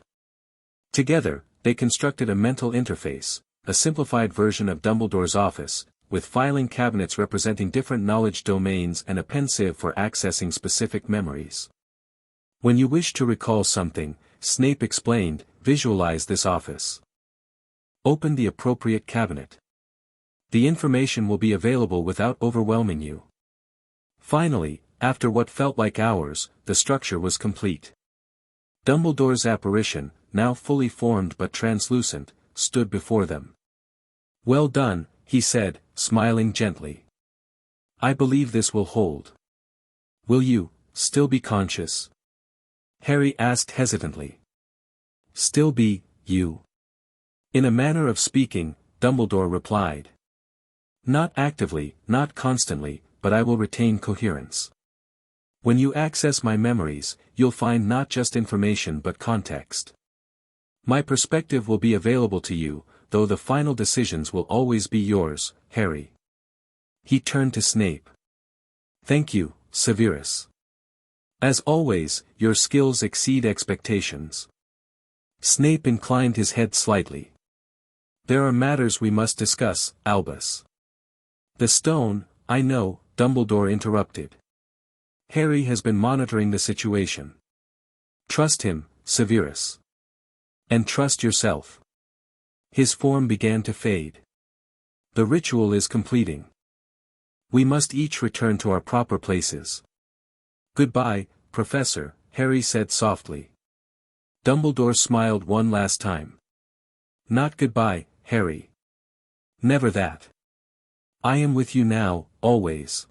Together, they constructed a mental interface, a simplified version of Dumbledore's office, with filing cabinets representing different knowledge domains and a pensieve for accessing specific memories. "When you wish to recall something," Snape explained, "visualize this office. Open the appropriate cabinet. The information will be available without overwhelming you." Finally, after what felt like hours, the structure was complete. Dumbledore's apparition, now fully formed but translucent, stood before them. "Well done," he said, smiling gently. "I believe this will hold." "Will you still be conscious?" Harry asked hesitantly. "Still be you?" In a manner of speaking, Dumbledore replied. "Not actively, not constantly, but I will retain coherence. When you access my memories, you'll find not just information but context. My perspective will be available to you, though the final decisions will always be yours, Harry." He turned to Snape. "Thank you, Severus. As always, your skills exceed expectations." Snape inclined his head slightly. "There are matters we must discuss, Albus." "The stone, I know," Dumbledore interrupted. "Harry has been monitoring the situation. Trust him, Severus. And trust yourself." His form began to fade. "The ritual is completing. We must each return to our proper places." "Goodbye, Professor," Harry said softly. Dumbledore smiled one last time. "Not goodbye, Harry. Never that. I am with you now, always."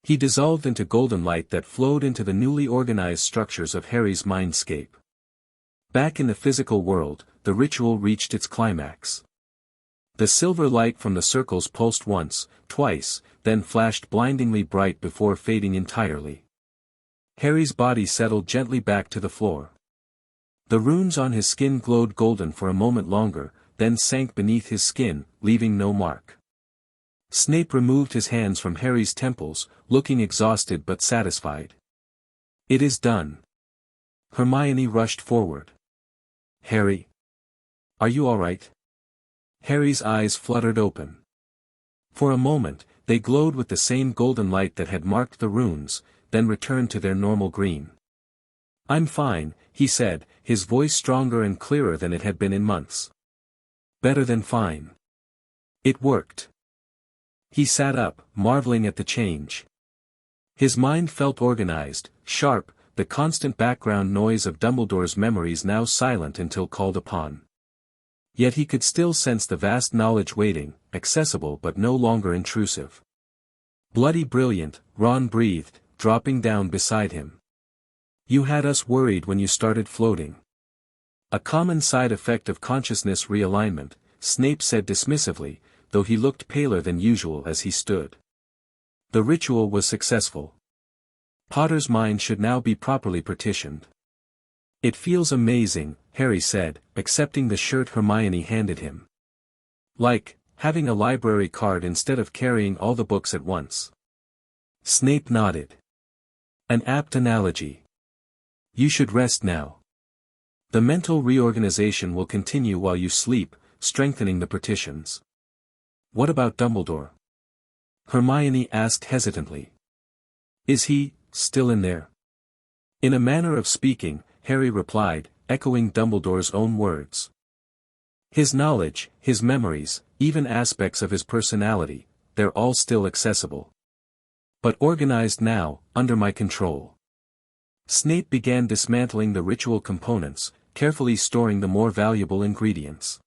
He dissolved into golden light that flowed into the newly organized structures of Harry's mindscape. Back in the physical world, the ritual reached its climax. The silver light from the circles pulsed once, twice, then flashed blindingly bright before fading entirely. Harry's body settled gently back to the floor. The runes on his skin glowed golden for a moment longer, then sank beneath his skin, leaving no mark. Snape removed his hands from Harry's temples, looking exhausted but satisfied. "It is done." Hermione rushed forward. "Harry? Are you all right?" Harry's eyes fluttered open. For a moment, they glowed with the same golden light that had marked the runes, then returned to their normal green. "I'm fine," he said, his voice stronger and clearer than it had been in months. "Better than fine." It worked. He sat up, marveling at the change. His mind felt organized, sharp, the constant background noise of Dumbledore's memories now silent until called upon. Yet he could still sense the vast knowledge waiting, accessible but no longer intrusive. "Bloody brilliant," Ron breathed, dropping down beside him. "You had us worried when you started floating." "A common side effect of consciousness realignment," Snape said dismissively, though he looked paler than usual as he stood. The ritual was successful. Potter's mind should now be properly partitioned. "It feels amazing," Harry said, accepting the shirt Hermione handed him. "Like having a library card instead of carrying all the books at once." Snape nodded. "An apt analogy. You should rest now. The mental reorganization will continue while you sleep, strengthening the partitions." "What about Dumbledore?" Hermione asked hesitantly. "Is he still in there?" In a manner of speaking, Harry replied, echoing Dumbledore's own words. "His knowledge, his memories, even aspects of his personality, they're all still accessible. But organized now, under my control." Snape began dismantling the ritual components, carefully storing the more valuable ingredients.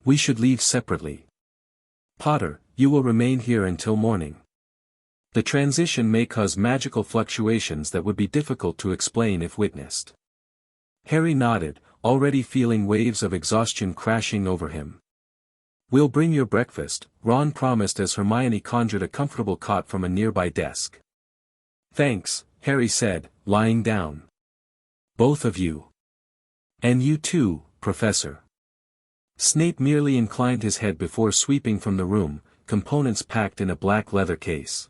"We should leave separately. Potter, you will remain here until morning. The transition may cause magical fluctuations that would be difficult to explain if witnessed." Harry nodded, already feeling waves of exhaustion crashing over him. "We'll bring your breakfast," Ron promised as Hermione conjured a comfortable cot from a nearby desk. "Thanks," Harry said, lying down. "Both of you. And you too, Professor." Snape merely inclined his head before sweeping from the room, components packed in a black leather case.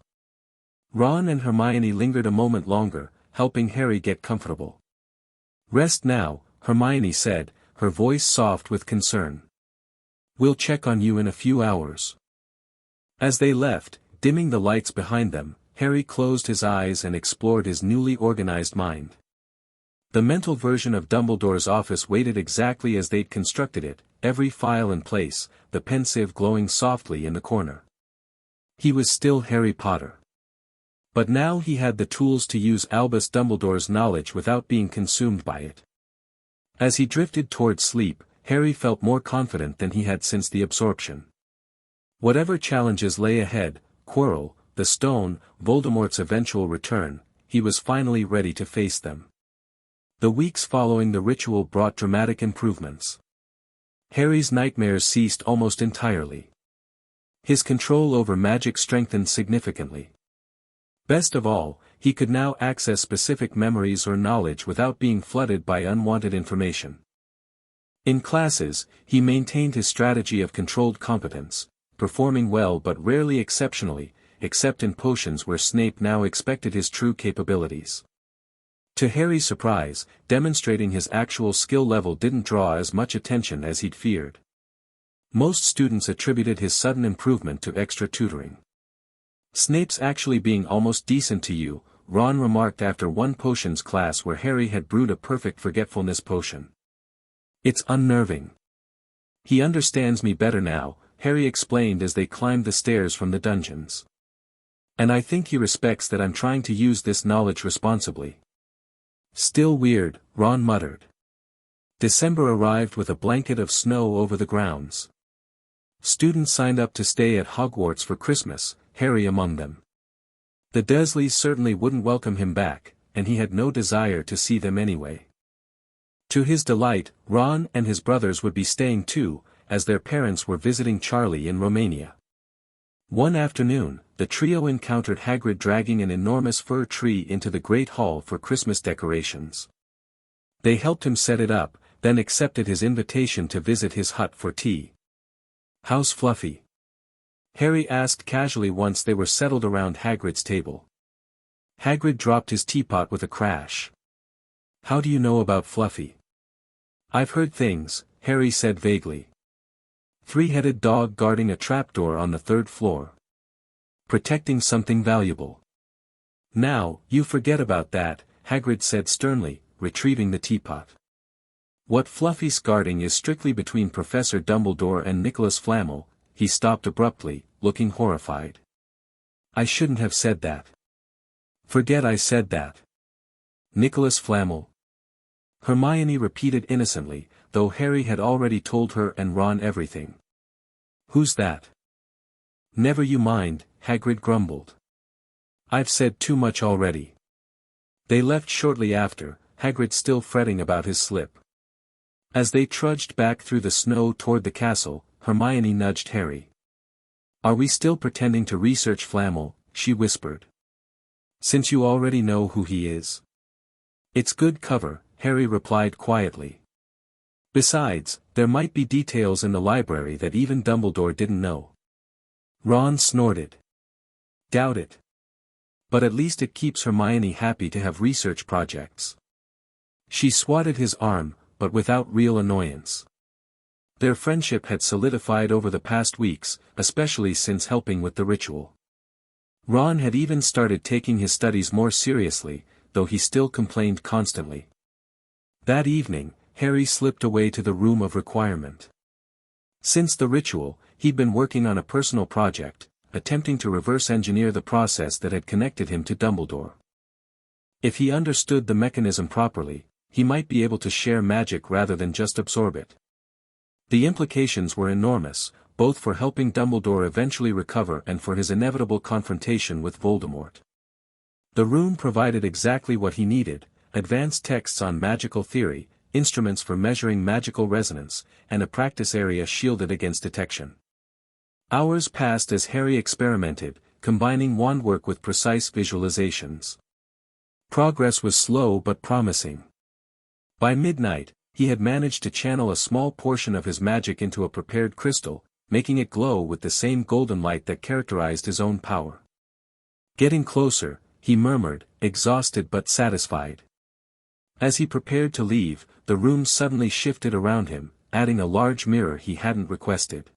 Ron and Hermione lingered a moment longer, helping Harry get comfortable. "Rest now," Hermione said, her voice soft with concern. "We'll check on you in a few hours." As they left, dimming the lights behind them, Harry closed his eyes and explored his newly organized mind. The mental version of Dumbledore's office waited exactly as they'd constructed it, every file in place, the pensieve glowing softly in the corner. He was still Harry Potter. But now he had the tools to use Albus Dumbledore's knowledge without being consumed by it. As he drifted toward sleep, Harry felt more confident than he had since the absorption. Whatever challenges lay ahead, Quirrell, the stone, Voldemort's eventual return, he was finally ready to face them. The weeks following the ritual brought dramatic improvements. Harry's nightmares ceased almost entirely. His control over magic strengthened significantly. Best of all, he could now access specific memories or knowledge without being flooded by unwanted information. In classes, he maintained his strategy of controlled competence, performing well but rarely exceptionally, except in potions where Snape now expected his true capabilities. To Harry's surprise, demonstrating his actual skill level didn't draw as much attention as he'd feared. Most students attributed his sudden improvement to extra tutoring. "Snape's actually being almost decent to you," Ron remarked after one potions class where Harry had brewed a perfect forgetfulness potion. "It's unnerving. He understands me better now," Harry explained as they climbed the stairs from the dungeons. "And I think he respects that I'm trying to use this knowledge responsibly." "Still weird," Ron muttered. December arrived with a blanket of snow over the grounds. Students signed up to stay at Hogwarts for Christmas, Harry among them. The Dursleys certainly wouldn't welcome him back, and he had no desire to see them anyway. To his delight, Ron and his brothers would be staying too, as their parents were visiting Charlie in Romania. One afternoon, the trio encountered Hagrid dragging an enormous fir tree into the Great Hall for Christmas decorations. They helped him set it up, then accepted his invitation to visit his hut for tea. "How's Fluffy?" Harry asked casually once they were settled around Hagrid's table. Hagrid dropped his teapot with a crash. "How do you know about Fluffy?" "I've heard things," Harry said vaguely. "Three-headed dog guarding a trapdoor on the third floor. Protecting something valuable." "Now, you forget about that," Hagrid said sternly, retrieving the teapot. "What Fluffy's guarding is strictly between Professor Dumbledore and Nicholas Flamel." He stopped abruptly, looking horrified. "I shouldn't have said that." "Forget I said that." "Nicholas Flamel?" Hermione repeated innocently, though Harry had already told her and Ron everything. "Who's that?" "Never you mind," Hagrid grumbled. I've said too much already. They left shortly after, Hagrid still fretting about his slip. As they trudged back through the snow toward the castle, Hermione nudged Harry. Are we still pretending to research Flamel? She whispered. Since you already know who he is. It's good cover, Harry replied quietly. Besides, there might be details in the library that even Dumbledore didn't know. Ron snorted. Doubt it. But at least it keeps Hermione happy to have research projects. She swatted his arm, but without real annoyance. Their friendship had solidified over the past weeks, especially since helping with the ritual. Ron had even started taking his studies more seriously, though he still complained constantly. That evening, Harry slipped away to the room of requirement. Since the ritual, he'd been working on a personal project, attempting to reverse engineer the process that had connected him to Dumbledore. If he understood the mechanism properly, he might be able to share magic rather than just absorb it. The implications were enormous, both for helping Dumbledore eventually recover and for his inevitable confrontation with Voldemort. The room provided exactly what he needed: advanced texts on magical theory, instruments for measuring magical resonance, and a practice area shielded against detection. Hours passed as Harry experimented, combining wand work with precise visualizations. Progress was slow but promising. By midnight, he had managed to channel a small portion of his magic into a prepared crystal, making it glow with the same golden light that characterized his own power. Getting closer, he murmured, exhausted but satisfied. As he prepared to leave, the room suddenly shifted around him, adding a large mirror he hadn't requested.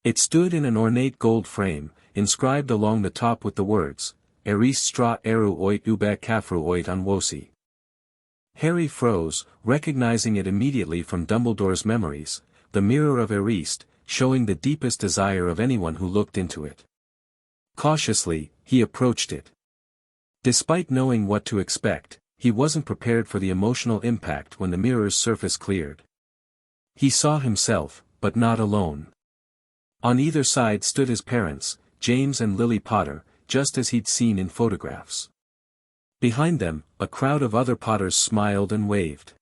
It stood in an ornate gold frame, inscribed along the top with the words, Eris stra eru oit ube kafru oit anwosi. Harry froze, recognizing it immediately from Dumbledore's memories, the mirror of Eris, showing the deepest desire of anyone who looked into it. Cautiously, he approached it. Despite knowing what to expect, he wasn't prepared for the emotional impact when the mirror's surface cleared. He saw himself, but not alone. On either side stood his parents, James and Lily Potter, just as he'd seen in photographs. Behind them, a crowd of other Potters smiled and waved.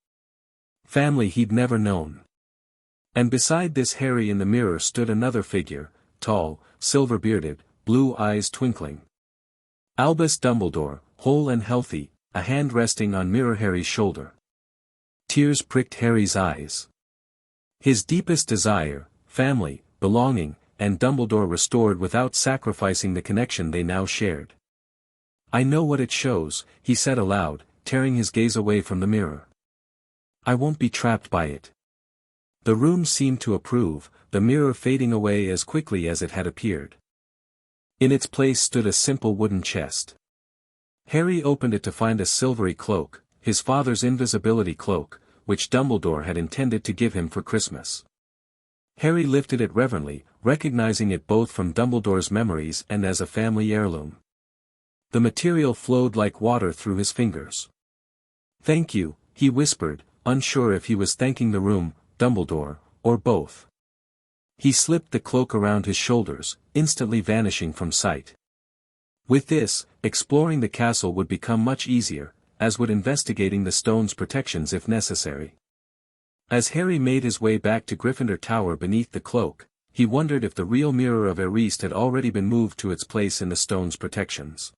Family he'd never known. And beside this Harry in the mirror stood another figure, tall, silver-bearded, blue eyes twinkling. Albus Dumbledore, whole and healthy, a hand resting on Mirror Harry's shoulder. Tears pricked Harry's eyes. His deepest desire, family, belonging, and Dumbledore restored without sacrificing the connection they now shared. I know what it shows, he said aloud, tearing his gaze away from the mirror. I won't be trapped by it. The room seemed to approve, the mirror fading away as quickly as it had appeared. In its place stood a simple wooden chest. Harry opened it to find a silvery cloak, his father's invisibility cloak, which Dumbledore had intended to give him for Christmas. Harry lifted it reverently, recognizing it both from Dumbledore's memories and as a family heirloom. The material flowed like water through his fingers. Thank you, he whispered, unsure if he was thanking the room, Dumbledore, or both. He slipped the cloak around his shoulders, instantly vanishing from sight. With this, exploring the castle would become much easier, as would investigating the stone's protections if necessary. As Harry made his way back to Gryffindor Tower beneath the cloak, he wondered if the real mirror of Eris had already been moved to its place in the stone's protections.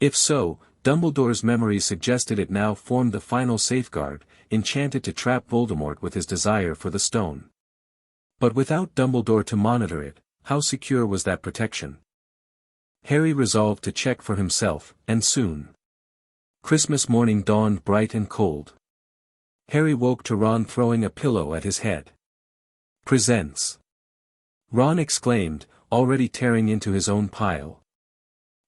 If so, Dumbledore's memory suggested it now formed the final safeguard, enchanted to trap Voldemort with his desire for the stone. But without Dumbledore to monitor it, how secure was that protection? Harry resolved to check for himself, and soon. Christmas morning dawned bright and cold. Harry woke to Ron throwing a pillow at his head. Presents! Ron exclaimed, already tearing into his own pile.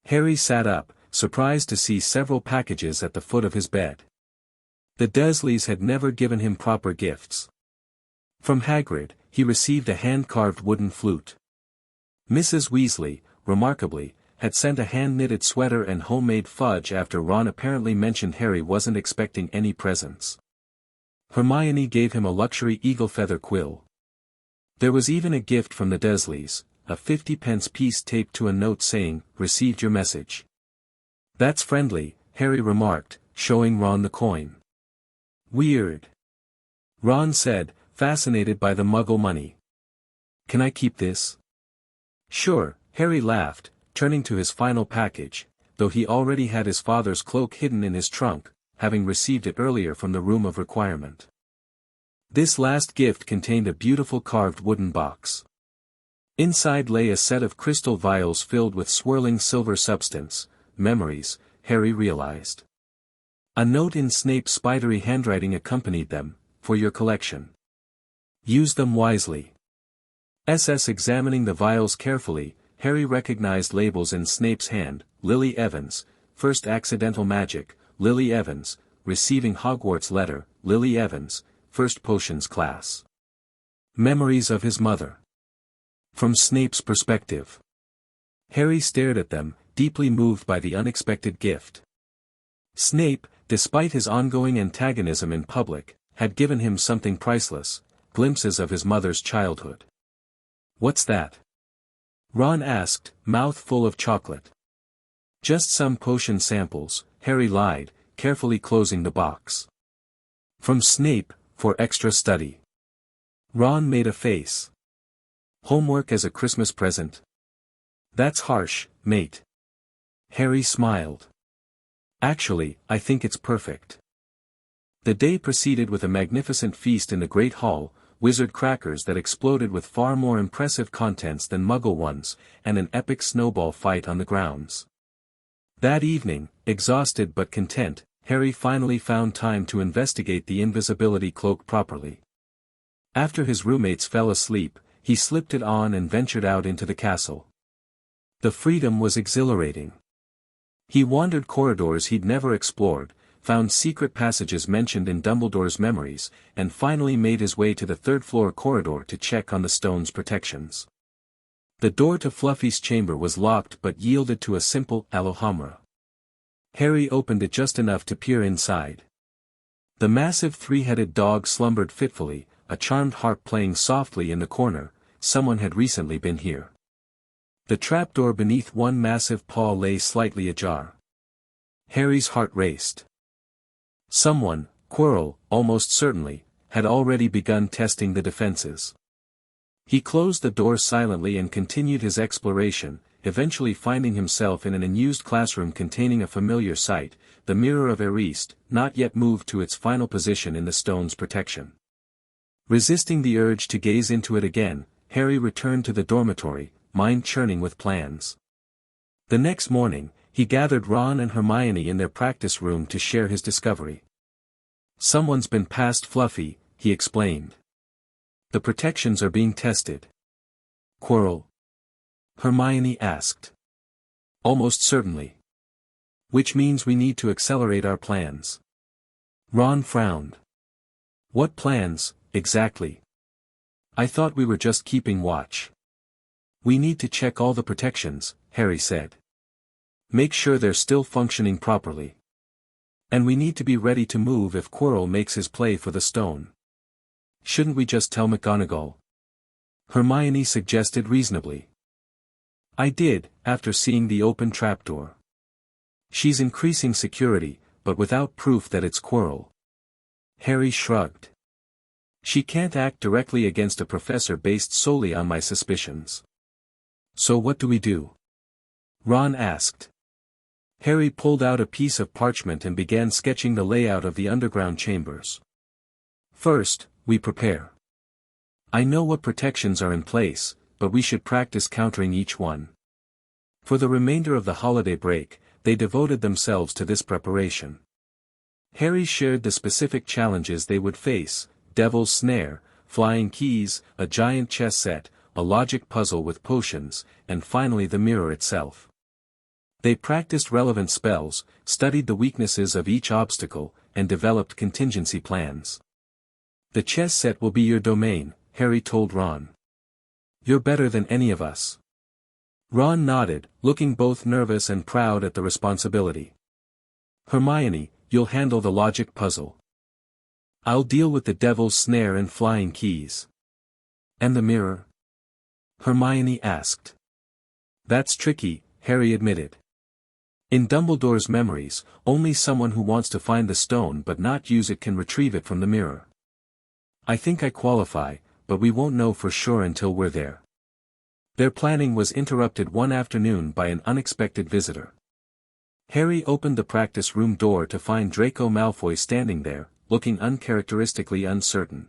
Harry sat up, surprised to see several packages at the foot of his bed. The Dursleys had never given him proper gifts. From Hagrid, he received a hand-carved wooden flute. Mrs. Weasley, remarkably, had sent a hand-knitted sweater and homemade fudge after Ron apparently mentioned Harry wasn't expecting any presents. Hermione gave him a luxury eagle feather quill. There was even a gift from the Dursleys, a 50-pence piece taped to a note saying, "Received your message." That's friendly, Harry remarked, showing Ron the coin. Weird. Ron said, fascinated by the Muggle money. Can I keep this? Sure, Harry laughed, turning to his final package, though he already had his father's cloak hidden in his trunk, having received it earlier from the Room of Requirement. This last gift contained a beautiful carved wooden box. Inside lay a set of crystal vials filled with swirling silver substance, memories, Harry realized. A note in Snape's spidery handwriting accompanied them, for your collection. Use them wisely. Examining the vials carefully, Harry recognized labels in Snape's hand: Lily Evans, First Accidental Magic, Lily Evans, Receiving Hogwarts Letter, Lily Evans, First Potions Class. Memories of his mother. From Snape's perspective. Harry stared at them, deeply moved by the unexpected gift. Snape, despite his ongoing antagonism in public, had given him something priceless, glimpses of his mother's childhood. What's that? Ron asked, mouth full of chocolate. Just some potion samples, Harry lied, carefully closing the box. From Snape, for extra study. Ron made a face. Homework as a Christmas present? That's harsh, mate. Harry smiled. Actually, I think it's perfect. The day proceeded with a magnificent feast in the Great Hall, wizard crackers that exploded with far more impressive contents than Muggle ones, and an epic snowball fight on the grounds. That evening, exhausted but content, Harry finally found time to investigate the invisibility cloak properly. After his roommates fell asleep, he slipped it on and ventured out into the castle. The freedom was exhilarating. He wandered corridors he'd never explored, found secret passages mentioned in Dumbledore's memories, and finally made his way to the third-floor corridor to check on the stone's protections. The door to Fluffy's chamber was locked but yielded to a simple Alohomora. Harry opened it just enough to peer inside. The massive three-headed dog slumbered fitfully, a charmed harp playing softly in the corner. Someone had recently been here. The trapdoor beneath one massive paw lay slightly ajar. Harry's heart raced. Someone, Quirrell, almost certainly, had already begun testing the defenses. He closed the door silently and continued his exploration, eventually finding himself in an unused classroom containing a familiar sight, the Mirror of Eriste, not yet moved to its final position in the stone's protection. Resisting the urge to gaze into it again, Harry returned to the dormitory, mind churning with plans. The next morning, he gathered Ron and Hermione in their practice room to share his discovery. Someone's been past Fluffy, he explained. The protections are being tested. Quirrell? Hermione asked. Almost certainly. Which means we need to accelerate our plans. Ron frowned. What plans, exactly? I thought we were just keeping watch. We need to check all the protections, Harry said. Make sure they're still functioning properly. And we need to be ready to move if Quirrell makes his play for the stone. Shouldn't we just tell McGonagall? Hermione suggested reasonably. I did, after seeing the open trapdoor. She's increasing security, but without proof that it's Quirrell. Harry shrugged. She can't act directly against a professor based solely on my suspicions. So what do we do? Ron asked. Harry pulled out a piece of parchment and began sketching the layout of the underground chambers. First, we prepare. I know what protections are in place, but we should practice countering each one. For the remainder of the holiday break, they devoted themselves to this preparation. Harry shared the specific challenges they would face: Devil's Snare, flying keys, a giant chess set, a logic puzzle with potions, and finally the mirror itself. They practiced relevant spells, studied the weaknesses of each obstacle, and developed contingency plans. The chess set will be your domain, Harry told Ron. You're better than any of us. Ron nodded, looking both nervous and proud at the responsibility. Hermione, you'll handle the logic puzzle. I'll deal with the Devil's Snare and flying keys. And the mirror? Hermione asked. That's tricky, Harry admitted. In Dumbledore's memories, only someone who wants to find the stone but not use it can retrieve it from the mirror. I think I qualify, but we won't know for sure until we're there. Their planning was interrupted one afternoon by an unexpected visitor. Harry opened the practice room door to find Draco Malfoy standing there, looking uncharacteristically uncertain.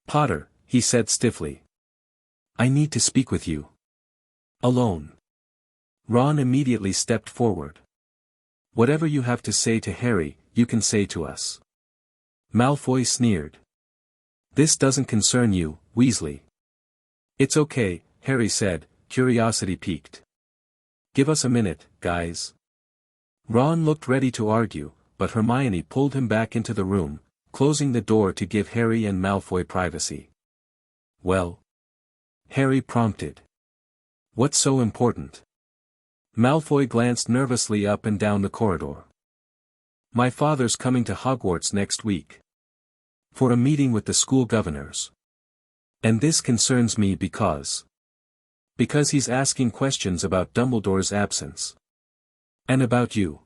"Potter," he said stiffly. "I need to speak with you. Alone." Ron immediately stepped forward. "Whatever you have to say to Harry, you can say to us." Malfoy sneered. "This doesn't concern you, Weasley." "It's okay," Harry said, curiosity piqued. "Give us a minute, guys." Ron looked ready to argue, but Hermione pulled him back into the room, closing the door to give Harry and Malfoy privacy. "Well?" Harry prompted. "What's so important?" Malfoy glanced nervously up and down the corridor. "My father's coming to Hogwarts next week. For a meeting with the school governors. And this concerns me because he's asking questions about Dumbledore's absence. And about you."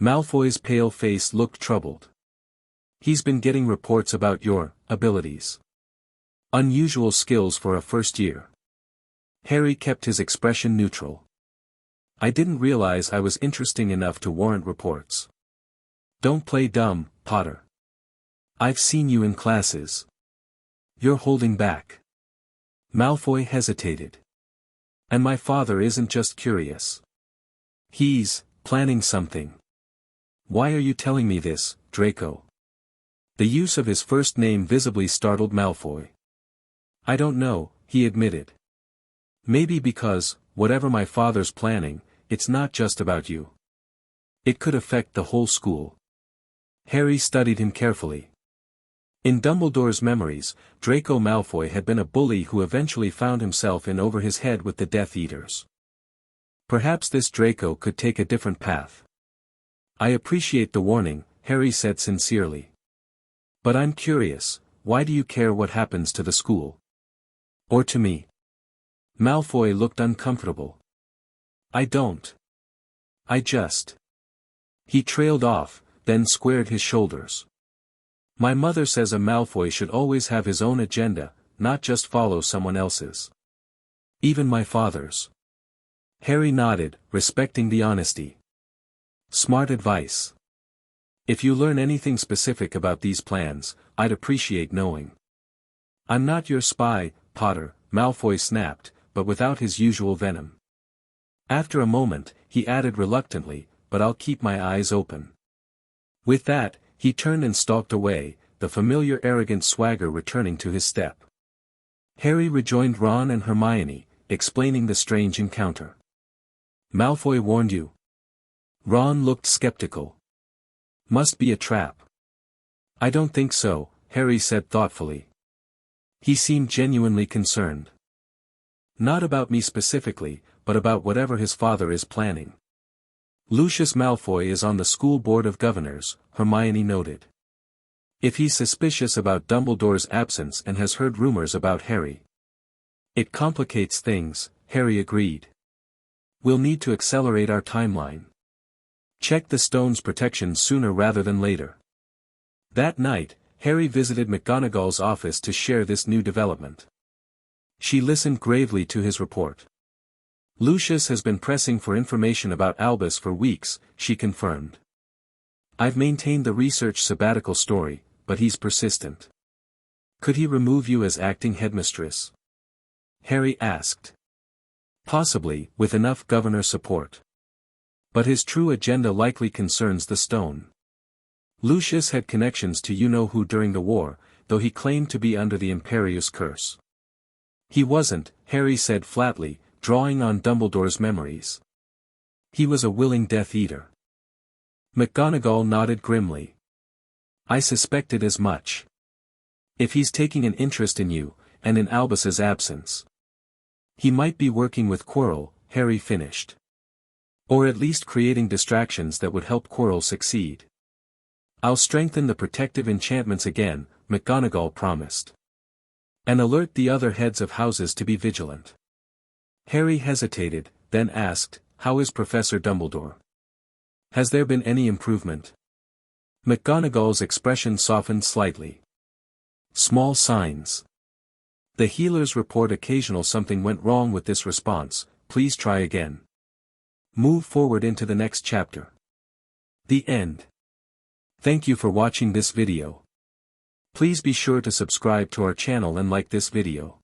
Malfoy's pale face looked troubled. "He's been getting reports about your abilities. Unusual skills for a first year." Harry kept his expression neutral. "I didn't realize I was interesting enough to warrant reports." "Don't play dumb, Potter. I've seen you in classes. You're holding back." Malfoy hesitated. "And my father isn't just curious. He's planning something." "Why are you telling me this, Draco?" The use of his first name visibly startled Malfoy. "I don't know," he admitted. "Maybe because, whatever my father's planning, it's not just about you. It could affect the whole school." Harry studied him carefully. In Dumbledore's memories, Draco Malfoy had been a bully who eventually found himself in over his head with the Death Eaters. Perhaps this Draco could take a different path. "I appreciate the warning," Harry said sincerely. "But I'm curious, why do you care what happens to the school? Or to me?" Malfoy looked uncomfortable. "I don't. I just..." He trailed off, then squared his shoulders. "My mother says a Malfoy should always have his own agenda, not just follow someone else's. Even my father's." Harry nodded, respecting the honesty. "Smart advice. If you learn anything specific about these plans, I'd appreciate knowing." "I'm not your spy, Potter," Malfoy snapped, but without his usual venom. After a moment, he added reluctantly, "But I'll keep my eyes open." With that, he turned and stalked away, the familiar arrogant swagger returning to his step. Harry rejoined Ron and Hermione, explaining the strange encounter. "Malfoy warned you?" Ron looked skeptical. "Must be a trap." "I don't think so," Harry said thoughtfully. He seemed genuinely concerned. "Not about me specifically, but about whatever his father is planning." "Lucius Malfoy is on the school board of governors," Hermione noted. "If he's suspicious about Dumbledore's absence and has heard rumors about Harry." "It complicates things," Harry agreed. "We'll need to accelerate our timeline. Check the stone's protection sooner rather than later." That night, Harry visited McGonagall's office to share this new development. She listened gravely to his report. "Lucius has been pressing for information about Albus for weeks," she confirmed. "I've maintained the research sabbatical story, but he's persistent." "Could he remove you as acting headmistress?" Harry asked. "Possibly, with enough governor support. But his true agenda likely concerns the stone. Lucius had connections to you-know-who during the war, though he claimed to be under the Imperius curse." "He wasn't," Harry said flatly, drawing on Dumbledore's memories. "He was a willing Death Eater." McGonagall nodded grimly. "I suspected as much. If he's taking an interest in you, and in Albus's absence, he might be working with Quirrell," Harry finished. "Or at least creating distractions that would help Quirrell succeed." "I'll strengthen the protective enchantments again," McGonagall promised. "And alert the other heads of houses to be vigilant." Harry hesitated, then asked, "How is Professor Dumbledore?" Has there been any improvement? McGonagall's expression softened slightly. Small signs. The healers report occasional something went wrong with this response, please try again. Move forward into the next chapter. The end. Thank you for watching this video. Please be sure to subscribe to our channel and like this video.